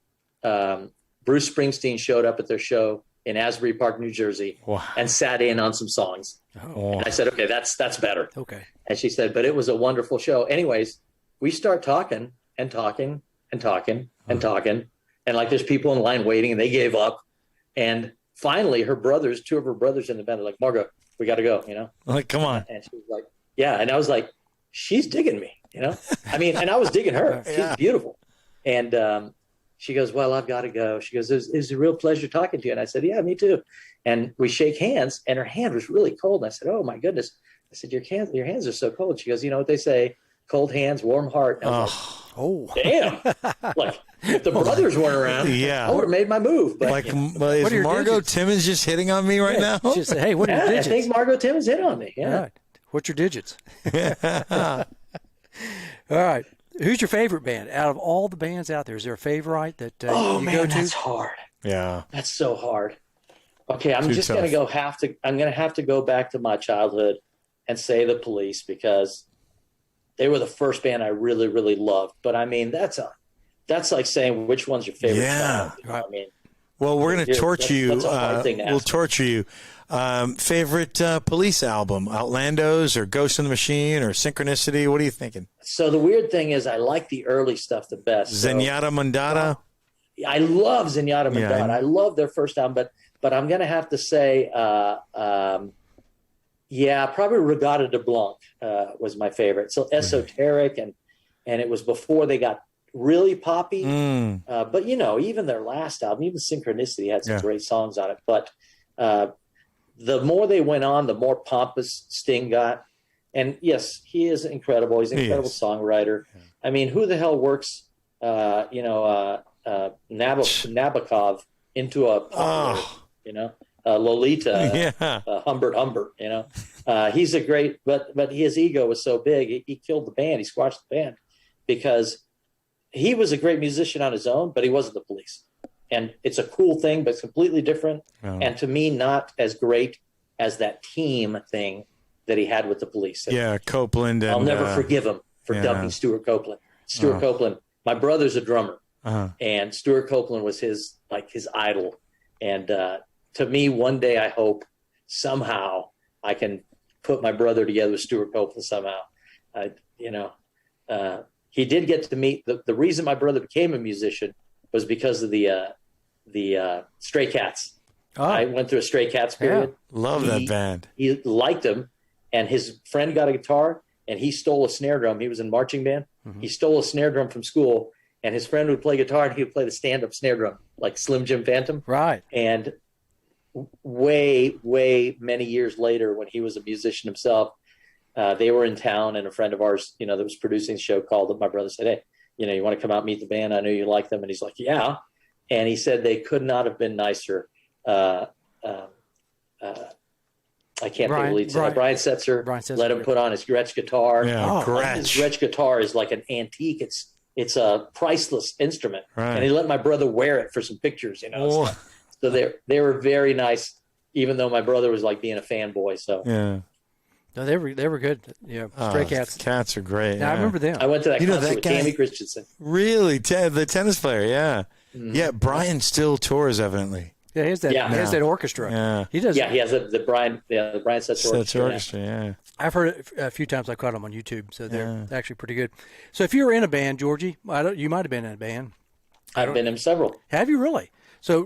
Bruce Springsteen showed up at their show in Asbury Park, New Jersey, and sat in on some songs." And I said, "Okay, that's better." Okay. And she said, "But it was a wonderful show." Anyways, we start talking and talking and talking and talking, and like there's people in line waiting, and they gave up. And finally, two of her brothers in the band are like, "Margot, we got to go," Like, come on. And she was like, "Yeah." And I was like, "She's digging me," I mean, and I was digging her. She's beautiful. And she goes, "Well, I've got to go." She goes, "It's a real pleasure talking to you." And I said, "Yeah, me too." And we shake hands, and her hand was really cold. And I said, "Oh my goodness." I said, your hands are so cold." She goes, "You know what they say, cold hands, warm heart. And I was Oh, like, damn. Like, if the brothers weren't around, Yeah. I would have made my move. But Like, you know, is What are your Margot digits? Timmons just hitting on me right now? she said, "Hey, what are your I digits?" think Margot Timmons hit on me. Yeah. All right. What's your digits? All right. Who's your favorite band out of all the bands out there? Is there a favorite that Oh, you man, go to? that's hard. Yeah. That's so hard. Okay, I'm Too just tough. going to I'm going to have to go back to my childhood and say the Police, because they were the first band I really, really loved. But I mean, that's like saying which one's your favorite Yeah. child. You know what I mean, Well, we're going to Yeah, torture you. that's a hard thing to We'll ask. torture you. Favorite Police album? Outlandos or Ghost in the Machine or Synchronicity? What are you thinking? so the weird thing is I like the early stuff the best. So Zenyatta Mondada? I love Zenyatta Yeah, Madonna. I love their first album, but I'm going to have to say, probably Regatta de Blanc was my favorite. So esoteric, and it was before they got really poppy. But even their last album, even Synchronicity, had some great songs on it. But the more they went on, the more pompous Sting got. And yes, he is incredible. He's an incredible songwriter. Yeah. I mean, who the hell works, Nabokov into a pop, Lolita, Humbert, he's a great, but his ego was so big, he killed the band. He squashed the band because he was a great musician on his own, but he wasn't the Police. And it's a cool thing, but it's completely different. Oh. And to me, not as great as that team thing that he had with the Police. And Copeland. And, I'll never forgive him for dumping Stuart Copeland. Stuart Copeland, my brother's a drummer, and Stuart Copeland was his idol. And to me, one day I hope somehow I can put my brother together with Stuart Copeland somehow. He did get to meet the reason my brother became a musician was because of the Stray Cats. Oh. I went through a Stray Cats period. Yeah. Love that band. He liked them, and his friend got a guitar, and he stole a snare drum. He was in marching band. Mm-hmm. He stole a snare drum from school, and his friend would play guitar, and he would play the stand-up snare drum, like Slim Jim Phantom. Right. And way, way many years later, when he was a musician himself, they were in town, and a friend of ours, that was producing the show called up. My brother said, "Hey, you want to come out and meet the band? I know you like them." And he's like, "Yeah." And he said they could not have been nicer. I can't think of the lead singer. Brian Setzer let him put on his Gretsch guitar. Yeah, his Gretsch guitar is like an antique. It's a priceless instrument. Right. And he let my brother wear it for some pictures, So they were very nice, even though my brother was like being a fanboy. So yeah. No, they were good. Yeah, Stray Cats. Cats are great. Yeah, I remember them. I went to that concert with Tammy Christensen. Really, the tennis player. Yeah, yeah. Brian still tours, evidently. Yeah, he has that. He has that orchestra. Yeah, he does. Yeah, he has the Brian Setzer orchestra. Yeah, I've heard it a few times. I caught them on YouTube, so they're actually pretty good. So if you were in a band, Georgie, you might have been in a band. I've been in several. Have you really? So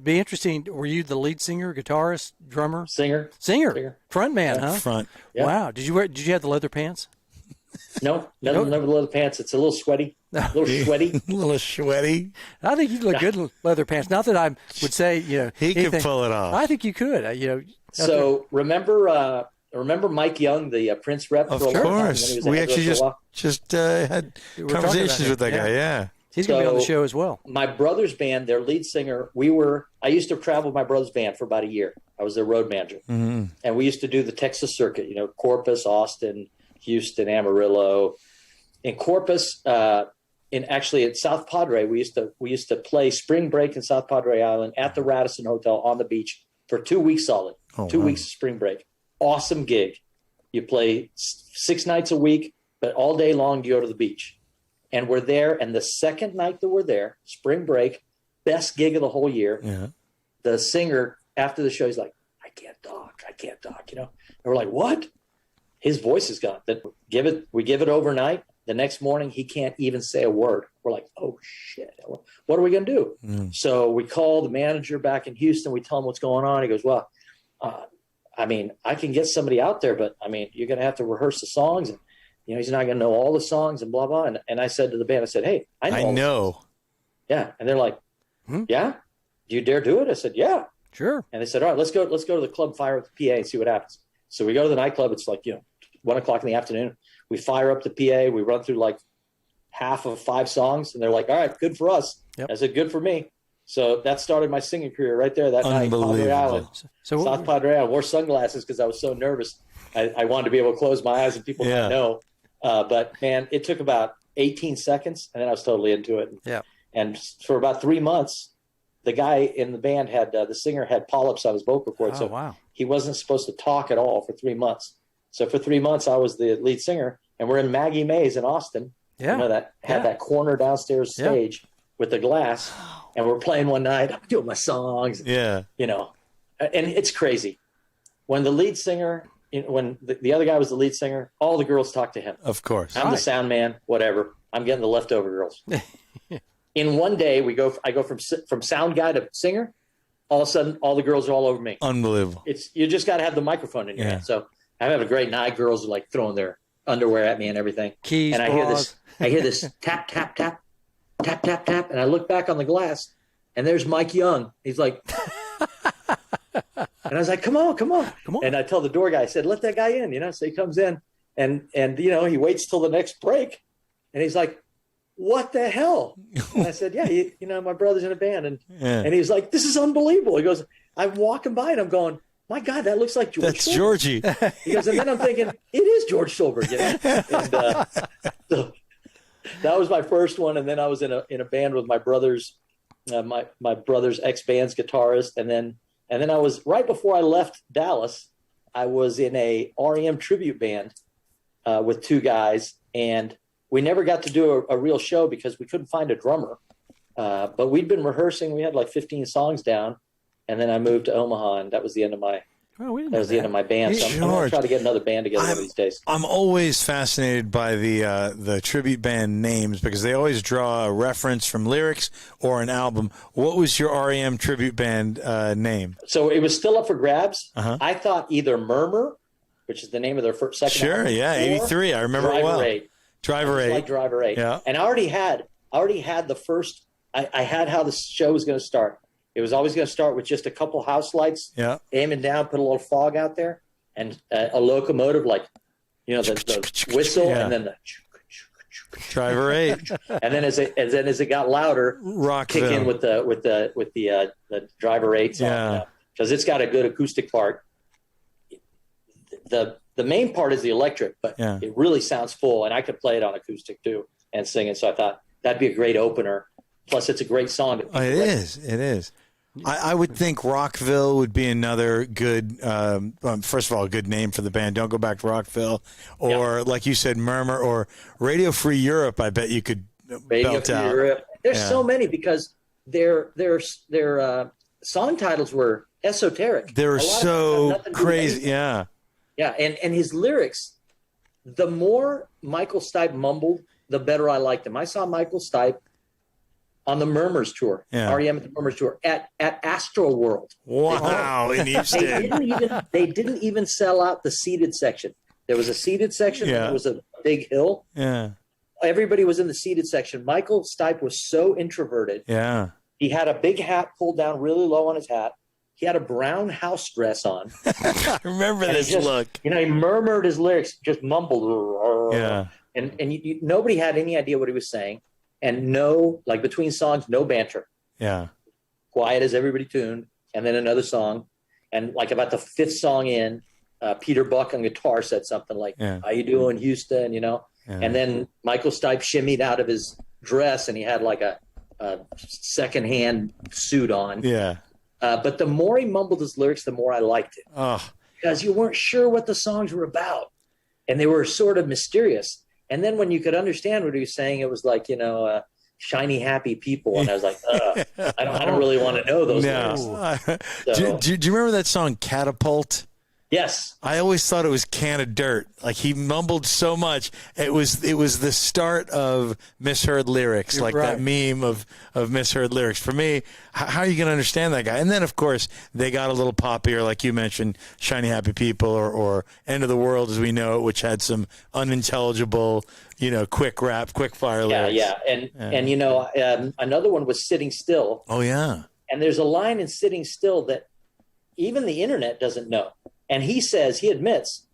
be interesting. Were you the lead singer, guitarist, drummer, singer, front man? Huh? Front. Yeah. Wow. Did you have the leather pants? No, never leather pants. It's a little sweaty. A little sweaty. A little sweaty. I think you look good in leather pants. Not that I would say, he could pull it off. I think you could. So remember Mike Young, the Prince rep? Of course. We actually just had conversations with that guy. Yeah. He's going to be on the show as well. My brother's band, their lead singer, I used to travel with my brother's band for about a year. I was their road manager. Mm-hmm. And we used to do the Texas circuit, Corpus, Austin, Houston, Amarillo. In Corpus, at South Padre, we used to play spring break in South Padre Island at the Radisson Hotel on the beach for 2 weeks solid. 2 weeks of spring break. Awesome gig. You play 6 nights a week, but all day long you go to the beach. And we're there, and the second night that we're there, spring break, best gig of the whole year. Yeah. The singer, after the show, he's like, I can't talk. And we're like, what? His voice is gone. We give it overnight. The next morning, he can't even say a word. We're like, oh, shit. What are we going to do? Mm. So we call the manager back in Houston. We tell him what's going on. He goes, well, I can get somebody out there, but, you're going to have to rehearse the songs. And, he's not going to know all the songs and blah, blah. And I said to the band, I said, hey, I know. Yeah. And they're like, yeah? Do you dare do it? I said, yeah. Sure. And they said, all right, let's go to the club, fire with the PA and see what happens. So we go to the nightclub. It's like, 1 o'clock in the afternoon. We fire up the PA. We run through like half of 5 songs, and they're like, all right, good for us. Yep. I said, good for me. So that started my singing career right there that night. Padre Island, So South Padre Island. Wore sunglasses because I was so nervous. I wanted to be able to close my eyes and people not know. But man, it took about 18 seconds, and then I was totally into it. Yeah. And for about 3 months, the guy in the band had the singer had polyps on his vocal cord, so he wasn't supposed to talk at all for 3 months. So for 3 months, I was the lead singer, and we're in Maggie Mae's in Austin. Yeah. You know, that had that corner downstairs stage with the glass, and we're playing one night. I'm doing my songs. Yeah. You know, and it's crazy. When the lead singer, when the other guy was the lead singer, all the girls talk to him. Of course. I'm the sound man, whatever. I'm getting the leftover girls. In one day, I go from sound guy to singer. All of a sudden, all the girls are all over me. Unbelievable. You just got to have the microphone in your hand. So I have a great night. Girls are like throwing their underwear at me and everything. Keys, and I hear this tap, tap, tap, tap, tap, tap. And I look back on the glass, and there's Mike Young. He's like, and I was like, come on. And I tell the door guy, I said, let that guy in, you know. So he comes in, and you know, he waits till the next break, and he's like, what the hell? And I said, yeah, you know, my brother's in a band. And he's like, this is unbelievable. He goes, I'm walking by and I'm going, my God, that looks like George. That's Schuldberg. Georgie. He goes, and then I'm thinking, it is George Schuldberg. You know? And so that was my first one. And then I was in a band with my brother's, my brother's ex-band's guitarist. And then I was, right before I left Dallas, I was in a REM tribute band with 2 guys. And we never got to do a real show because we couldn't find a drummer. But we'd been rehearsing. We had like 15 songs down. And then I moved to Omaha, and that was the end of my the end of my band. So I'm going to try to get another band together one of these days. I'm always fascinated by the tribute band names because they always draw a reference from lyrics or an album. What was your REM tribute band name? So it was still up for grabs. I thought either Murmur, which is the name of their second album. Sure, yeah, 83. I remember it well. Driver 8. Like Driver 8. Yeah. And I already had the first. I had how the show was going to start. It was always going to start with just a couple house lights, aiming down, put a little fog out there, and a locomotive, like, you know, the whistle, and then the Driver 8. and then as it got louder, Rockville. kick in with the Driver 8 song, because it's got a good acoustic part. The main part is the electric, but it really sounds full, and I could play it on acoustic too and sing it. So I thought that'd be a great opener. Plus, it's a great song. It is. I would think Rockville would be another good, first of all, a good name for the band. Don't Go Back to Rockville. Or, like you said, Murmur or Radio Free Europe, I bet you could belt out. Europe. There's so many because their song titles were esoteric. They were so crazy. Yeah. Yeah, and his lyrics, the more Michael Stipe mumbled, the better I liked him. I saw Michael Stipe on the Murmurs tour, REM at the Murmurs tour, at Astro World. Wow, in Houston. They didn't even sell out the seated section. There was a seated section, and there was a big hill. Yeah. Everybody was in the seated section. Michael Stipe was so introverted. Yeah. He had a big hat pulled down really low on his hat. He had a brown house dress on. I remember this look. You know, he murmured his lyrics, just mumbled. Yeah. And nobody had any idea what he was saying. And like between songs, no banter. Yeah. Quiet as everybody tuned. And then another song. And like about the 5th song in, Peter Buck on guitar said something like, how you doing, Houston, you know? Yeah. And then Michael Stipe shimmied out of his dress and he had like a secondhand suit on. Yeah. But the more he mumbled his lyrics, the more I liked it. Oh. Because you weren't sure what the songs were about. And they were sort of mysterious. And then when you could understand what he was saying, it was like, you know, shiny, happy people. And I was like, I don't really want to know those lyrics. So, do you remember that song, Catapult? Yes. I always thought it was Can of Dirt. Like he mumbled so much. It was the start of misheard lyrics, like that meme of misheard lyrics. For me, how are you going to understand that guy? And then, of course, they got a little poppier, like you mentioned, Shiny Happy People or End of the World as we know it, which had some unintelligible, you know, quick rap, quick fire lyrics. Yeah. And you know, another one was Sitting Still. Oh, yeah. And there's a line in Sitting Still that even the internet doesn't know. And he admits,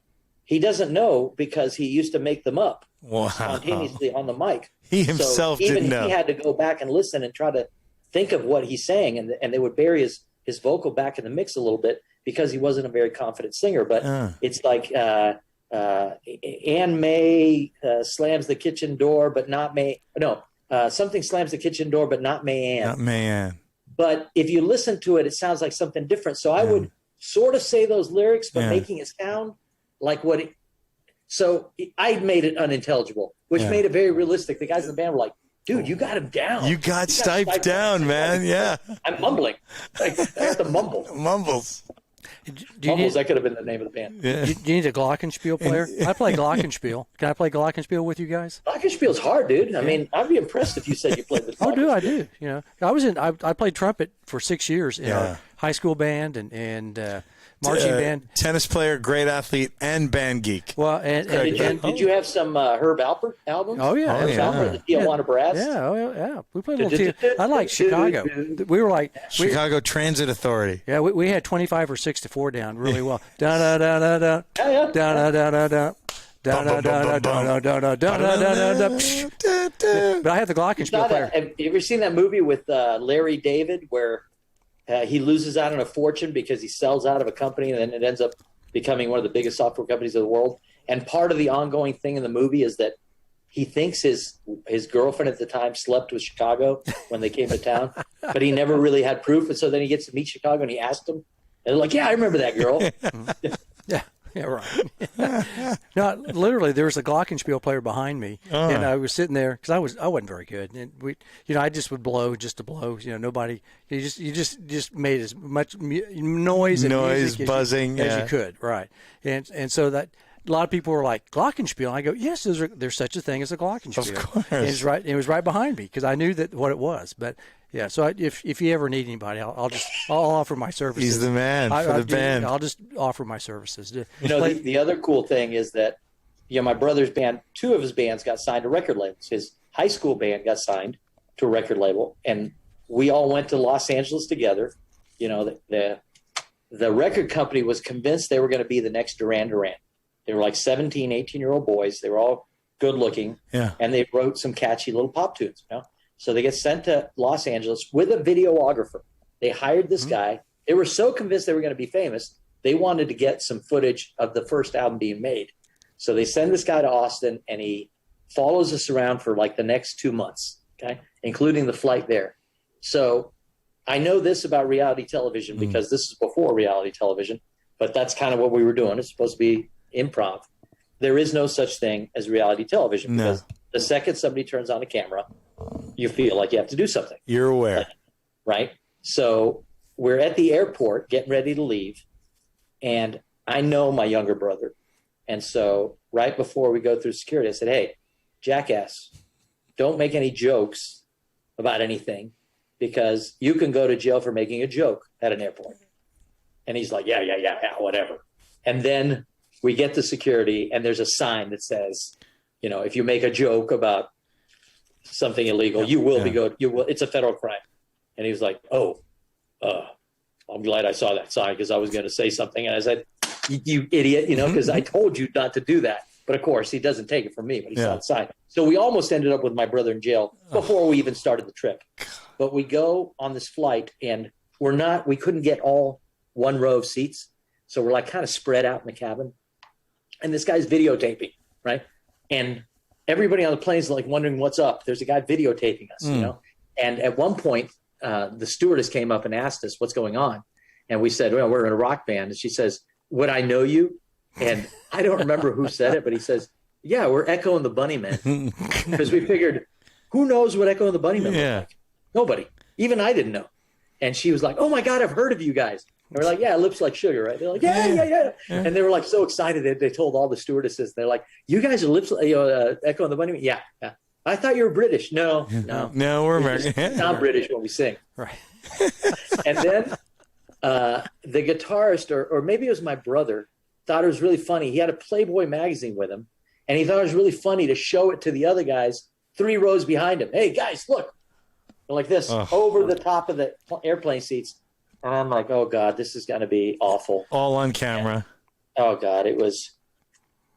he doesn't know because he used to make them up Wow. spontaneously on the mic. He himself so even didn't know. he had to go back and listen and try to think of what he's saying, and they would bury his vocal back in the mix a little bit because he wasn't a very confident singer. But it's like Ann May slams the kitchen door, but not May. No, something slams the kitchen door, but not May Ann. Not man. But if you listen to it, it sounds like something different. So I would sort of say those lyrics, but making it sound like what it. So I made it unintelligible, which made it very realistic. The guys in the band were like, dude, you got him down. You got Stipe down, man. Yeah. I'm mumbling. Like, I have to mumble. Mumbles. Mumbles, that could have been the name of the band. Yeah. Do you need a glockenspiel player? I play glockenspiel. Can I play glockenspiel with you guys? Glockenspiel's hard, dude. I mean, I'd be impressed if you said you played the glockenspiel. I do. You know, I played trumpet for 6 years in our high school band and marching band. Tennis player, great athlete, and band geek. Well, Did you have some Herb Alpert albums? Oh, yeah. Herb Alpert, the Tijuana Brass? Yeah. We played a little I like Chicago. We were like Chicago Transit Authority. Yeah, we had 25 or 6 to 4 down really well. Da da da da da. Yeah. Da da da da da. Da da da da da da da da da. But I had the glockenspiel player. Have you ever seen that movie with Larry David where he loses out on a fortune because he sells out of a company and then it ends up becoming one of the biggest software companies in the world? And part of the ongoing thing in the movie is that he thinks his girlfriend at the time slept with Chicago when they came to town, but he never really had proof. And so then he gets to meet Chicago and he asked them, and they're like, yeah, I remember that girl. Yeah, right. No, literally, there was a glockenspiel player behind me, and I was sitting there because I wasn't very good, and I just would blow just to blow. You know, nobody. You just made as much noise and music buzzing as you could, right? And so that. A lot of people were like glockenspiel. And I go, yes, there's such a thing as a glockenspiel. Of course, and it was right behind me because I knew what it was. But yeah, so if you ever need anybody, I'll offer my services. He's the man for the band. I'll just offer my services. You know, the other cool thing is that my brother's band, 2 of his bands got signed to record labels. His high school band got signed to a record label, and we all went to Los Angeles together. You know, the record company was convinced they were going to be the next Duran Duran. They were like 17, 18-year-old boys. They were all good looking. Yeah. And they wrote some catchy little pop tunes. You know? So they get sent to Los Angeles with a videographer. They hired this guy. They were so convinced they were going to be famous, they wanted to get some footage of the first album being made. So they send this guy to Austin, and he follows us around for like the next 2 months, okay, including the flight there. So I know this about reality television because this is before reality television, but that's kind of what we were doing. It's supposed to be improv. There is no such thing as reality television because the second somebody turns on a camera, you feel like you have to do something. You're aware. Right? So we're at the airport getting ready to leave, and I know my younger brother. And so right before we go through security, I said, hey, jackass, don't make any jokes about anything because you can go to jail for making a joke at an airport. And he's like, yeah, whatever. And then we get to security, and there's a sign that says, you know, if you make a joke about something illegal, you will be go. You will. It's a federal crime. And he was like, I'm glad I saw that sign because I was going to say something. And I said, you idiot, you know, because I told you not to do that. But of course, he doesn't take it from me, but he saw the sign. So we almost ended up with my brother in jail before we even started the trip. But we go on this flight, and we couldn't get all one row of seats. So we're like kind of spread out in the cabin. And this guy's videotaping, right? And everybody on the plane is like wondering what's up. There's a guy videotaping us, you know? And at one point, the stewardess came up and asked us what's going on. And we said, well, we're in a rock band. And she says, would I know you? And I don't remember who said it, but he says, yeah, we're Echo and the Bunnymen. Because we figured, who knows what Echo and the Bunnymen look like? Nobody. Even I didn't know. And she was like, oh my God, I've heard of you guys. And we're like, yeah, lips like sugar, right? They're like, yeah. And they were like so excited that they told all the stewardesses, they're like, you guys are lips, Echo and the Bunnymen? Yeah. I thought you were British. No, we're American. Not British when we sing. Right. And then the guitarist, or maybe it was my brother, thought it was really funny. He had a Playboy magazine with him, and he thought it was really funny to show it to the other guys 3 rows behind him. Hey, guys, look. Like this, over the top of the airplane seats. And I'm like, oh, God, this is going to be awful. All on camera. Oh, God, it was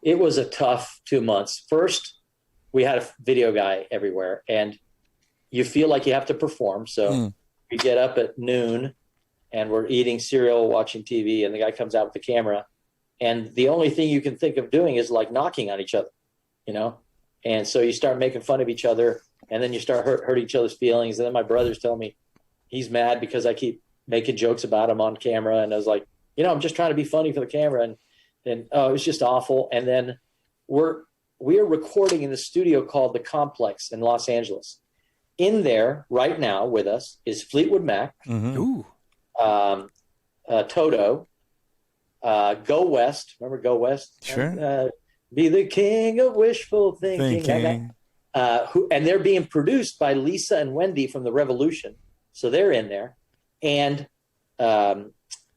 it was a tough 2 months. First, we had a video guy everywhere, and you feel like you have to perform. So we get up at noon, and we're eating cereal, watching TV, and the guy comes out with the camera. And the only thing you can think of doing is like knocking on each other, you know? And so you start making fun of each other, and then you start hurt each other's feelings. And then my brother's telling me he's mad because I keep making jokes about him on camera. And I was like, you know, I'm just trying to be funny for the camera. And it was just awful. And then we are recording in the studio called The Complex in Los Angeles. In there right now with us is Fleetwood Mac, Toto, Go West. Remember Go West? Sure. Be the king of wishful thinking. And they're being produced by Lisa and Wendy from The Revolution. So they're in there. And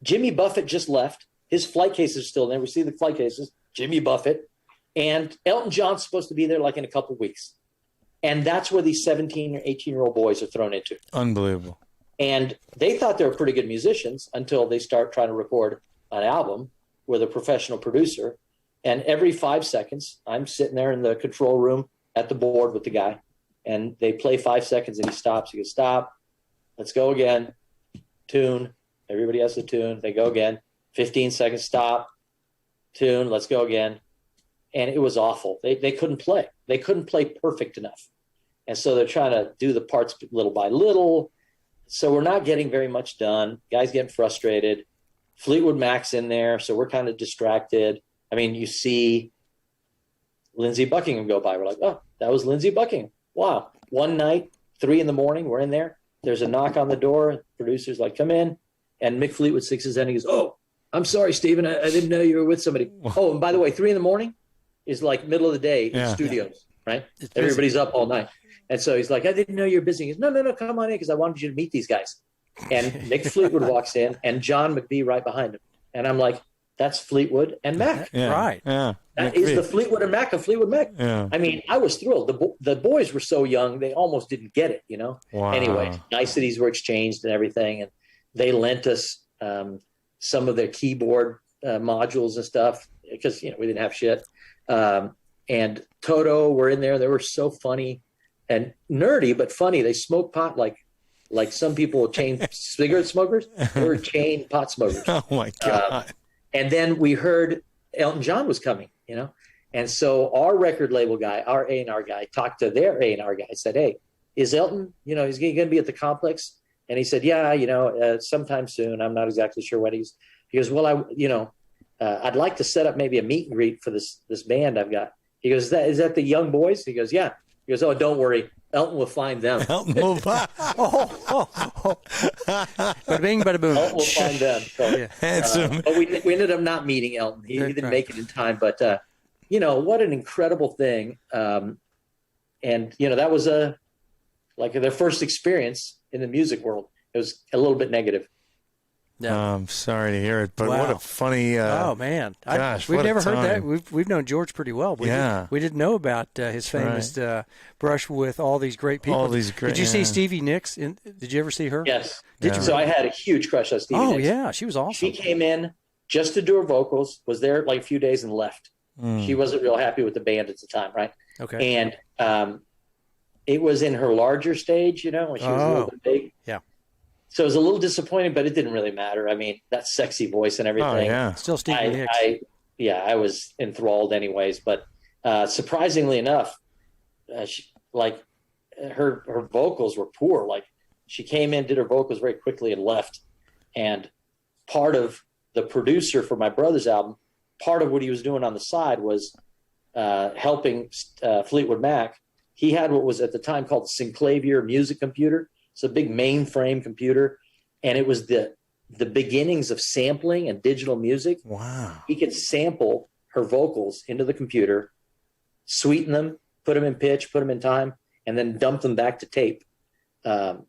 Jimmy Buffett just left. His flight case is still there. We see the flight cases. Jimmy Buffett. And Elton John's supposed to be there like in a couple of weeks. And that's where these 17 or 18-year-old boys are thrown into. Unbelievable. And they thought they were pretty good musicians until they start trying to record an album with a professional producer. And every 5 seconds, I'm sitting there in the control room at the board with the guy. And they play 5 seconds and he stops. He goes, stop. Let's go again. Tune. Everybody has to tune. They go again. 15 seconds. Stop. Tune. Let's go again. And it was awful. They couldn't play. They couldn't play perfect enough. And so they're trying to do the parts little by little. So we're not getting very much done. Guys getting frustrated. Fleetwood Mac's in there, so we're kind of distracted. I mean, you see Lindsey Buckingham go by. We're like, oh, that was Lindsey Buckingham. Wow. One night, 3 a.m, we're in there. There's a knock on the door. Producer's like, come in. And Mick Fleetwood sticks his head and he goes, oh, I'm sorry, Stephen. I didn't know you were with somebody. Oh, and by the way, 3 a.m. is like middle of the day in studios, right? Everybody's up all night. And so he's like, I didn't know you were busy. He goes, no, come on in because I wanted you to meet these guys. And Mick Fleetwood walks in and John McVie right behind him. And I'm like, that's Fleetwood and Mac. Yeah, right. Yeah. That is the Fleetwood and Mac of Fleetwood Mac. Yeah. I mean, I was thrilled. The boys were so young, they almost didn't get it, you know? Wow. Anyway, niceties were exchanged and everything. And they lent us some of their keyboard modules and stuff because, you know, we didn't have shit. And Toto were in there. They were so funny and nerdy, but funny. They smoked pot like some people chain cigarette smokers. They were chain pot smokers. Oh my God. And then we heard Elton John was coming, you know? And so our record label guy, our A&R guy, talked to their A&R guy, said, hey, is Elton, you know, he's going to be at the Complex? And he said, yeah, you know, sometime soon. I'm not exactly sure when he goes, well, I'd like to set up maybe a meet and greet for this band I've got. He goes, is that the young boys? He goes, yeah. He goes, oh, don't worry. Elton will find them. Elton will find. Bada bing, bada boom. Elton will find them. So, Handsome. but we ended up not meeting Elton. He didn't make it in time. But, you know, what an incredible thing. And, you know, that was like their first experience in the music world. It was a little bit negative. Yeah. I'm sorry to hear it, but Wow. what a funny. Oh man, gosh, we've what a never heard that. time. We've known George pretty well. We didn't know about his famous brush with all these great people. All these great. Did you see Stevie Nicks? Did you ever see her? Yes. Did you? So I had a huge crush on Stevie Oh Nicks. yeah, she was awesome. She came in just to do her vocals, was there like a few days and left. She wasn't real happy with the band at the time, right? Okay. And it was in her larger stage, you know, when she was a little bit big. Yeah. So it was a little disappointing, but it didn't really matter. I mean, that sexy voice and everything. Oh yeah. Still Stevie Nicks. I was enthralled anyways. But surprisingly enough, her vocals were poor. Like she came in, did her vocals very quickly and left. And part of the producer for my brother's album, part of what he was doing on the side was helping Fleetwood Mac. He had what was at the time called the Synclavier music computer. It's a big mainframe computer, and it was the beginnings of sampling and digital music. Wow. He could sample her vocals into the computer, sweeten them, put them in pitch, put them in time, and then dump them back to tape. And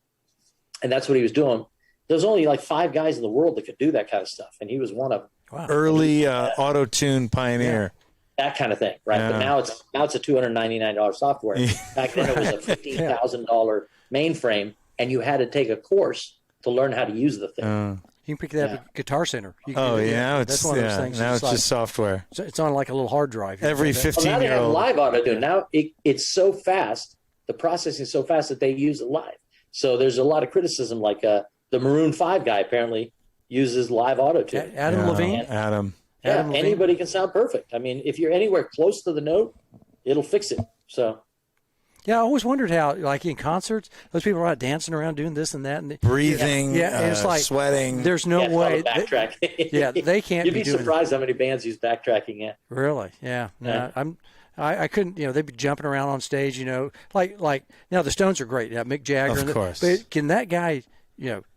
that's what he was doing. There's only like 5 guys in the world that could do that kind of stuff, and he was one of them. Wow. Early auto-tune pioneer. That kind of thing, right? Yeah. But now it's a $299 software. Back then it was a $15,000 mainframe, and you had to take a course to learn how to use the thing. You can pick that up at Guitar Center. You can Oh, do that. yeah. That's one of those things. Now it's just software. It's on like a little hard drive. Every Well, now they have 15-year-old. live auto-tune. Now it's so fast, the processing is so fast that they use it live. So there's a lot of criticism, like the Maroon 5 guy apparently uses live auto-tune. Adam Levine. Adam. Yeah, Adam Levine. anybody can sound perfect. I mean, if you're anywhere close to the note, it'll fix it. So Yeah, I always wondered how, like in concerts, those people are out dancing around doing this and that. And Breathing, and it's like sweating. There's no it's way. called backtrack. They can't You'd be be doing surprised how many bands use backtracking. Yeah. Really? Yeah. No, Yeah. I couldn't. They'd be jumping around on stage. Like now the Stones are great. Yeah, Mick Jagger. Of course. But can that guy,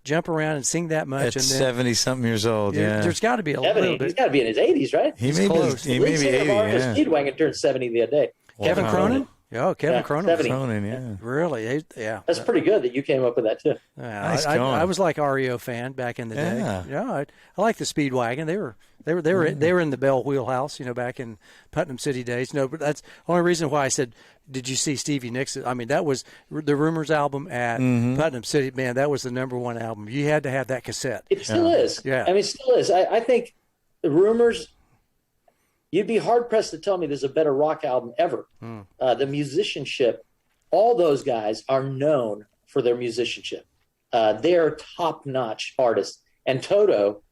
jump around and sing that much? At and then 70-something years old, yeah. there's got to be a 70. little He's bit. got to be in his 80s, right? He may close. be, he Lead may be singer 80, of Arthur yeah. Speedwagon turned 70 the other day. Kevin Wow. Cronin. Oh, Kevin Yeah, Cronin. 70. Cronin, yeah. Really? Yeah. That's pretty good that you came up with that too. Yeah, Nice I going. was like REO fan back in the day. Yeah. Yeah, I like the Speedwagon. They were in the Bell Wheelhouse, back in Putnam City days. No, but that's the only reason why I said, did you see Stevie Nicks? I mean, that was the Rumors album at Putnam City. Man, that was the #1 album. You had to have that cassette. It still is. Yeah. I mean, it still is. I think the Rumors. You'd be hard pressed to tell me there's a better rock album ever. The musicianship, all those guys are known for their musicianship. They are top notch artists. And Toto,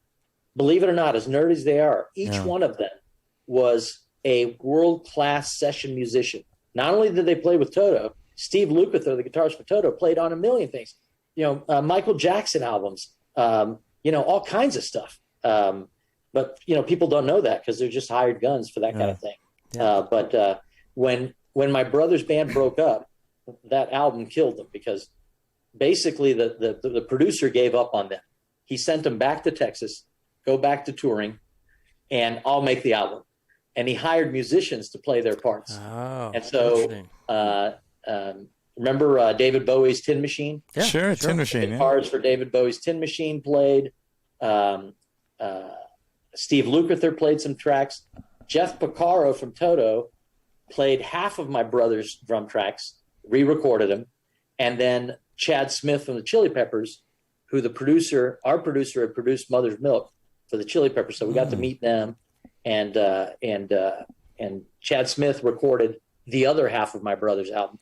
believe it or not, as nerdy as they are, each one of them was a world class session musician. Not only did they play with Toto, Steve Lukather, the guitarist for Toto, played on a million things. Michael Jackson albums, all kinds of stuff. But people don't know that because they're just hired guns for that kind of thing. Yeah. But when my brother's band broke up, that album killed them because basically the producer gave up on them. He sent them back to Texas, go back to touring, and I'll make the album. And he hired musicians to play their parts. Oh, And so remember David Bowie's Tin Machine? Yeah, Sure, Tin Machine, yeah. Guitars for David Bowie's Tin Machine played. Steve Lukather played some tracks. Jeff Porcaro from Toto played half of my brother's drum tracks, re-recorded them. And then Chad Smith from the Chili Peppers, who our producer had produced Mother's Milk for the Chili Peppers. So we got to meet them. And Chad Smith recorded the other half of my brother's album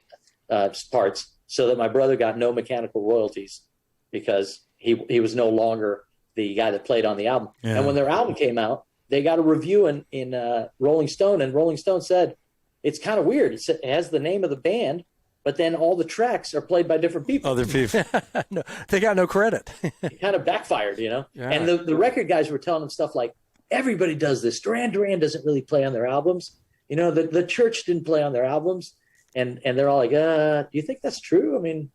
parts so that my brother got no mechanical royalties because he was no longer the guy that played on the album. Yeah. And when their album came out, they got a review in Rolling Stone, and Rolling Stone said, it's kind of weird. It has the name of the band, but then all the tracks are played by different people. Other people. No, they got no credit. It kind of backfired, Yeah. And the record guys were telling them stuff like, everybody does this. Duran Duran doesn't really play on their albums. The Church didn't play on their albums. And they're all like, do you think that's true? I mean,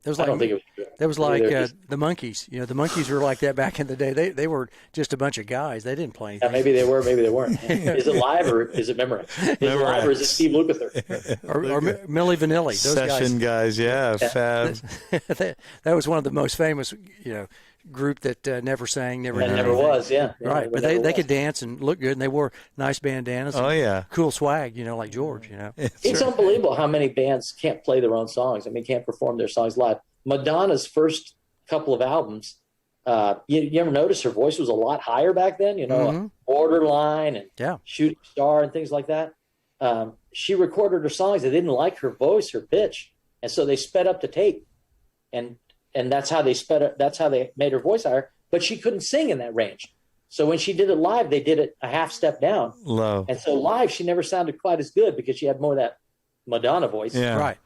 I don't think it was true. That was like They're just- the Monkees. The Monkees were like that back in the day. They were just a bunch of guys. They didn't play anything. Yeah, maybe they were, maybe they weren't. Is it live or is it Memorex? Is it live or is it Steve Lukather? or Milli Vanilli. Those Session guys, yeah, fab. guys. That was one of the most famous, group that never sang, never That did never anything. was, yeah. Right, It but never they was. could dance and look good, and they wore nice bandanas. Oh, and yeah. cool swag, like George. It's unbelievable how many bands can't play their own songs. I mean, can't perform their songs live. Madonna's first couple of albums, you ever notice her voice was a lot higher back then? Borderline and Shooting Star and things like that. She recorded her songs. They didn't like her voice, her pitch, and so they sped up the tape, and that's how they that's how they made her voice higher. But she couldn't sing in that range. So when she did it live, they did it a half step down. Low. And so live, she never sounded quite as good because she had more of that Madonna voice. Yeah. Right.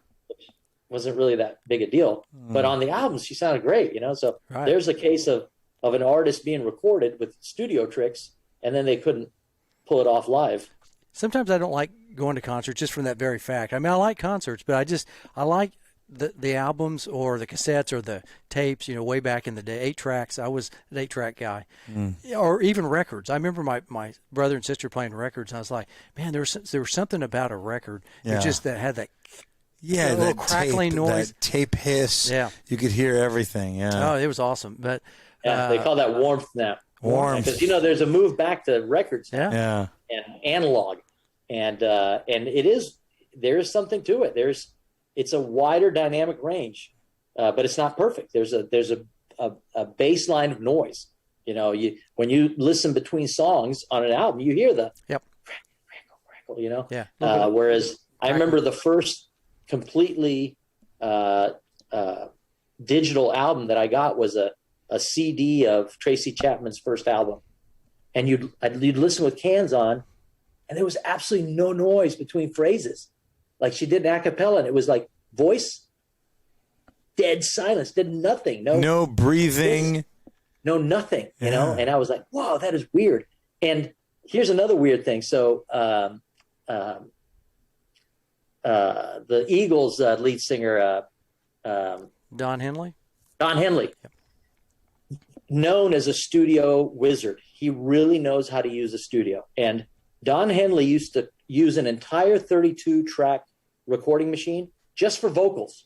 Wasn't really that big a deal. But on the albums, she sounded great, So Right. there's a case of an artist being recorded with studio tricks, and then they couldn't pull it off live. Sometimes I don't like going to concerts just from that very fact. I mean, I like concerts, but I like the albums or the cassettes or the tapes, way back in the day, 8 tracks. I was an 8-track guy. Or even records. I remember my brother and sister playing records, and I was like, man, there was something about a record that had that little crackling noise. That tape hiss. Yeah. You could hear everything, yeah. Oh, it was awesome. But Yeah, they call that warmth now. Warmth. Because, there's a move back to records now Yeah. and analog. And there is something to it. It's a wider dynamic range, but it's not perfect. There's a a bass line of noise. When you listen between songs on an album, you hear the crackle, Yeah. Whereas I remember the first completely digital album that I got was a CD of Tracy Chapman's first album, and you'd listen with cans on, and there was absolutely no noise between phrases, like she did an a cappella, and it was like voice, dead silence, did nothing, no breathing, no nothing, Yeah. And I was like, wow, that is weird. And here's another weird thing. So the Eagles lead singer Don Henley. Don Henley, known as a studio wizard. He really knows how to use a studio. And Don Henley used to use an entire 32-track recording machine just for vocals.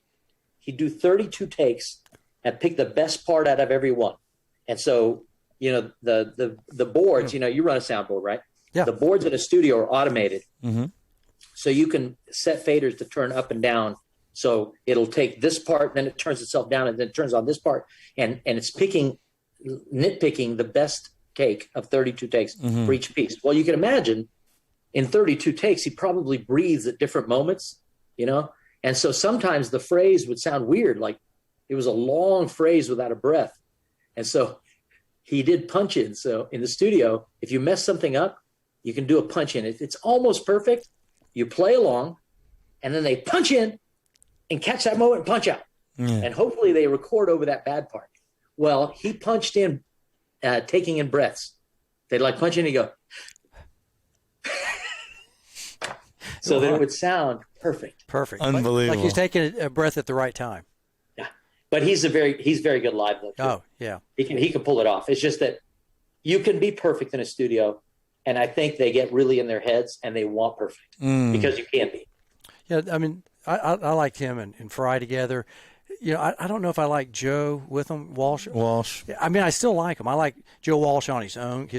He'd do 32 takes and pick the best part out of every one. And so, the boards, you run a soundboard, right? Yeah. The boards in a studio are automated. Mm-hmm. So you can set faders to turn up and down. So it'll take this part, then it turns itself down, and then it turns on this part. And it's nitpicking the best take of 32 takes for each piece. Well, you can imagine in 32 takes, he probably breathes at different moments, And so sometimes the phrase would sound weird, like it was a long phrase without a breath. And so he did punch in. So in the studio, if you mess something up, you can do a punch in. It's almost perfect. You play along, and then they punch in and catch that moment and punch out. And hopefully they record over that bad part. Well, he punched in, taking in breaths. They'd like punch in and go. So that it would sound perfect. Perfect. Unbelievable. Like he's taking a breath at the right time. Yeah. But he's very good live though. Too. Oh, yeah. He can pull it off. It's just that you can be perfect in a studio, and I think they get really in their heads and they want perfect because you can be. Yeah, I mean, I liked him and Fry together. I don't know if I like Joe Walsh. I mean, I still like him. I like Joe Walsh on his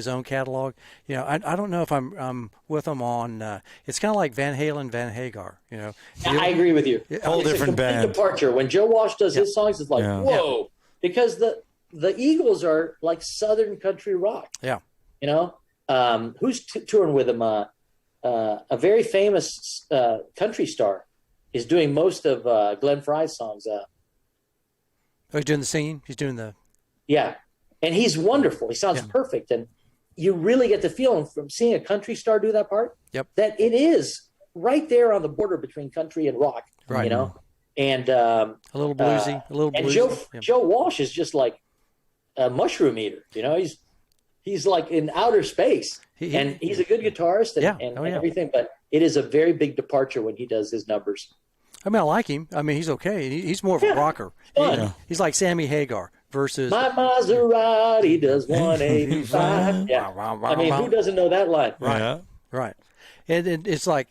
own catalog. I don't know if I'm with him on. It's kind of like Van Halen, Van Hagar. I agree with you. Whole It's different a complete band. departure. When Joe Walsh does his songs, it's like whoa, because the Eagles are like Southern country rock. Yeah. Who's touring with him? A very famous country star is doing most of Glenn Frey's songs. Oh, he's doing the singing. He's doing the. Yeah, and he's wonderful. He sounds perfect, and you really get the feeling from seeing a country star do that part. Yep. That it is right there on the border between country and rock. Right. And a little bluesy, And Joe Walsh is just like a mushroom eater. He's like in outer space, and he's a good guitarist and everything. But it is a very big departure when he does his numbers. I mean, I like him. I mean, he's okay. He's more of a rocker. He's like Sammy Hagar versus. My Maserati does 185. Yeah. I mean, who doesn't know that line? Right. Yeah. Right. And it's like,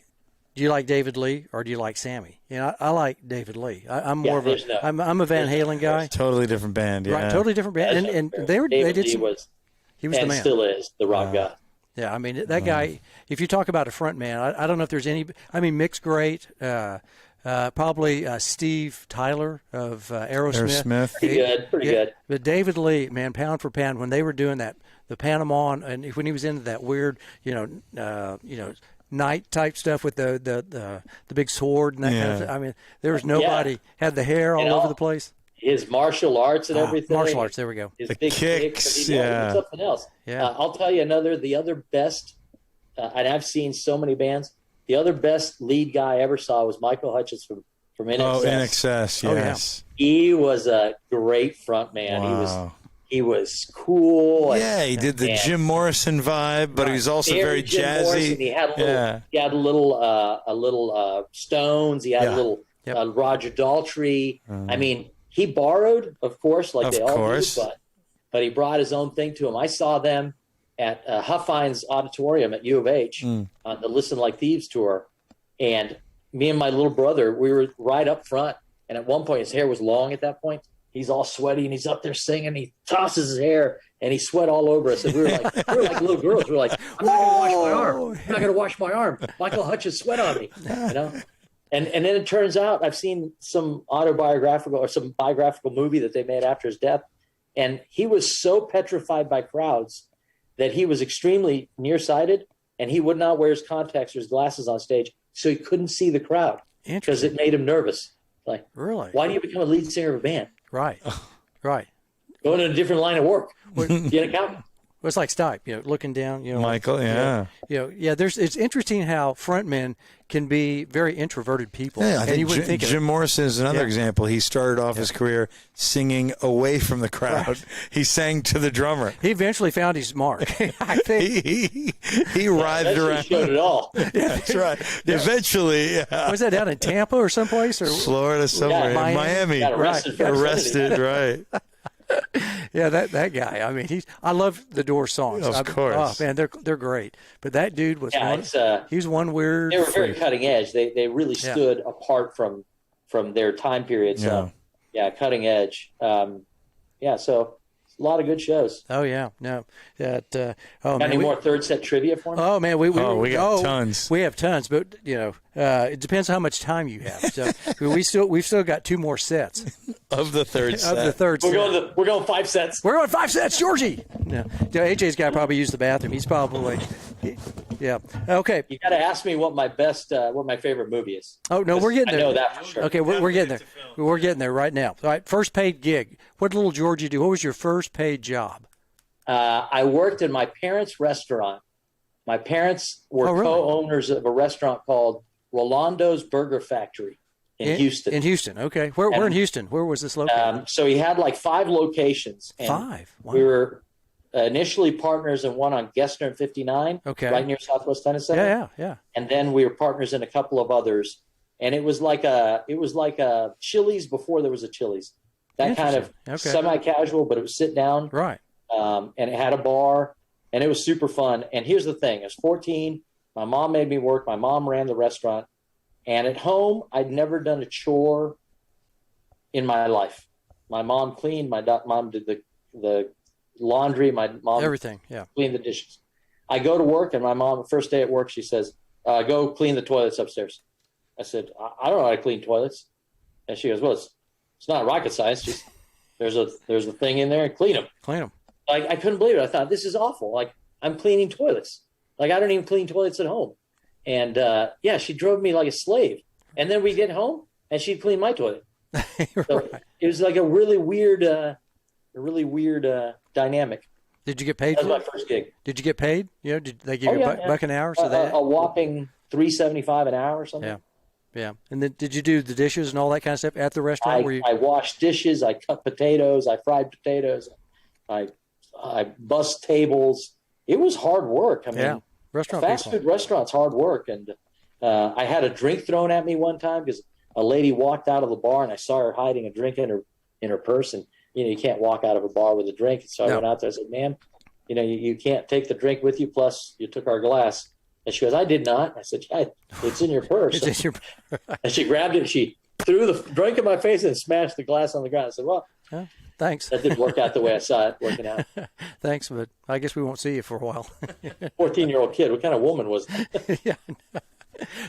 do you like David Lee or do you like Sammy? I like David Lee. I'm more of a. I'm a Van Halen guy. Totally different band. Yeah. Right. Totally different band. And they did Lee some. He was and the man. Still is the rock guy. Yeah. I mean, that guy. If you talk about a front man, I don't know if there's any. I mean, Mick's great. Probably Steve Tyler of Aerosmith. Pretty good. But David Lee, man, pound for pound, when they were doing that, the Panama, and when he was into that weird, night type stuff with the big sword and that kind of stuff. I mean, there was nobody had the hair all over the place. His martial arts and everything. Martial arts. There we go. His The big kicks. something else. Yeah. I'll tell you the other best, and I've seen so many bands. The other best lead guy I ever saw was Michael Hutchence from NXS. Oh, NXS, yes. He was a great front man. Wow. He was cool. Yeah, he did the Jim Morrison vibe, but he was also very Jim jazzy. Morrison. He had a little Stones. He had a little Roger Daltrey. I mean, he borrowed, of course, like they all do, but he brought his own thing to him. I saw them at Huffines Auditorium at U of H on the Listen Like Thieves tour. And me and my little brother, we were right up front. And at one point, his hair was long at that point. He's all sweaty, and he's up there singing. He tosses his hair, and he sweat all over us. And we were like little girls. We were like, I'm not going to wash my arm. I'm not going to wash my arm. Michael Hutchence sweat on me, And then it turns out I've seen some autobiographical or some biographical movie that they made after his death. And he was so petrified by crowds that he was extremely nearsighted, and he would not wear his contacts or his glasses on stage, so he couldn't see the crowd because it made him nervous. Like, really? why do you become a lead singer of a band? Right. Right. Go in a different line of work. Get an accountant. Well, it's like Stipe, looking down, Michael, yeah. It's interesting how frontmen can be very introverted people. Yeah, I think you wouldn't think Jim Morrison is another example. He started off his career singing away from the crowd. Right. He sang to the drummer. He eventually found his mark. I think he writhed around. Showed it all. Yeah, that's right. Eventually, was that down in Tampa or someplace, or Florida somewhere, Miami? Got arrested. Arrested, right? Yeah, that guy. I mean, I love the Doors songs. Of course. Oh man, they're great. But that dude was he was one weird. They were very cutting edge. They really stood apart from their time period. So cutting edge. So a lot of good shows. Oh yeah, no. Got any more third set trivia for me? Oh man, we got tons. We have tons, but it depends how much time you have. So we've still got 2 more sets of the third set. Of the third set. We're going 5 sets. We're going 5 sets, Georgie. No, AJ's got to probably use the bathroom. He's probably okay. You got to ask me what my favorite movie is. Oh no, we're getting there. I know that for sure. Okay, we're getting there. We're getting there right now. All right, first paid gig. What did little Georgie do? What was your first paid job? I worked in my parents' restaurant. My parents were co-owners of a restaurant called Rolando's Burger Factory in Houston. In Houston, okay. Where in Houston? Where was this located? So he had like 5 locations. And 5? Wow. We were initially partners in one on Gessner and 59, right near Southwest Tennis Center. Yeah. And then we were partners in a couple of others. And it was like a Chili's before there was a Chili's. That kind of semi-casual, but it was sit down. Right. And it had a bar, and it was super fun. And here's the thing. I was 14. My mom made me work. My mom ran the restaurant. And at home, I'd never done a chore in my life. My mom cleaned. My mom did the laundry. My mom everything, cleaned the dishes. I go to work, and my mom, the first day at work, she says, go clean the toilets upstairs. I said, I don't know how to clean toilets. And she goes, well, it's not rocket science. Just there's a thing in there and clean them. Clean them. I couldn't believe it. I thought, this is awful. Like, I'm cleaning toilets. Like, I don't even clean toilets at home. And she drove me like a slave. And then we get home, and she'd clean my toilet. So it was like a really weird dynamic. Did you get paid? That was my first gig. Did you get paid? Did they give you a buck an hour? So a whopping $3.75 an hour or something. Yeah. And then did you do the dishes and all that kind of stuff at the restaurant? I washed dishes. I cut potatoes. I fried potatoes. I bussed tables. It was hard work. I mean, fast food restaurants, hard work. And I had a drink thrown at me one time because a lady walked out of the bar and I saw her hiding a drink in her purse. And you can't walk out of a bar with a drink. So I went out there. I said, "Ma'am, you can't take the drink with you. Plus, you took our glass." And she goes, "I did not." I said, "Yeah, it's in your purse." It's in your... And she grabbed it and she threw the drink in my face and smashed the glass on the ground. I said, "Well, thanks. That didn't work out the way I saw it working out." Thanks, but I guess we won't see you for a while. 14-year-old kid. What kind of woman was that? Yeah.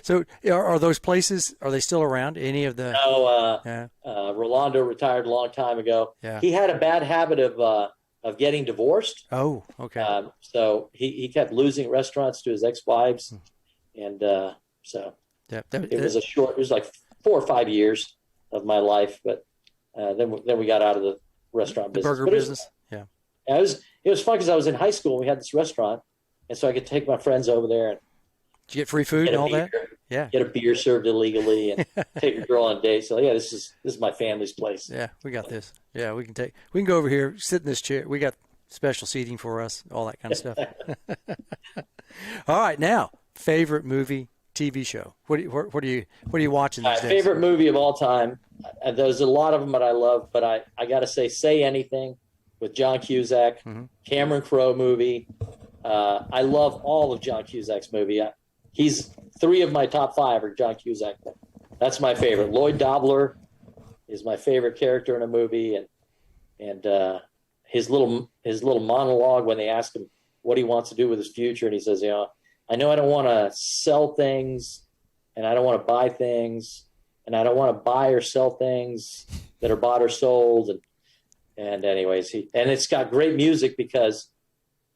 So are those places, are they still around? Any of the... No, Rolando retired a long time ago. Yeah. He had a bad habit of getting divorced. Oh, okay. So he kept losing restaurants to his ex-wives. And so it was like 4 or 5 years of my life. But then we got out of the restaurant business. Burger business? It was fun because I was in high school and we had this restaurant. And so I could take my friends over there and did you get free food and all that? Yeah. Get a beer served illegally and take a girl on a date. So this is my family's place. Yeah, we got this. Yeah, we can go over here, sit in this chair. We got special seating for us, all that kind of stuff. All right, now favorite movie, TV show. What are you watching these days? Favorite movie of all time. There's a lot of them that I love, but I got to say Anything with John Cusack, Cameron Crowe movie. I love all of John Cusack's movie. He's 3 of my top 5 are John Cusack. That's my favorite. Lloyd Dobler is my favorite character in a movie, and his little monologue when they ask him what he wants to do with his future, and he says, I know I don't want to sell things, and I don't want to buy things, and I don't want to buy or sell things that are bought or sold, And anyways, and it's got great music because,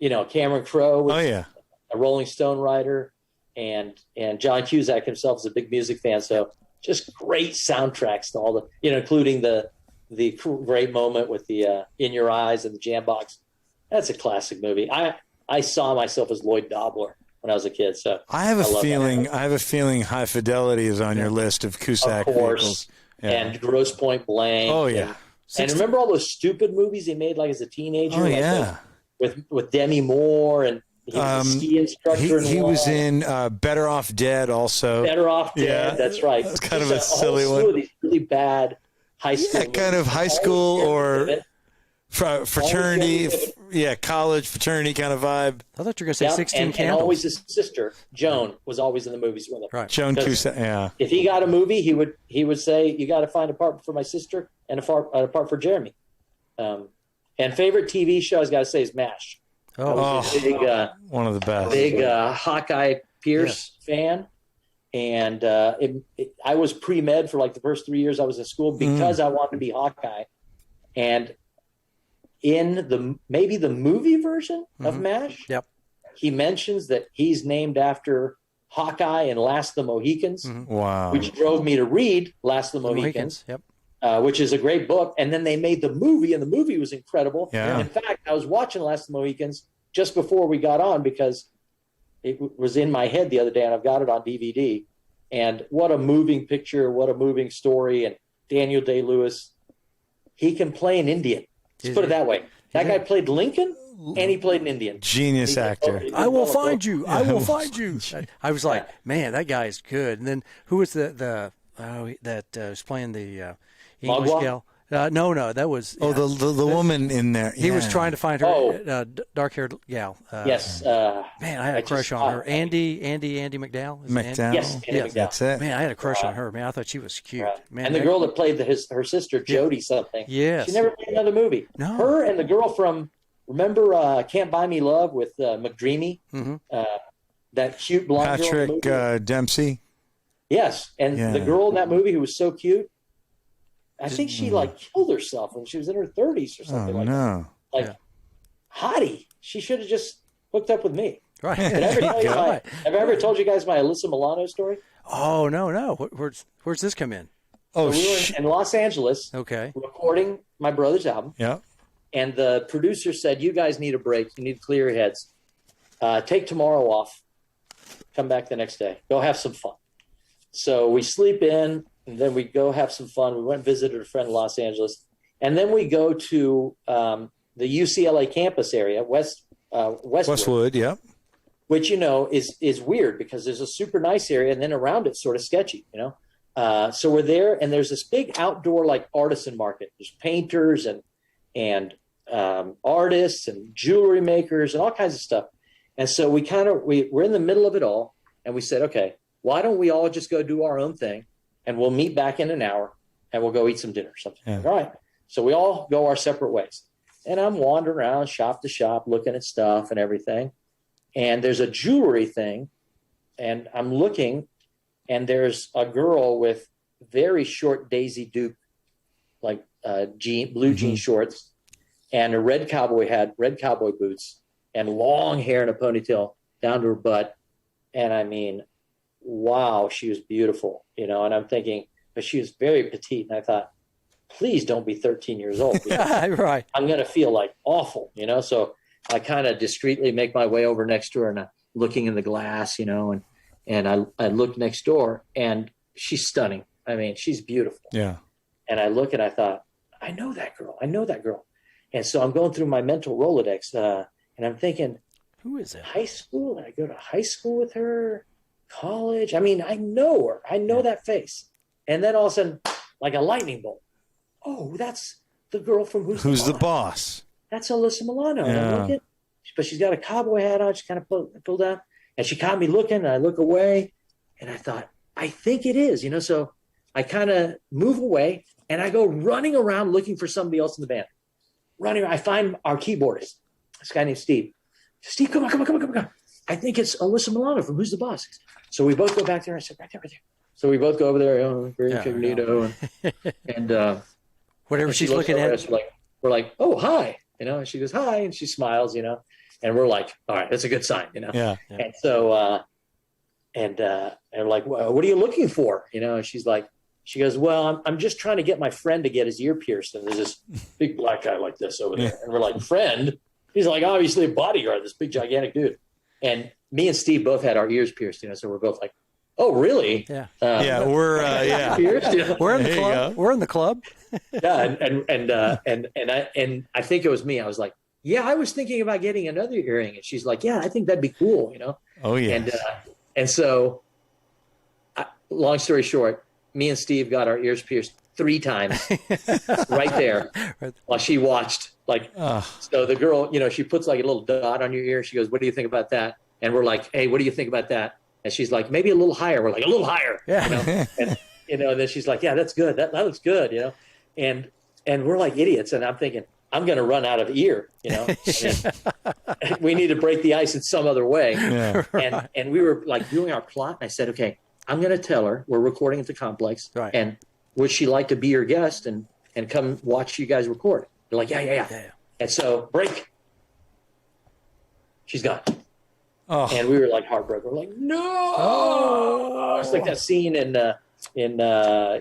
Cameron Crowe was a Rolling Stone writer, and John Cusack himself is a big music fan. So just great soundtracks to all the, including the great moment with the In Your Eyes and the jam box. That's a classic movie. I saw myself as Lloyd Dobler when I was a kid. So I have a feeling High Fidelity is on your list of Cusack of course, vehicles. Yeah. And Grosse Point Blank. Oh yeah. And remember all those stupid movies he made like as a teenager? Oh yeah. With Demi Moore, and he was a ski instructor. He was in Better Off Dead also. Better Off Dead. Yeah. That's right. That's kind of Just a silly whole one. slew of these really bad high school. Yeah, kind of high school or fraternity. Yeah, college fraternity kind of vibe. I thought you were going to say 16 and Candles. always his sister Joan was always in the movies with him. Right. Joan Cusack. Yeah. If he got a movie, he would say, "You got to find a part for my sister and a part for Jeremy." And favorite TV show, I got to say, is MASH. Oh, Big, one of the best. big Hawkeye Pierce fan. And I was pre-med for like the first 3 years I was in school because I wanted to be Hawkeye. And in maybe the movie version of MASH, he mentions that he's named after Hawkeye in Last of the Mohicans, Wow. which drove me to read Last of the Mohicans. Yep. Which is a great book. And then they made the movie, and the movie was incredible. Yeah. In fact, I was watching Last of the Mohicans just before we got on because it was in my head the other day, and I've got it on DVD. And what a moving picture, what a moving story. And Daniel Day-Lewis, he can play an Indian. Let's put it that way. That guy played Lincoln, and he played an Indian. Genius actor. I will find you. I will find you. I was like, man, that guy's good. And then who was that was playing the English Magua? gal? No, that was The woman in there. He was Yeah. trying to find her dark-haired gal. Yes. Man, I had a crush on her. Andy McDowell. Is it Andy? McDowell. Yes, Andy McDowell. That's it. Man, I had a crush on her. Man, I thought she was cute. Right. Man, and the girl that played her sister, Jodie something. Yes. She never made another movie. No. Her and the girl from, remember Can't Buy Me Love with McDreamy? That cute blonde girl in the Patrick movie? Dempsey. Yes. And Yeah. the girl in that movie who was so cute, I think she killed herself when she was in her 30s or Oh something like that. no. Like, hottie. She should have just hooked up with me. Right. Have I ever told you guys my Alyssa Milano story? Oh, no. Where's this come in? Oh, So we were in Los Angeles Okay. recording my brother's album. yeah. And the producer said, "You guys need a break. You need to clear your heads. Take tomorrow off. Come back the next day. Go have some fun." So we sleep in, and then we go have some fun. We went and visited a friend in Los Angeles. And then we go to the UCLA campus area, Westwood, yeah. which, is weird because there's a super nice area, and then around it's sort of sketchy, So we're there, and there's this big outdoor like artisan market. There's painters and artists and jewelry makers and all kinds of stuff. And so we're in the middle of it all, and we said, okay, why don't we all just go do our own thing, and we'll meet back in an hour, and we'll go eat some dinner or something. Yeah. All right. So we all go our separate ways. And I'm wandering around shop to shop, looking at stuff and everything. And there's a jewelry thing, and I'm looking, and there's a girl with very short Daisy Duke, like blue jean shorts, and a red cowboy boots, and long hair in a ponytail down to her butt. And I mean, wow, she was beautiful, and I'm thinking, but she was very petite. And I thought, please don't be 13 years old. Right. I'm going to feel like awful, So I kind of discreetly make my way over next to her, and I'm looking in the glass, and I look next door, and she's stunning. I mean, she's beautiful. Yeah. And I look and I thought, I know that girl. And so I'm going through my mental Rolodex, and I'm thinking, Who is it? high school? Did I go to high school with her? College? I mean, I know her. I know that face. And then all of a sudden, like a lightning bolt. Oh, that's the girl from Who's the Boss? That's Alyssa Milano. And I'm Yeah. looking, but she's got a cowboy hat on. She kind of pulled down, and she caught me looking. And I look away, and I thought, I think it is. So I kind of move away, and I go running around looking for somebody else in the band. I find our keyboardist, this guy named Steve. Steve, come on. I think it's Alyssa Milano from Who's the Boss? So we both go back there. I said, right there. So we both go over there, very incognito, and Whatever she she's looks looking over at. us like, we're like, oh, hi, and she goes, hi. And she smiles, and we're like, all right, that's a good sign, Yeah. And so, and we're like, well, what are you looking for? And she goes, well, I'm just trying to get my friend to get his ear pierced. And there's this big black guy like this over there. And we're like, friend? He's like, obviously a bodyguard, this big gigantic dude. And me and Steve both had our ears pierced, so we're both like, oh, really? Yeah. We're Pierced? We're in the There you club. go. We're in the club. Yeah. And I think it was me. I was like, yeah, I was thinking about getting another earring. And she's like, yeah, I think that'd be cool, Oh, yeah. And so, long story short, me and Steve got our ears pierced 3 times right there while she watched. So the girl, she puts like a little dot on your ear. She goes, what do you think about that? And we're like, hey, what do you think about that? And she's like, maybe a little higher. We're like, a little higher. Yeah. And then she's like, yeah, that's good. That looks good, And we're like idiots. And I'm thinking, I'm going to run out of ear, we need to break the ice in some other way. Yeah. And we were like doing our plot. And I said, okay, I'm going to tell her we're recording at the complex. Right. And would she like to be your guest and come watch you guys record? They're like, yeah. And so break. She's gone. Oh. And we were like heartbroken. We're like, no. It's like that scene in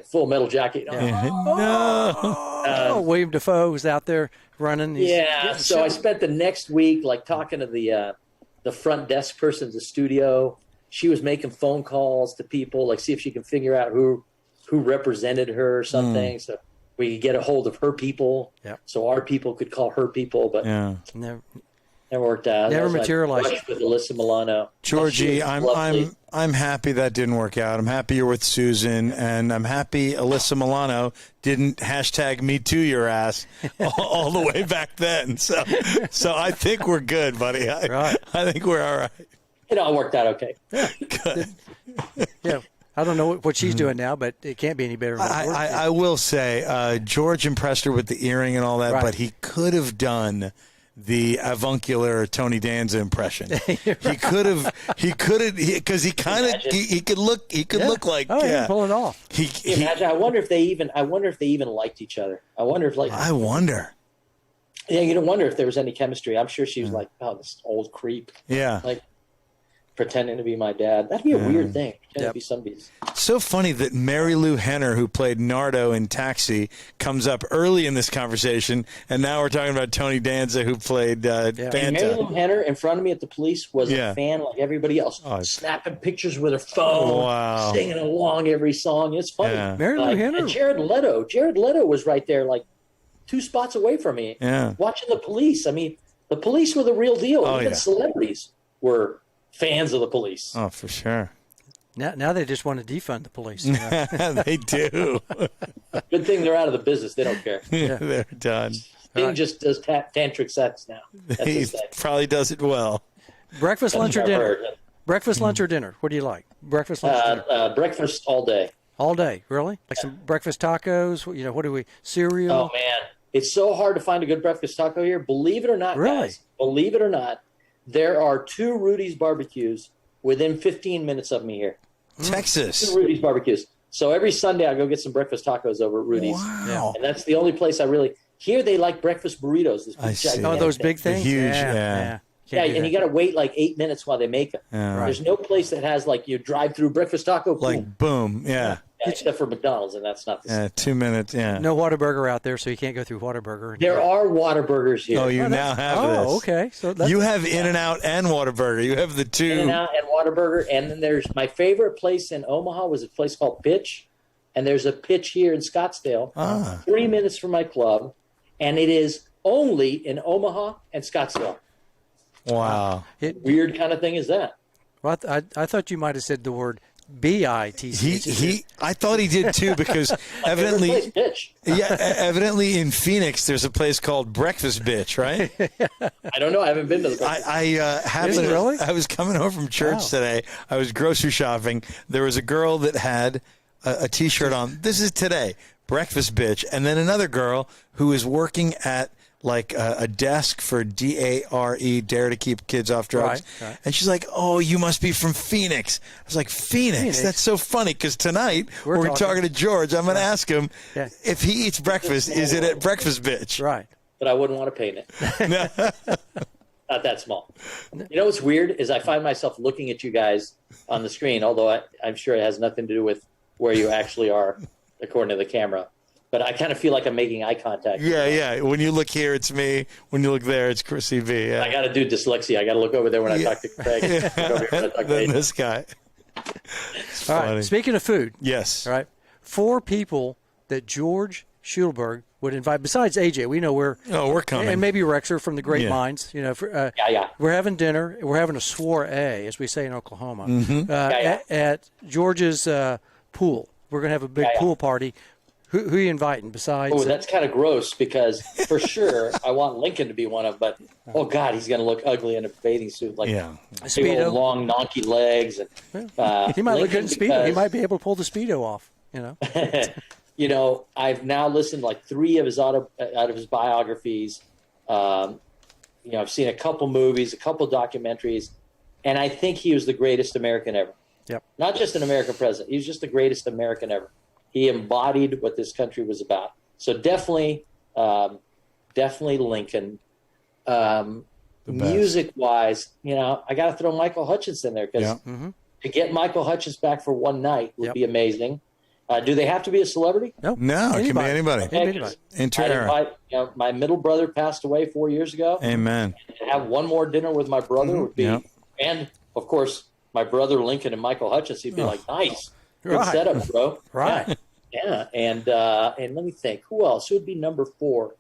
Full Metal Jacket. No. William Dafoe was out there running. So I spent the next week like talking to the front desk person at the studio. She was making phone calls to people, like see if she can figure out who represented her or something. So we could get a hold of her people. Yep. So our people could call her people, but Never worked out. Never That was materialized. Like with Alyssa Milano. Georgie, She was lovely. I'm happy that didn't work out. I'm happy you're with Susan, and I'm happy Alyssa Milano didn't #MeToo your ass all the way back then. So I think we're good, buddy. I think we're all right. It all worked out okay. Good. Yeah. I don't know what she's doing now, but it can't be any better than what it was. I will say, George impressed her with the earring and all that, but he could have done the avuncular Tony Danza impression. He could have, because he could look like, he can pull it off. Imagine. I wonder if they even liked each other. I wonder. Yeah, you don't wonder if there was any chemistry. I'm sure she was like, oh, this old creep. Yeah. Like pretending to be my dad. That'd be a weird thing. Pretending to be somebody's. So funny that Mary Lou Henner, who played Nardo in Taxi, comes up early in this conversation, and now we're talking about Tony Danza, who played Fanta. And Mary Lou Henner in front of me at the police was a fan like everybody else, snapping pictures with her phone, singing along every song. It's funny. Yeah. Mary Lou Henner. And Jared Leto was right there, like 2 spots away from me, watching the police. I mean, the police were the real deal. Even celebrities were fans of the police. Oh, for sure. Now they just want to defund the police. They do. Good thing they're out of the business. They don't care. They're done. Sting just does tantric sex now. That's He his thing. probably does it well. Breakfast, lunch, or I've dinner? heard. Breakfast, lunch, or dinner? What do you like? Breakfast, lunch, dinner? Breakfast all day. All day, really? Like some breakfast tacos? What do we, cereal? Oh, man. It's so hard to find a good breakfast taco here. Believe it or not, guys, believe it or not, there are 2 Rudy's barbecues within 15 minutes of me here. Texas. 2 Rudy's barbecues. So every Sunday I go get some breakfast tacos over at Rudy's. Wow. And that's the only place I really – here they like breakfast burritos. This big gigantic those thing. big things? Huge, yeah. Yeah, and you got to wait like 8 minutes while they make them. Yeah. There's no place that has like you drive through breakfast taco. Like, boom. Yeah. Except for McDonald's, and that's not the same. 2 minutes. Yeah. No Whataburger out there, so you can't go through Whataburger. There are Whataburgers here. Oh, you now have this. Oh, okay. So You have In-N-Out and Whataburger. You have the 2. In-N-Out and Whataburger. And then there's my favorite place in Omaha was a place called Pitch. And there's a Pitch here in Scottsdale, 3 minutes from my club. And it is only in Omaha and Scottsdale. Wow. Weird kind of thing is that. Well, I thought you might have said the word B-I-T-C-H. I thought he did too, because evidently, Pitch. evidently in Phoenix there's a place called Breakfast Bitch, right? I don't know. I haven't been to the breakfast. I was coming home from church today. I was grocery shopping. There was a girl that had a T-shirt on. This is today, Breakfast Bitch, and then another girl who is working at like a desk for DARE, Dare to Keep Kids Off Drugs. Right. And she's like, oh, you must be from Phoenix. I was like, Phoenix? That's so funny, because tonight we're talking to George. I'm going to ask him if he eats breakfast, is it at Breakfast Bitch? Right. but I wouldn't want to paint it. Not that small. You know what's weird is I find myself looking at you guys on the screen, although I'm sure it has nothing to do with where you actually are according to the camera. But I kind of feel like I'm making eye contact. Yeah. When you look here, it's me. When you look there, it's Chrissy V. Yeah. I got to do dyslexia. I got to look over there when I talk to Craig. Look over here when I talk to Then Aiden. this guy. It's All funny. right. Speaking of food, Yes. all right, 4 people that George Schuldberg would invite, besides AJ, we know we're coming. and maybe Rexer from the Great Yeah. Minds. You know, Yeah. we're having dinner. We're having a soiree, as we say in Oklahoma, Mm-hmm. At George's pool. We're going to have a big pool party. Who are you inviting besides? Oh, that's kind of gross because for sure I want Lincoln to be one of them, but oh God, he's going to look ugly in a bathing suit. Like a big Speedo. old long donkey legs. And, He might look good in Lincoln Speedo. He because- might be able to pull the Speedo off, you know. You know, I've now listened to like 3 of his out of his biographies. You know, I've seen a couple movies, a couple documentaries, and I think he was the greatest American ever. Yep. Not just an American president; he was just the greatest American ever. He embodied what this country was about. So definitely Lincoln. Music-wise, you know, I got to throw Michael Hutchence in there because to get Michael Hutchence back for one night would be amazing. Do they have to be a celebrity? No, it can be anybody. Anybody. Inter-era. You know, my middle brother passed away 4 years ago. Amen. To have one more dinner with my brother would be, and of course, my brother Lincoln and Michael Hutchence. He'd be like, nice, good Right. setup, bro. Right. Yeah. And let me think, who else? Who would be number 4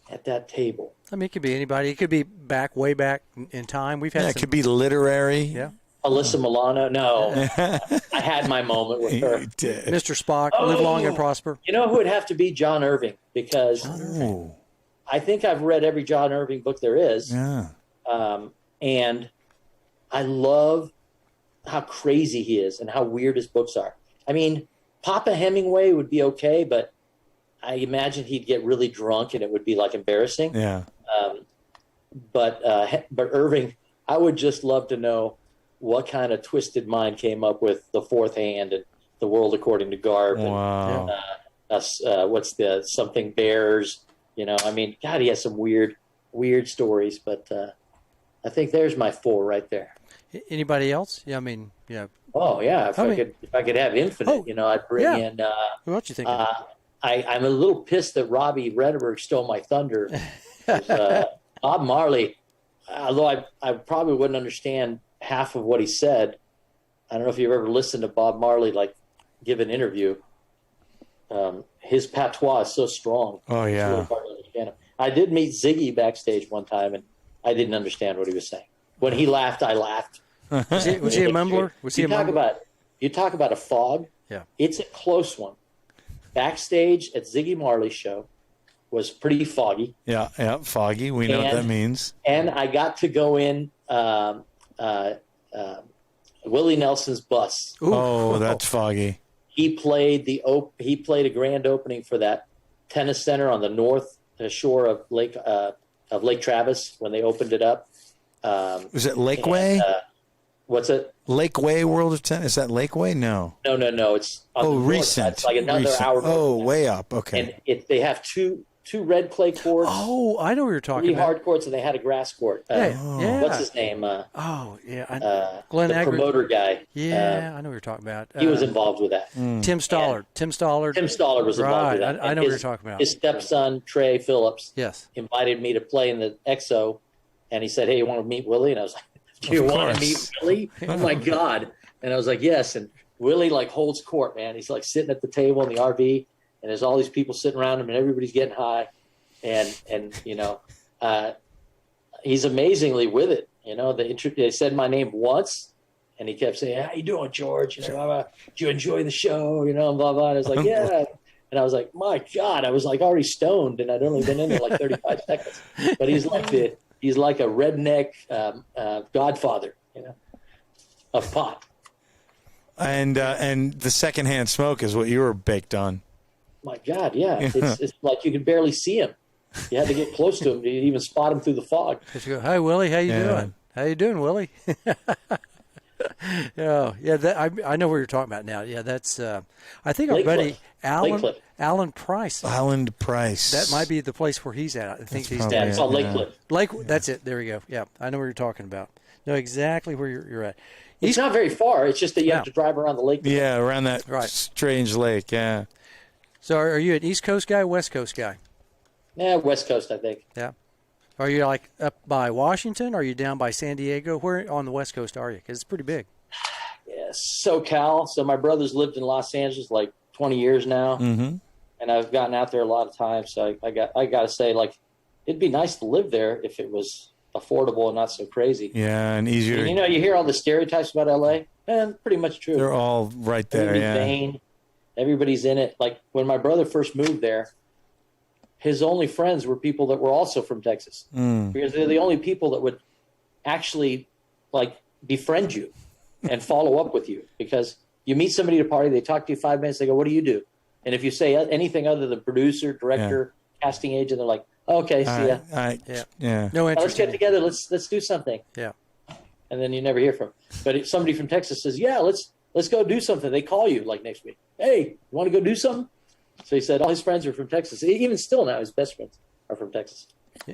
at that table? I mean, it could be anybody. It could be way back in time. We've had Yeah, it some, could be literary. yeah. Alyssa Milano? No, I had my moment with her. You did. Mr. Spock, live long and prosper. You know who would have to be? John Irving, because Oh, I think I've read every John Irving book there is. yeah. And I love how crazy he is and how weird his books are. I mean, Papa Hemingway would be okay, but I imagine he'd get really drunk and it would be like embarrassing. Yeah. But Irving, I would just love to know what kind of twisted mind came up with The Fourth Hand and The World According to Garp. Wow. And, what's the Something Bears? You know, I mean, God, he has some weird stories. But I think there's my 4 right there. Anybody else? Yeah, I mean, yeah. Oh yeah, if I could have infinite, Oh, you know, I'd bring in. Who else you thinking? I'm a little pissed that Robbie Rederberg stole my thunder. Bob Marley, although I probably wouldn't understand half of what he said. I don't know if you've ever listened to Bob Marley like give an interview. His patois is so strong. Oh, yeah. It's really hard to understand him. I did meet Ziggy backstage one time, and I didn't understand what he was saying. When he laughed, I laughed. Was he a mumbler? Was he a mumbler? You talk about a fog. Yeah. It's a close one. Backstage at Ziggy Marley's show was pretty foggy. Yeah. Foggy. We know what that means. And I got to go in Willie Nelson's bus. Ooh. Oh, that's foggy. He played a grand opening for that tennis center on the north shore of Lake Travis when they opened it up. Was it Lakeway? What's it? Lakeway World of Tennis? Is that Lakeway? No. No. It's on the north side. Recent. It's like another Recent. hour. Oh, way up. Okay. And they have two red clay courts. Oh, I know what you're talking 3 about. hard courts, and they had a grass court. Yeah. What's his name? Oh, yeah. Glenn the Agri- promoter guy. Yeah, I know what you're talking about. He was involved with that. Tim Stollard. Tim Stollard. Tim Stollard was involved with Right. that. I And know what you're talking about. His stepson, Trey Phillips, Yes. invited me to play in the EXO, and he said, "Hey, you want to meet Willie?" And I was like, "Do you want to meet Willie?" Oh my God! And I was like, "Yes." And Willie like holds court, man. He's like sitting at the table in the RV, and there's all these people sitting around him, and everybody's getting high, and you know, he's amazingly with it. You know, they said my name once, and he kept saying, "How you doing, George? You know, blah, blah. Did you enjoy the show? You know, blah blah." And I was like, "Yeah." And I was like, "My God!" I was like already stoned, and I'd only been in there like 35 seconds. But he's like a redneck godfather, you know, of pot. And the secondhand smoke is what you were baked on. My God, yeah. It's like you could barely see him. You had to get close to him to even spot him through the fog. Just go, "Hey, Willie, how you doing? How you doing, Willie?" Yeah. I know what you're talking about now. Yeah, that's. I think our Lake buddy Cliff. Alan Lake Cliff. Alan Price. Alan Price. That might be the place where he's at. I think he's probably Yeah, down. it's called Lake Cliff. That's it. There we go. Yeah, I know what you're talking about. Know exactly where you're at. It's not very far. It's just that you Yeah. have to drive around the lake. Yeah, around that Right. strange lake. Yeah. So, are you an East Coast guy, West Coast guy? Yeah, West Coast, I think. Yeah. Are you like up by Washington? Or are you down by San Diego? Where on the West Coast are you? Because it's pretty big. Yeah, SoCal. So my brother's lived in Los Angeles like 20 years now, and I've gotten out there a lot of times. So I got to say, like, it'd be nice to live there if it was affordable and not so crazy. Yeah, and easier. And, you hear all the stereotypes about LA, and pretty much true. They're all right there. Everybody's Yeah. vain. Everybody's in it. Like when my brother first moved there, his only friends were people that were also from Texas, because they're the only people that would actually like befriend you and follow up with you. Because you meet somebody at a party, they talk to you 5 minutes, they go, "What do you do?" And if you say anything other than producer, director, casting agent, they're like, "Okay, see ya. Yeah. No Now, interest. let's get in it. together. Let's do something." Yeah. And then you never hear from them. But if somebody from Texas says, "Yeah, let's go do something," they call you like next week. "Hey, you want to go do something?" So he said all his friends are from Texas. Even still now, his best friends are from Texas.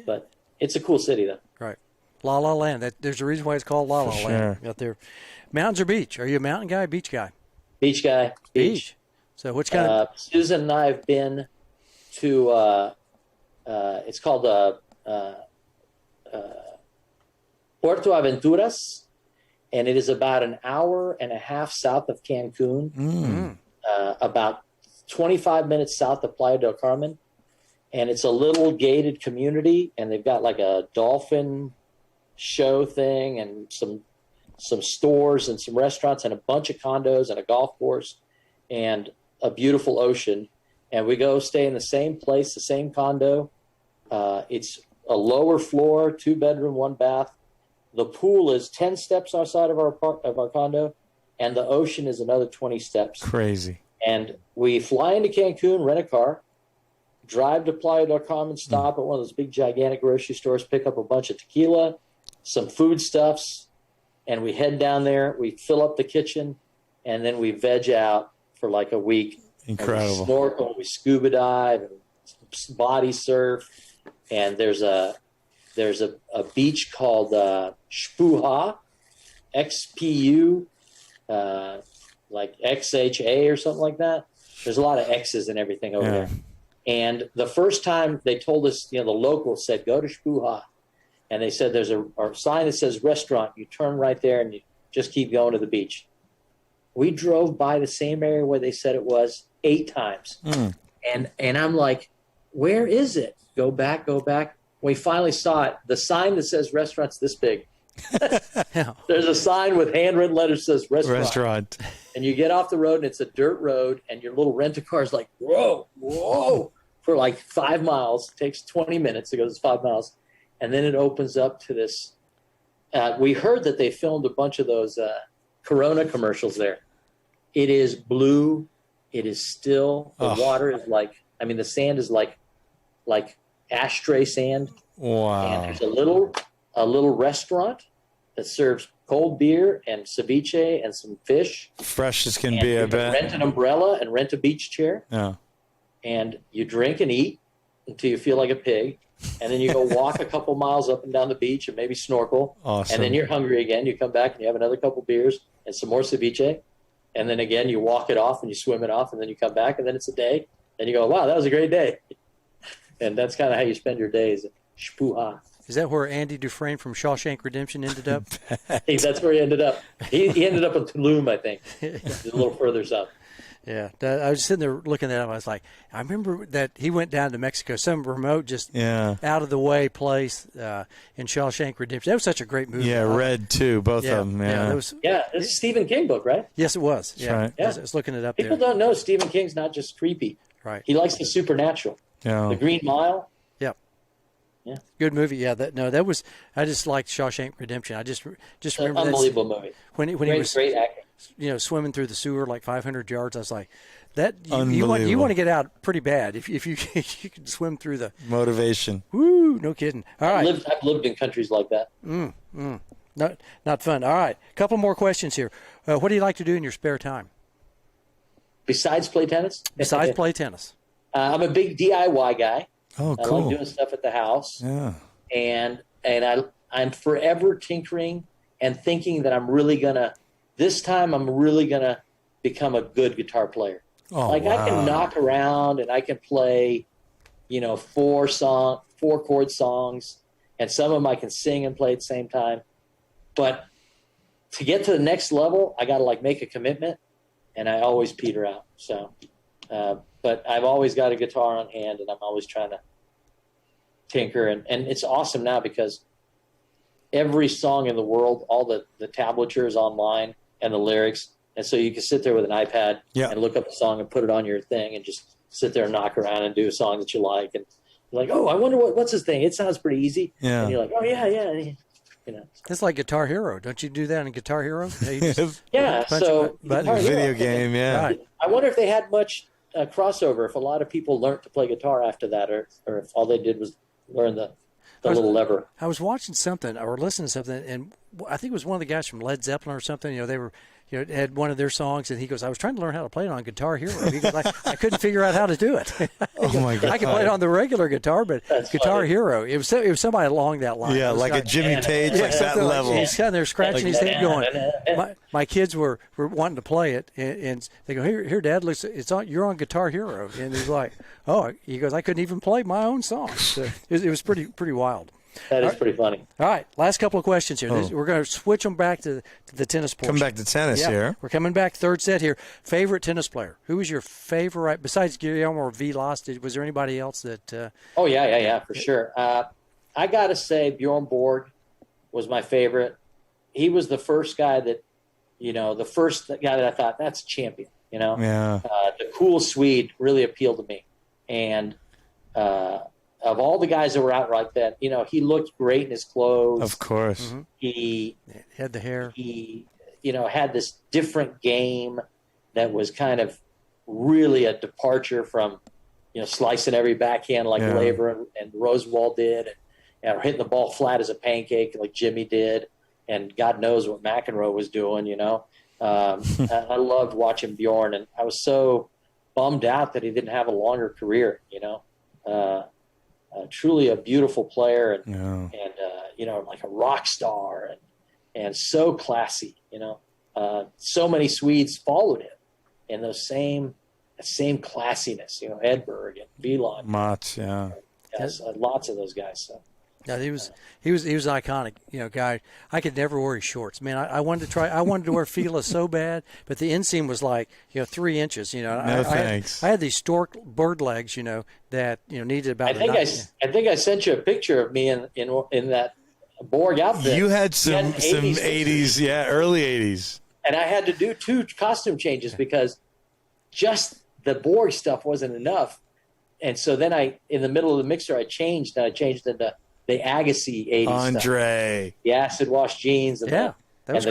But it's a cool city, though. Right. La La Land. There's a reason why it's called La La Land sure. out there. Mountains or beach? Are you a mountain guy, beach guy? Beach guy, beach. So which kind of? Susan and I have been to. It's called Puerto Aventuras, and it is about an hour and a half south of Cancun. About 25 minutes south of Playa del Carmen, and it's a little gated community, and they've got like a dolphin show thing and some stores and some restaurants and a bunch of condos and a golf course and a beautiful ocean. And we go stay in the same place, the same condo. It's a lower floor, 2-bedroom, 1 bath. The pool is 10 steps outside of our condo, and the ocean is another 20 steps. Crazy. And we fly into Cancun, rent a car, drive to Playa del Carmen, stop at one of those big, gigantic grocery stores, pick up a bunch of tequila, some foodstuffs, and we head down there. We fill up the kitchen, and then we veg out for like a week. Incredible. And we snorkel, we scuba dive, and body surf, and there's a beach called Xpuha, XPU. Like XHA or something like that. There's a lot of X's and everything over there. And the first time they told us, the locals said, "Go to Xpuha." And they said there's a sign that says restaurant. You turn right there and you just keep going to the beach. We drove by the same area where they said it was 8 times. And I'm like, where is it? Go back. We finally saw it. The sign that says restaurant's this big. There's a sign with handwritten letters that says restaurant. And you get off the road and it's a dirt road, and your little rent-a-car is like, whoa, for like 5 miles. It takes 20 minutes. It goes 5 miles. And then it opens up to this. We heard that they filmed a bunch of those Corona commercials there. It is blue. It is still. The water is like, the sand is like ashtray sand. Wow. And there's a little restaurant that serves cold beer and ceviche and some fish. Fresh as can And be, I you can bet. rent an umbrella and rent a beach chair. Yeah. And you drink and eat until you feel like a pig. And then you go walk a couple miles up and down the beach and maybe snorkel. Awesome. And then you're hungry again. You come back and you have another couple beers and some more ceviche. And then again, you walk it off and you swim it off. And then you come back and then it's a day. And you go, wow, that was a great day. And that's kind of how you spend your days. Xpuha. Is that where Andy Dufresne from Shawshank Redemption ended up? Hey, that's where he ended up. He ended up in Tulum, I think. Just a little further south. Yeah, I was sitting there looking at him. I was like, I remember that he went down to Mexico, some remote, just out of the way place in Shawshank Redemption. That was such a great movie. Yeah, Red too, both of them. Yeah, it's a Stephen King book, right? Yes, it was. Yeah, right. I was looking it up. People don't know Stephen King's not just creepy. Right. He likes the supernatural. Yeah. The Green Mile. Yeah, good movie. Yeah, that was. I just liked Shawshank Redemption. I just remember that unbelievable movie. when he was great acting. Swimming through the sewer like 500 yards. I was like, that you Unbelievable. want to get out pretty bad if you you can swim through the Motivation. woo. No kidding. All right, I've lived in countries like that. not fun. All right, a couple more questions here. What do you like to do in your spare time? Besides play tennis? Besides play tennis. I'm a big DIY guy. Oh, I cool. love doing stuff at the house. Yeah. And I'm forever tinkering and thinking that I'm really going to become a good guitar player. Oh, I can knock around and I can play, 4 chord songs, and some of them I can sing and play at the same time. But to get to the next level, I got to make a commitment, and I always peter out. So, but I've always got a guitar on hand, and I'm always trying to tinker. And it's awesome now because every song in the world, all the tablature is online and the lyrics. And so you can sit there with an iPad and look up a song and put it on your thing and just sit there and knock around and do a song that you like. And you're like, oh, I wonder what's his thing. It sounds pretty easy. Yeah. And you're like, oh, yeah. It's like Guitar Hero. Don't you do that in Guitar Hero? Yeah. So video game, yeah. Right. I wonder if they had much crossover, if a lot of people learned to play guitar after that, or if all they did was learn the little lever. I was watching something or listening to something, and I think it was one of the guys from Led Zeppelin or something. They were, had one of their songs, and he goes, I was trying to learn how to play it on Guitar Hero. He goes, I couldn't figure out how to do it. Oh, my God. I can play it on the regular guitar, but That's Guitar funny. Hero, it was somebody along that line. Yeah, like a Jimmy Page, like that something level. He's kind of there scratching his head going, my kids wwere wanting to play it, and they go, here, Dad, looks, you're on Guitar Hero. And he's like, oh, he goes, I couldn't even play my own song. So it was pretty wild. That is pretty funny. All right, last couple of questions here. We're going to switch them back to the tennis portion. Come back to tennis here. We're coming back, third set here. Favorite tennis player? Who was your favorite, besides Guillermo Vilas? Was there anybody else that... Oh, yeah, for sure. I got to say Bjorn Borg was my favorite. He was the first guy that, the first guy that I thought, that's a champion, Yeah. The cool Swede really appealed to me. And... of all the guys that were out like that, he looked great in his clothes. Of course. Mm-hmm. He had the hair. He, had this different game that was kind of really a departure from, slicing every backhand like Laver and Rosewall did, and hitting the ball flat as a pancake like Jimmy did, and God knows what McEnroe was doing, I loved watching Bjorn, and I was so bummed out that he didn't have a longer career, truly a beautiful player and like a rock star and so classy, so many Swedes followed him in those same classiness, Edberg and Wieland. Mats, yeah. Yes, lots of those guys. So. Yeah, he was an iconic, guy. I could never wear his shorts. Man, I wanted to wear Fila so bad, but the inseam was like, 3 inches, No thanks. I had these stork bird legs, that, needed about I think I sent you a picture of me in that Borg outfit. You had some 80s, early 80s. And I had to do 2 costume changes because just the Borg stuff wasn't enough. And so then in the middle of the mixer, I changed into the Agassi 80s Andre. stuff. The acid wash jeans and the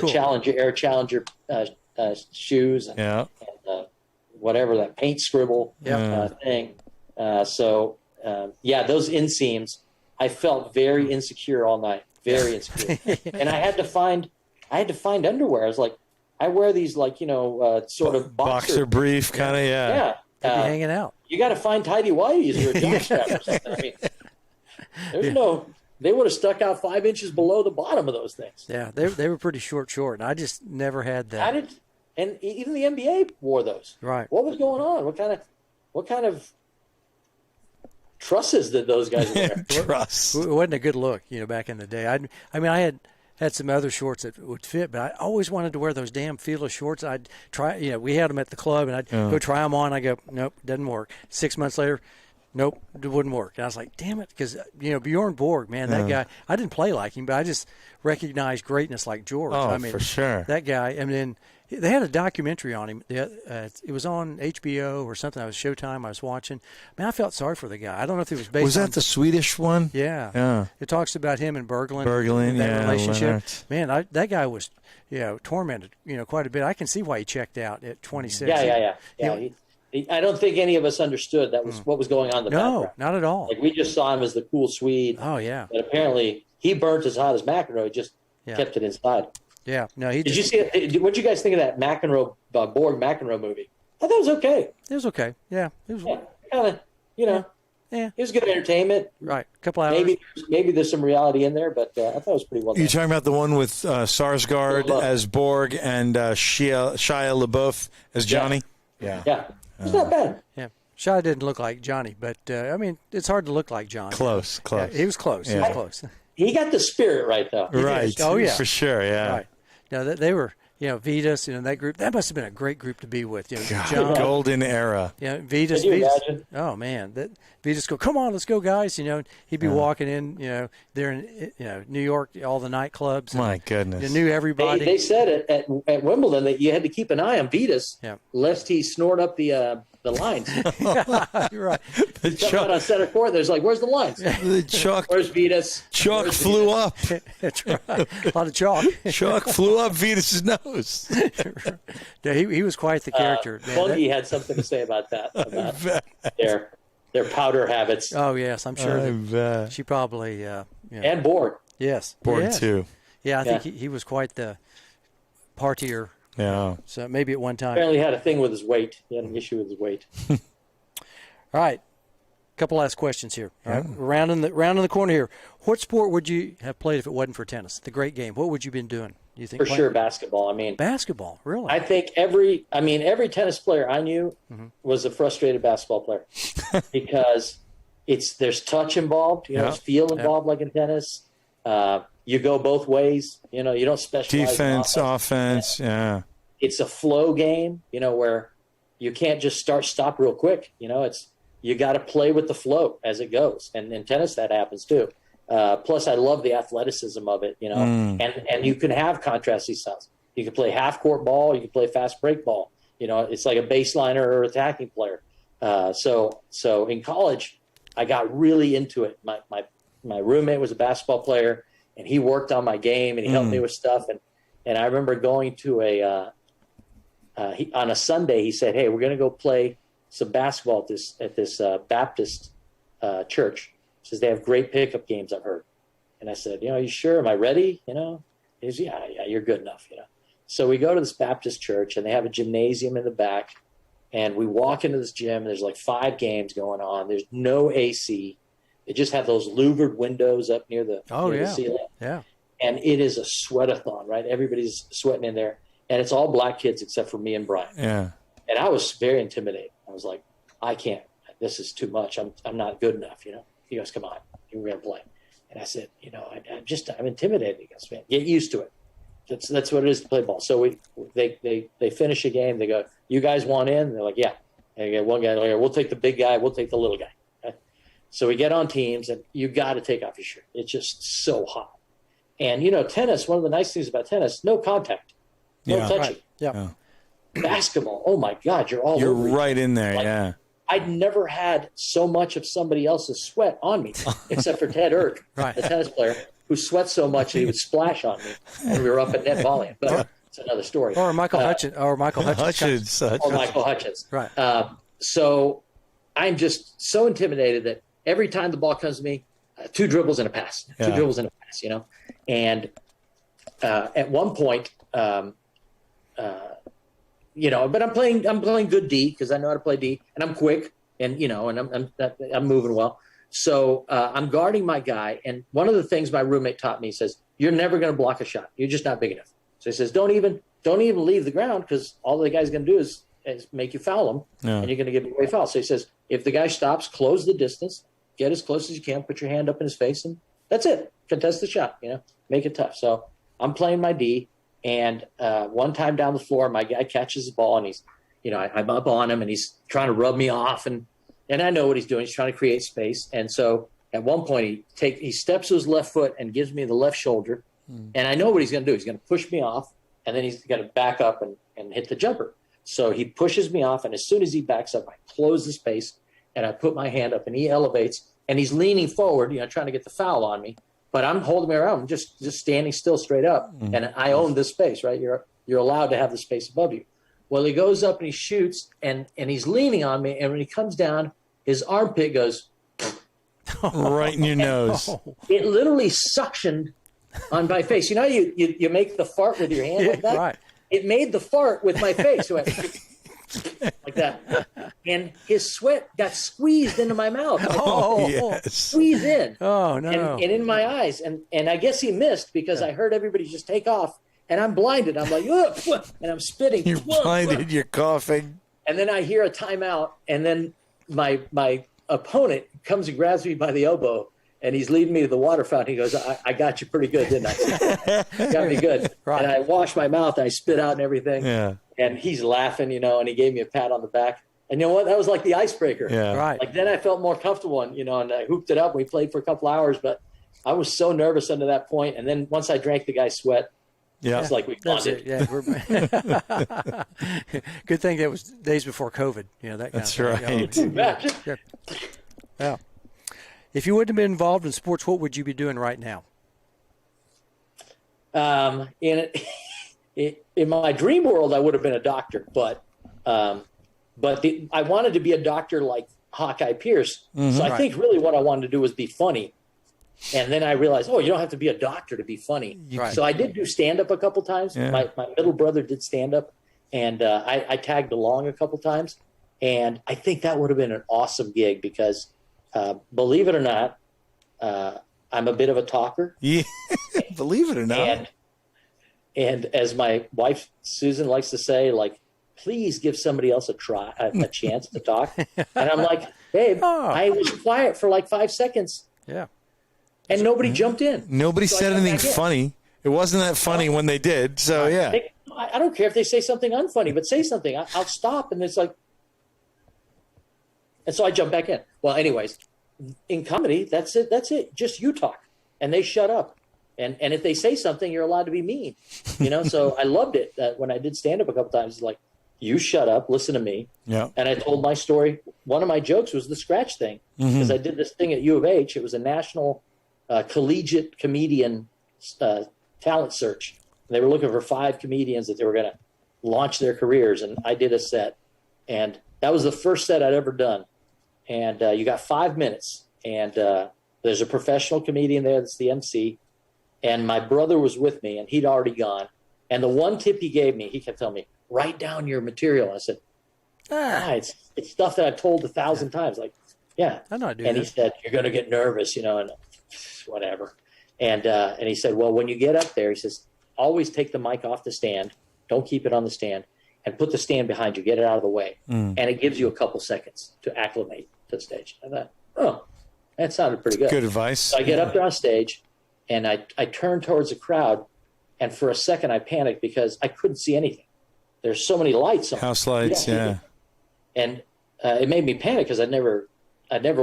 cool. Air Challenger shoes and whatever, that paint scribble thing. So those inseams, I felt very insecure all night, very insecure. And I had to find underwear. I was like, I wear these sort of boxer brief kind of, Yeah. Hanging out. You got to find tidy whities or a jockstrap or something. I mean, they would have stuck out 5 inches below the bottom of those things. Yeah, they were pretty short, and I just never had that. And even the NBA wore those. Right. What was going on? What kind of trusses did those guys wear? Truss. It wasn't a good look, back in the day. I had some other shorts that would fit, but I always wanted to wear those damn Fila shorts. I'd try, we had them at the club, and I'd go try them on. I go, nope, doesn't work. 6 months later, nope, it wouldn't work. And I was like, damn it, because, Bjorn Borg, man, that guy, I didn't play like him, but I just recognized greatness like George. Oh, for sure. That guy, and then they had a documentary on him. It was on HBO or something. It was Showtime I was watching. Man, I felt sorry for the guy. I don't know if it was based on... Was that the Swedish one? Yeah. It talks about him and Berglund. That relationship. Leonard. Man, that guy was, tormented, quite a bit. I can see why he checked out at 26. Yeah. I don't think any of us understood that was what was going on in the background. No, not at all. Like, we just saw him as the cool Swede. Oh, yeah. But apparently he burnt as hot as McEnroe. Just kept it inside. Yeah. No, he Did you see it? What did you guys think of that McEnroe, Borg McEnroe movie? I thought it was okay. It was okay. Yeah. It was. Yeah, kind of, Yeah. it was good entertainment. Right. A couple hours. Maybe there's some reality in there, but I thought it was pretty well done. You talking about the one with Sarsgaard LaBeouf. as Borg and Shia LaBeouf as Johnny? Yeah. It's not bad. Yeah. Shia didn't look like Johnny, but I mean, it's hard to look like Johnny. Close. Yeah, he was close. Yeah. He was close. He got the spirit right, though. Right. Oh, yeah. For sure, yeah. Right. Now they were, Vitas, that group. That must have been a great group to be with. God, John, golden era. Vitas. Can you Vitas. imagine? Oh man, that Vitas go, come on, let's go, guys. He'd be walking in, there in New York, all the nightclubs. My goodness. You knew everybody. They said it at Wimbledon that you had to keep an eye on Vitas, lest he snort up the lines. You're right. The Come out on center court. There's like, where's the lines? the chalk, Where's Vitas? chalk flew up. That's right. A lot of chalk. Chalk flew up Venus's nose. Yeah, he was quite the character. Man, Bungie had something to say about that, about their powder habits. oh yes, I'm sure. I that bet. she probably. And Borg. Yes. Borg yes. too. Yeah, I think he was quite the partier. Yeah. So maybe at one time. Apparently had a thing with his weight. He had an issue with his weight. All right. Couple last questions here. All right. Round in the corner here. What sport would you have played if it wasn't for tennis? The great game. What would you been doing? You think For sure, basketball. I mean, basketball, really? I think every tennis player I knew was a frustrated basketball player because there's touch involved, there's feel involved like in tennis. You go both ways, you don't specialize. Defense, in offense, yeah. It's a flow game, where you can't just stop real quick. You got to play with the flow as it goes. And in tennis, that happens too. Plus, I love the athleticism of it, and you can have contrasting styles. You can play half court ball. You can play fast break ball. It's like a baseliner or attacking player. So in college, I got really into it. My roommate was a basketball player, and he worked on my game, and he helped me with stuff. And I remember going to on a Sunday, he said, "Hey, we're going to go play some basketball at this Baptist church." He says, "They have great pickup games, I've heard." And I said, "Are you sure? Am I ready?" He says, yeah, you're good enough. So we go to this Baptist church, and they have a gymnasium in the back. And we walk into this gym, and there's like 5 games going on. There's no AC. They just have those louvered windows up near the ceiling. Yeah. And it is a sweat-a-thon, right? Everybody's sweating in there. And it's all black kids except for me and Brian. Yeah. And I was very intimidated. I was like, I can't. This is too much. I'm not good enough, He goes, "Come on, we're going to play." And I said, I'm intimidated. He goes, "Man, get used to it. That's what it is to play ball." So they finish a game. They go, "You guys want in?" And they're like, "Yeah." And I get one guy, like, "We'll take the big guy. We'll take the little guy." Okay? So we get on teams, and you got to take off your shirt. It's just so hot. And, tennis, one of the nice things about tennis, no contact, no touching. Right. Yeah. Yeah. Basketball, oh my God, you're all You're over each right in there, Like, yeah. I'd never had so much of somebody else's sweat on me, except for Ted Irk, Right. the tennis player, who sweats so much that he would splash on me when we were up at net volume. But it's another story. Or Michael Hutchins. Or Michael Hutchins. Or Michael Hutchins. Right. So I'm just so intimidated that every time the ball comes to me, 2 dribbles and a pass. 2 dribbles and a pass, And at one point, but I'm playing good D because I know how to play D, and I'm quick, and I'm moving well. So I'm guarding my guy, and one of the things my roommate taught me, he says, "You're never going to block a shot. You're just not big enough." So he says, "Don't even leave the ground because all the guy's going to do is make you foul him, and you're going to give away foul." So he says, "If the guy stops, close the distance, get as close as you can, put your hand up in his face, and that's it. Contest the shot. Make it tough." So I'm playing my D. And one time down the floor, my guy catches the ball, and he's, I'm up on him, and he's trying to rub me off, and I know what he's doing. He's trying to create space. And so at one point, he steps to his left foot and gives me the left shoulder, and I know what he's going to do. He's going to push me off, and then he's going to back up and hit the jumper. So he pushes me off, and as soon as he backs up, I close the space, and I put my hand up, and he elevates, and he's leaning forward, trying to get the foul on me. But I'm holding me around. I'm just standing still straight up. And I own this space, right? You're allowed to have the space above you. Well, he goes up and he shoots, and he's leaning on me. And when he comes down, his armpit goes right in your nose. It literally suctioned on my face. You know, you make the fart with your hand like that. Right. It made the fart with my face. So like that. And his sweat got squeezed into my mouth. Oh, Yes. Squeezed in. Oh, no. And in my eyes. And I guess he missed because I heard everybody just take off. And I'm blinded. I'm like, ugh, and I'm spitting. You're blinded. You're coughing. And then I hear a timeout. And then my opponent comes and grabs me by the elbow. And he's leading me to the water fountain. He goes, I got you pretty good, didn't I? Got me good. Right. And I washed my mouth. And I spit out and everything. Yeah. And he's laughing, you know, and he gave me a pat on the back. And you know what? That was like the icebreaker. Yeah. Right. Like then I felt more comfortable, and, you know, and I hooped it up. We played for a couple hours, but I was so nervous under that point. And then once I drank the guy's sweat, Yeah. it's like we That's bonded. it. Yeah, good thing that was days before COVID. You know, that kind That's of thing. right. Imagine. Yeah. If you wouldn't have been involved in sports, what would you be doing right now? In my dream world, I would have been a doctor, but I wanted to be a doctor like Hawkeye Pierce. So I think really what I wanted to do was be funny. And then I realized, you don't have to be a doctor to be funny. Right. So I did do stand-up a couple times. Yeah. My middle brother did stand-up, and I tagged along a couple times. And I think that would have been an awesome gig because, believe it or not, I'm a bit of a talker. Yeah. Believe it or not. And as my wife Susan likes to say, like, please give somebody else a chance to talk. And I'm like, babe, I was quiet for like 5 seconds. Yeah. And nobody jumped in. Nobody So I said jumped anything back in. funny. It wasn't that funny when they did. So, yeah. I don't care if they say something unfunny, but say something. I'll stop. And it's like, and so I jump back in. Well, anyways, in comedy, that's it. That's it. Just you talk, and they shut up. And if they say something, you're allowed to be mean, you know? So I loved it when I did stand up a couple times. It's like, you shut up, listen to me. Yeah. And I told my story. One of my jokes was the scratch thing because I did this thing at U of H. It was a national collegiate comedian talent search. They were looking for 5 comedians that they were going to launch their careers. And I did a set, and that was the first set I'd ever done. And you got 5 minutes, and there's a professional comedian there that's the MC. And my brother was with me, and he'd already gone. And the one tip he gave me, he kept telling me, write down your material. I said, it's stuff that I've told 1,000 times. Like, yeah. I'm not doing And he that. said, you're going to get nervous, you know, and whatever. And he said, well, when you get up there, he says, always take the mic off the stand. Don't keep it on the stand. And put the stand behind you. Get it out of the way. And it gives you a couple seconds to acclimate to the stage. I thought, that sounded pretty good. Good advice. So I get up there on stage, and I turn towards the crowd, and for a second I panicked because I couldn't see anything. There's so many lights on. House lights, yeah. And it made me panic because I'd never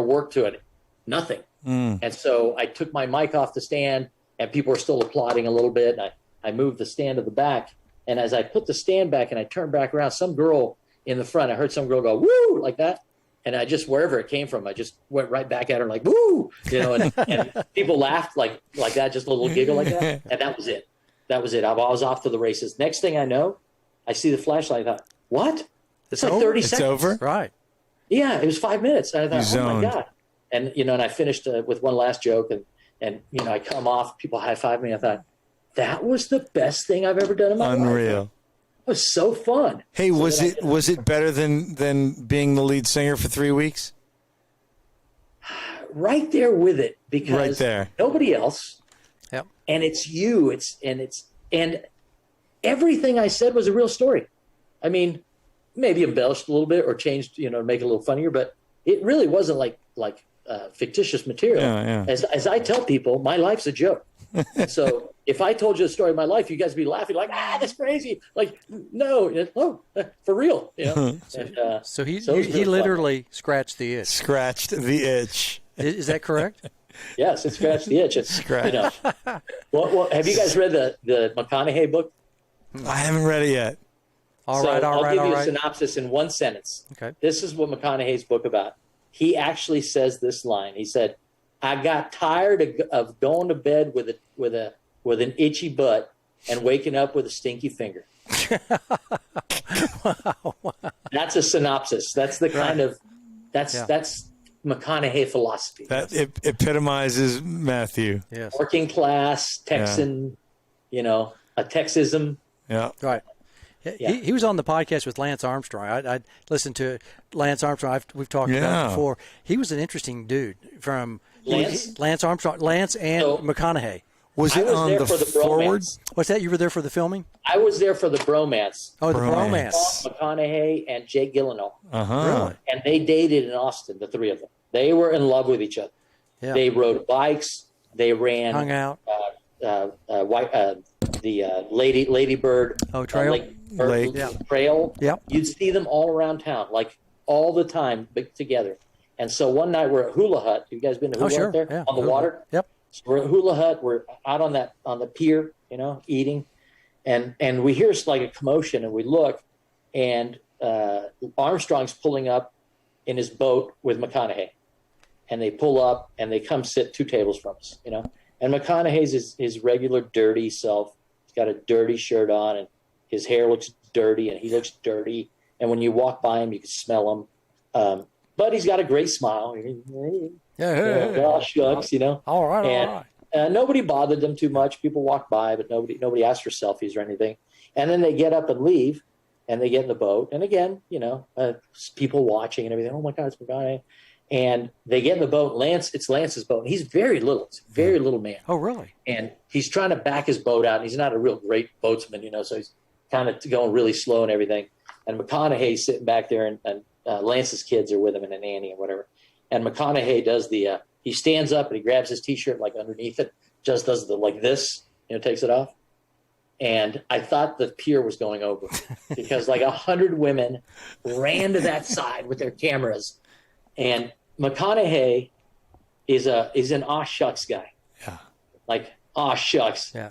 worked to it, nothing. And so I took my mic off the stand, and people were still applauding a little bit. And I moved the stand to the back, and as I put the stand back and I turned back around, some girl in the front, I heard some girl go woo like that. And I just, wherever it came from, I just went right back at her like, woo, you know, and people laughed like that, just a little giggle like that. And that was it. That was it. I was off to the races. Next thing I know, I see the flashlight. I thought, what? It's like over? 30 It's seconds. over? Right. Yeah, it was 5 minutes. And I thought, You oh my zoned. God. And, you know, and I finished with one last joke, and, you know, I come off, people high-five me. I thought, that was the best thing I've ever done in my life. Unreal. It was so fun. Hey, So was then it better than being the lead singer for 3 weeks? right there with it because Right there. nobody else. Yep. And it's you. And everything I said was a real story. I mean, maybe embellished a little bit or changed, you know, to make it a little funnier, but it really wasn't like fictitious material. Yeah, yeah. As I tell people, my life's a joke. And so if I told you the story of my life, you guys would be laughing like, that's crazy. Like, no, for real. You know? And, So he it was really fun. literally scratched the itch. Scratched the itch. Is that correct? Yes, it scratched the itch. Scratch. You know. Well, have you guys read the McConaughey book? I haven't read it yet. All So right. I'll give you a synopsis in one sentence. Okay. This is what McConaughey's book about. He actually says this line. He said, "I got tired of going to bed with an itchy butt and waking up with a stinky finger." Wow. That's a synopsis. That's the kind of that's McConaughey philosophy. That epitomizes Matthew. Yes. Working class, Texan, a Texism. Yeah. Right. Yeah. He was on the podcast with Lance Armstrong. I listened to Lance Armstrong. We've talked about it before. He was an interesting dude from Lance Armstrong, Lance and McConaughey. Was it on the forward? What's that? You were there for the filming? I was there for the bromance. Oh, the bromance. McConaughey and Jake Gyllenhaal. Really? And they dated in Austin, the three of them. They were in love with each other. Yeah. They rode bikes. They ran. Hung out. The Lady Bird. Trail. Trail. Yep. You'd see them all around town, like all the time, together. And so one night we're at Hula Hut. You guys been to Hula Hut there? Yeah. On the water? Yep. So we're at Hula Hut. We're out on the pier, eating. And we hear like a commotion, and we look, and Armstrong's pulling up in his boat with McConaughey. And they pull up, and they come sit 2 tables from us, And McConaughey's his regular dirty self. He's got a dirty shirt on, and his hair looks dirty, and he looks dirty. And when you walk by him, you can smell him. But he's got a great smile. Oh, shucks, All right. Nobody bothered them too much. People walked by, but nobody asked for selfies or anything. And then they get up and leave, and they get in the boat. And again, people watching and everything. Oh my God, it's McConaughey. And they get in the boat. It's Lance's boat. And he's very little. It's a very little man. Oh, really? And he's trying to back his boat out. And he's not a real great boatsman, so he's kind of going really slow and everything. And McConaughey's sitting back there, and Lance's kids are with him and a nanny and whatever. And McConaughey does he stands up and he grabs his T-shirt like underneath it, just does like this, takes it off. And I thought the pier was going over because like 100 women ran to that side with their cameras. And McConaughey is an aw shucks guy. Yeah. Like, aw shucks. Yeah.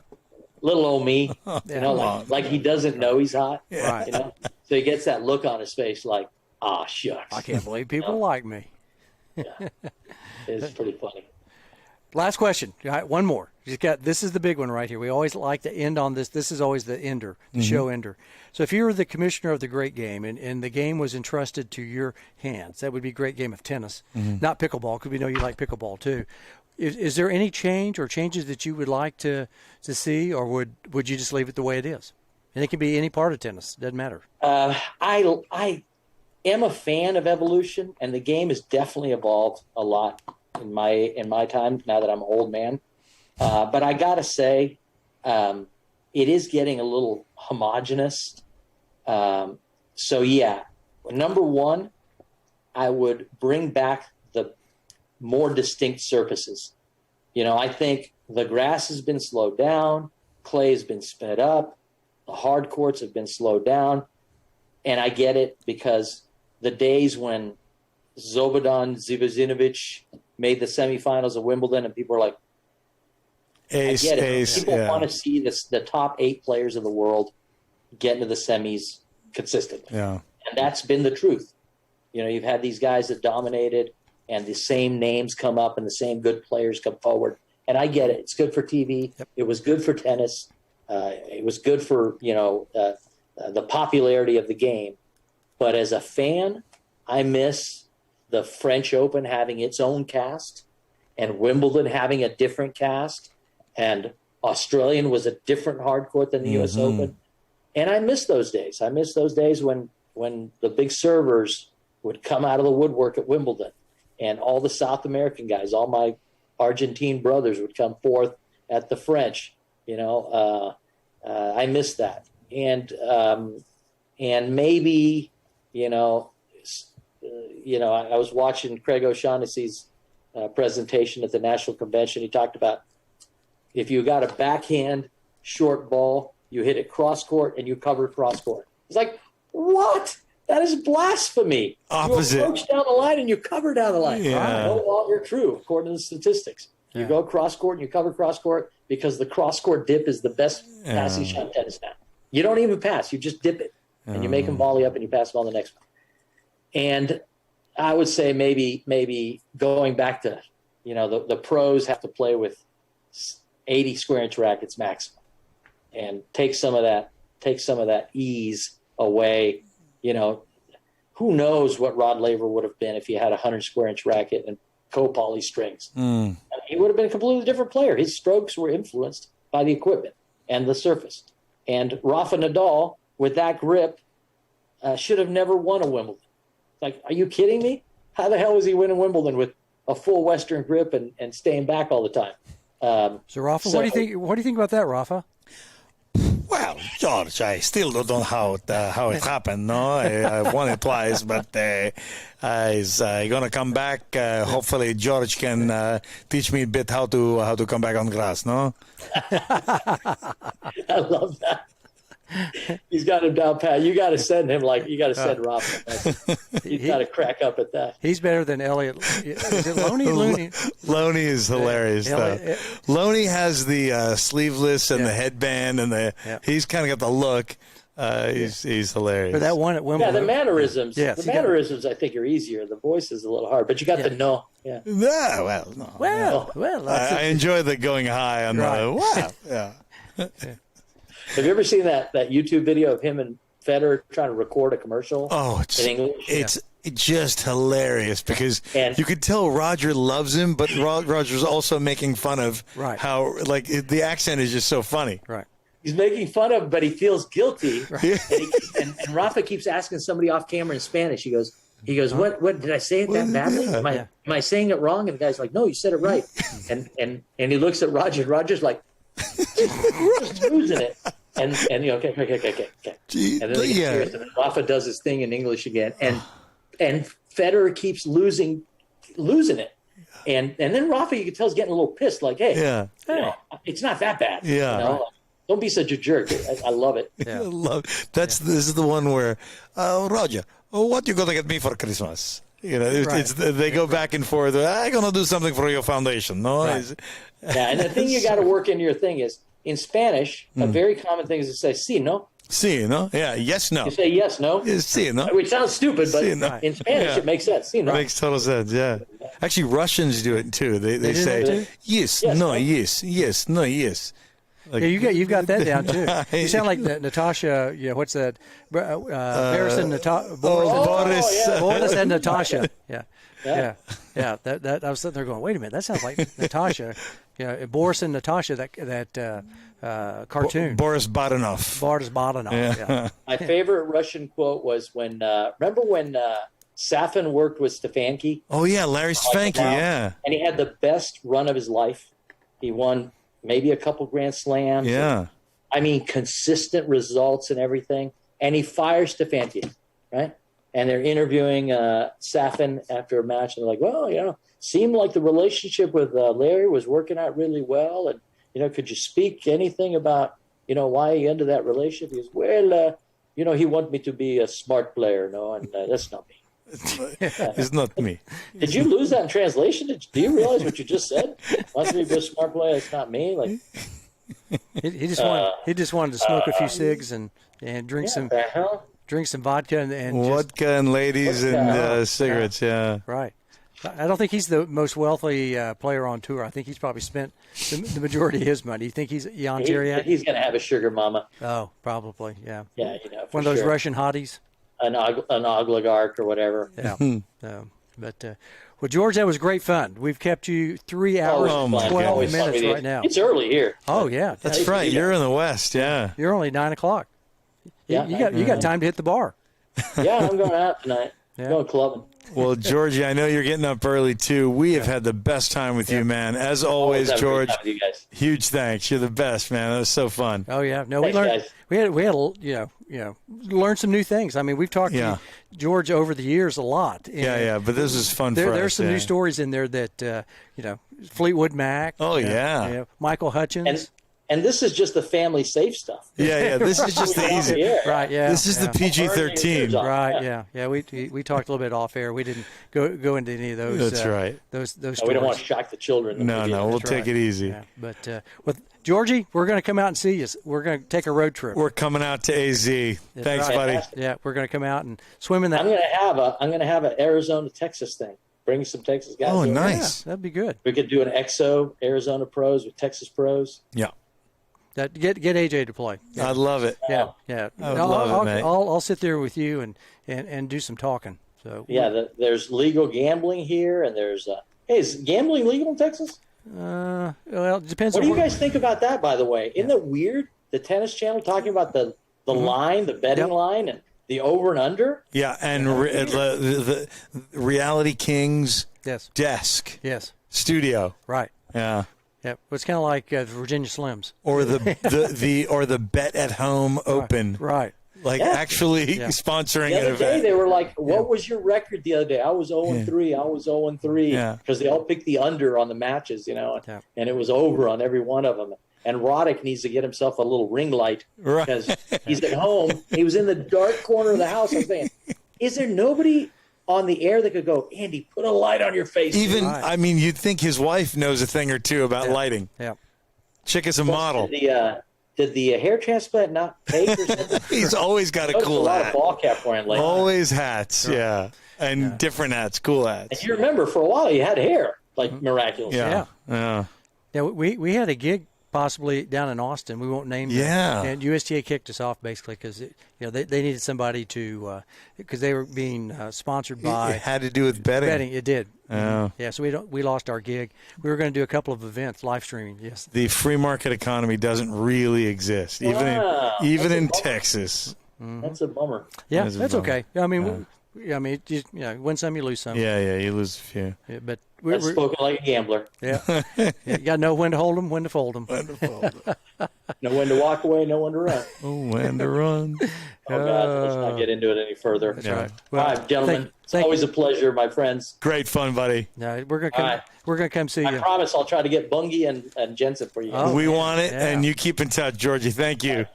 Little old me, like he doesn't know he's hot. Yeah. So he gets that look on his face like, aw shucks. I can't believe people like me. Yeah. It's pretty funny. Last question. All right, one more. This is the big one right here. We always like to end on this. This is always the ender, the show ender. So if you were the commissioner of the great game and the game was entrusted to your hands, that would be a great game of tennis, not pickleball, because we know you like pickleball too. Is there any change or changes that you would like to see, or would you just leave it the way it is? And it can be any part of tennis. Doesn't matter. I am a fan of evolution, and the game has definitely evolved a lot in my time now that I'm an old man. But I gotta say, it is getting a little homogenous. So yeah, number one, I would bring back the more distinct surfaces. I think the grass has been slowed down, clay has been sped up, the hard courts have been slowed down, and I get it because the days when Slobodan Zivozinovic made the semifinals of Wimbledon, and people were like, Ace, I get it. ace, People yeah. want to see the top 8 players in the world get into the semis consistently. Yeah. And that's been the truth. You've had these guys that dominated, and the same names come up and the same good players come forward. And I get it. It's good for TV. Yep. It was good for tennis. It was good for, the popularity of the game. But as a fan, I miss the French Open having its own cast and Wimbledon having a different cast, and Australian was a different hard court than the U.S. Open. And I miss those days. I miss those days when the big servers would come out of the woodwork at Wimbledon, and all the South American guys, all my Argentine brothers would come forth at the French. I miss that. And maybe, I was watching Craig O'Shaughnessy's presentation at the National Convention. He talked about if you got a backhand short ball, you hit it cross court and you cover cross court. It's like, what? That is blasphemy. Opposite. You approach down the line and you cover down the line. Yeah. No longer true, according to the statistics. You go cross court and you cover cross court because the cross court dip is the best passing shot in tennis now. You don't even pass. You just dip it. And you make them volley up and you pass them on the next one. And I would say maybe going back to, the pros have to play with 80 square inch rackets maximum and take some of that ease away. who knows what Rod Laver would have been if he had a 100 square inch racket and co-poly strings. He would have been a completely different player. His strokes were influenced by the equipment and the surface. And Rafa Nadal, with that grip, should have never won a Wimbledon. Like, are you kidding me? How the hell was he winning Wimbledon with a full Western grip and staying back all the time? So Rafa, what do you think? What do you think about that, Rafa? Well, George, I still don't know how it happened. No, I won it twice, but he's gonna come back. Hopefully, George can teach me a bit how to come back on grass. No, I love that. He's got him down pat. You got to send him you got to send Rafa. He's got to crack up at that. He's better than Elliot. Is it Loney? Loney is hilarious. Loney has the sleeveless and the headband and he's kind of got the look. He's hilarious. For that one at Wimbledon. Yeah, the mannerisms. Yes, the mannerisms I think are easier. The voice is a little hard, but you got the no. Yeah. Yeah. Well, no. Well. I enjoy the going high on the wow. Yeah. Have you ever seen that YouTube video of him and Federer trying to record a commercial in English? It's just hilarious because you could tell Roger loves him, but Roger's also making fun of how the accent is just so funny. Right. He's making fun of him, but he feels guilty. Right. And Rafa keeps asking somebody off camera in Spanish. He goes, what did I say it that badly? Am I saying it wrong? And the guy's like, no, you said it right. and he looks at Roger. And Roger's like, just losing it. And okay. And then they get serious, and then Rafa does his thing in English again, and Federer keeps losing it, and then Rafa, you can tell, is getting a little pissed, like, hey, it's not that bad, don't be such a jerk. I love it. Yeah. This is the one where Roger, what you gonna get me for Christmas? They go back and forth. I'm gonna do something for your foundation. No, and the thing you got to work into your thing is. In Spanish, a very common thing is to say "sí, no." Sí, no. Yeah. Yes, no. You say yes, no. Sí, no. Which sounds stupid, but sí, no. in Spanish it makes sense. Sí, no. It makes total sense. Yeah. Actually, Russians do it too. They say yes, no, yes, no, yes. Like, you've got that down too. You sound like Natasha. Yeah, what's that? Boris and Boris and Natasha. Yeah. That I was sitting there going, wait a minute, that sounds like Natasha. Boris and Natasha. That cartoon. Boris Badenov. Yeah. My favorite Russian quote was when remember when Safin worked with Stefanki? Oh yeah, Larry Stefanki. Yeah, and he had the best run of his life. He won maybe a couple Grand Slams. Yeah. I mean, consistent results and everything. And he fires Stefanki, right? And they're interviewing Safin after a match. And they're like, well, seemed like the relationship with Larry was working out really well. And, could you speak anything about, why he ended that relationship? He goes, well, he wanted me to be a smart player, and that's not me. It's not me. Did you lose that in translation? Do you realize what you just said? Wants me to be a smart player. It's not me. Like he just wanted to smoke a few cigs and drink some vodka and vodka and ladies and cigarettes. Yeah, right. I don't think he's the most wealthy player on tour. I think he's probably spent the majority of his money. You think he's Jan Tiriac? He's going to have a sugar mama. Oh, probably. Yeah. Yeah, one of those Russian hotties. An oligarch or whatever. Yeah. Well, George, that was great fun. We've kept you 3 hours and 12 minutes right now. It's early here. Oh, yeah. That's right. You're in the West, yeah. You're only 9 o'clock. You got time to hit the bar. Yeah, I'm going out tonight. I'm going clubbing. Well, Georgie, I know you're getting up early, too. We have had the best time with you, man. As always, George, huge thanks. You're the best, man. That was so fun. Oh, yeah. No, we learned. We had learned some new things. I mean, we've talked to George over the years a lot. And but this is fun for us. There's some new stories in there that, Fleetwood Mac. Oh, yeah. Michael Hutchins. And this is just the family safe stuff. Yeah. This is just the easy. Right. Yeah. This is the PG-13. Right. Yeah. We talked a little bit off air. We didn't go into any of those. That's right. Those stories. We don't want to shock the children. No. We'll take it easy. Yeah. But with Georgie, we're going to come out and see you. We're going to take a road trip. We're coming out to AZ. Thanks, buddy. Yeah, we're going to come out and swim in that. I'm going to have an Arizona Texas thing. Bring some Texas guys. Oh, nice. Yeah, that'd be good. We could do an EXO Arizona pros with Texas pros. Yeah. Get AJ to play. I love it. Yeah. I would love it, mate. I'll sit there with you and do some talking. So there's legal gambling here, and there's hey, is gambling legal in Texas? Well, it depends. What do you guys think about that? By the way, isn't it weird? The Tennis Channel talking about the line, the betting line, and the over and under. Yeah, and the Reality Kings desk. Yes. Studio. Right. Yeah. Yeah. It's kind of like Virginia Slims. Or the Bet at Home Open. Right. Like actually sponsoring the an other day, event. they were like, "What was your record the other day?" I was 0-3. I was 0-3 because they all picked the under on the matches, and it was over on every one of them. And Roddick needs to get himself a little ring light because he's at home. He was in the dark corner of the house. I was thinking, is there nobody on the air that could go, Andy, put a light on your face? I mean, you'd think his wife knows a thing or two about lighting. Yeah. Chick is a model. Did the hair transplant not take or something? He's always got a cool hat. A lot of ball cap wearing lately. Always hats, and different hats, cool hats. And you remember for a while he had hair, like miraculously. Yeah. We had a gig possibly down in Austin. We won't name them. Yeah. And USTA kicked us off basically because they needed somebody to because they were being sponsored by. It had to do with betting. Betting, it did. Oh. Yeah. So we lost our gig. We were going to do a couple of events, live streaming. Yes. The free market economy doesn't really exist, even in Texas. That's a bummer. Yeah, that's okay. I mean, win some, you lose some. Yeah, you lose a few. Yeah, but we're spoken like a gambler. Yeah. You got to know when to hold them, when to fold them. Know when to walk away, know when to run. When to run. Oh, God, let's not get into it any further. That's right. Well, all right, gentlemen, it's always a pleasure, my friends. Great fun, buddy. No, we're gonna come see you. I promise I'll try to get Bungie and Jensen for you guys. We want it, and you keep in touch, Georgie. Thank you.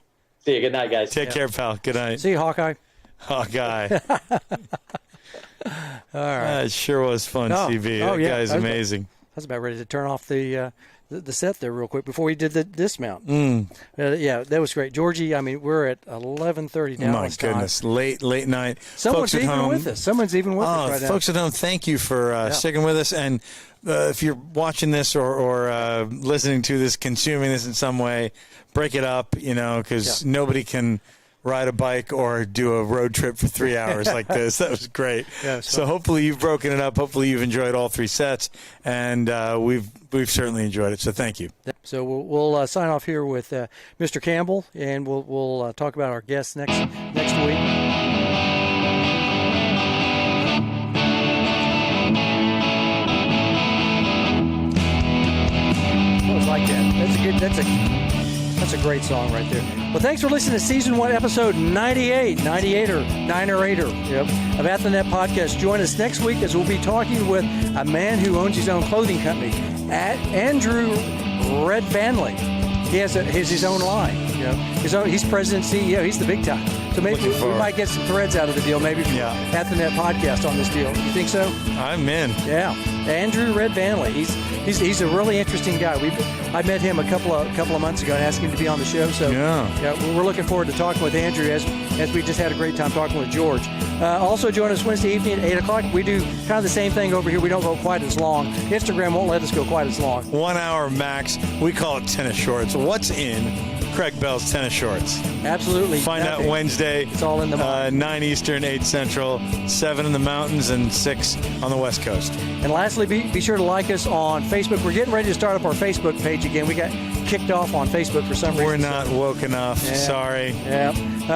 See you. Good night, guys. Take care, pal. Good night. See you, Hawkeye. Hawkeye. All right. It sure was fun, CB. That guy's amazing. I was about ready to turn off the set there real quick before we did the dismount. That was great. Georgie, I mean, we're at 11:30 now. My goodness, late night. Someone's folks at even home, with us. Someone's even with us right now. Folks at home, thank you for sticking with us. And if you're watching this or listening to this, consuming this in some way, break it up, because nobody can ride a bike or do a road trip for 3 hours like this. That was great. Yeah, so hopefully you've broken it up. Hopefully you've enjoyed all three sets, and we've certainly enjoyed it. So thank you. So we'll sign off here with Mr. Campbell, and we'll talk about our guests next week. Like that. That's a great song right there. Well, thanks for listening to Season 1, Episode 98, 98er of At the Net Podcast. Join us next week as we'll be talking with a man who owns his own clothing company, Andrew Red Vanley. He has his own line. He's president, CEO. He's the big time. So maybe we might get some threads out of the deal, maybe from At the Net Podcast on this deal. You think so? I'm in. Yeah. Andrew Red Vanley. He's a really interesting guy. I met him a couple of months ago and asked him to be on the show. So we're looking forward to talking with Andrew as we just had a great time talking with George. Also join us Wednesday evening at 8 o'clock. We do kind of the same thing over here. We don't go quite as long. Instagram won't let us go quite as long. 1 hour max. We call it tennis shorts. What's in Craig Bell's tennis shorts? Absolutely. Find out Wednesday. It's all in the 9 Eastern, 8 Central, 7 in the mountains, and 6 on the West Coast. And lastly, be sure to like us on Facebook. We're getting ready to start up our Facebook page again. We got kicked off on Facebook for some reason. We're not woke enough. Sorry. Yeah.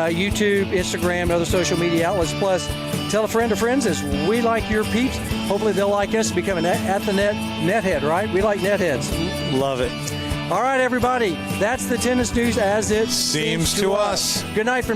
YouTube, Instagram, other social media outlets. Plus, tell a friend of friends as we like your peeps. Hopefully they'll like us and become an At the Net nethead, right? We like netheads. Love it. All right, everybody. That's the tennis news as it seems to us. Good night from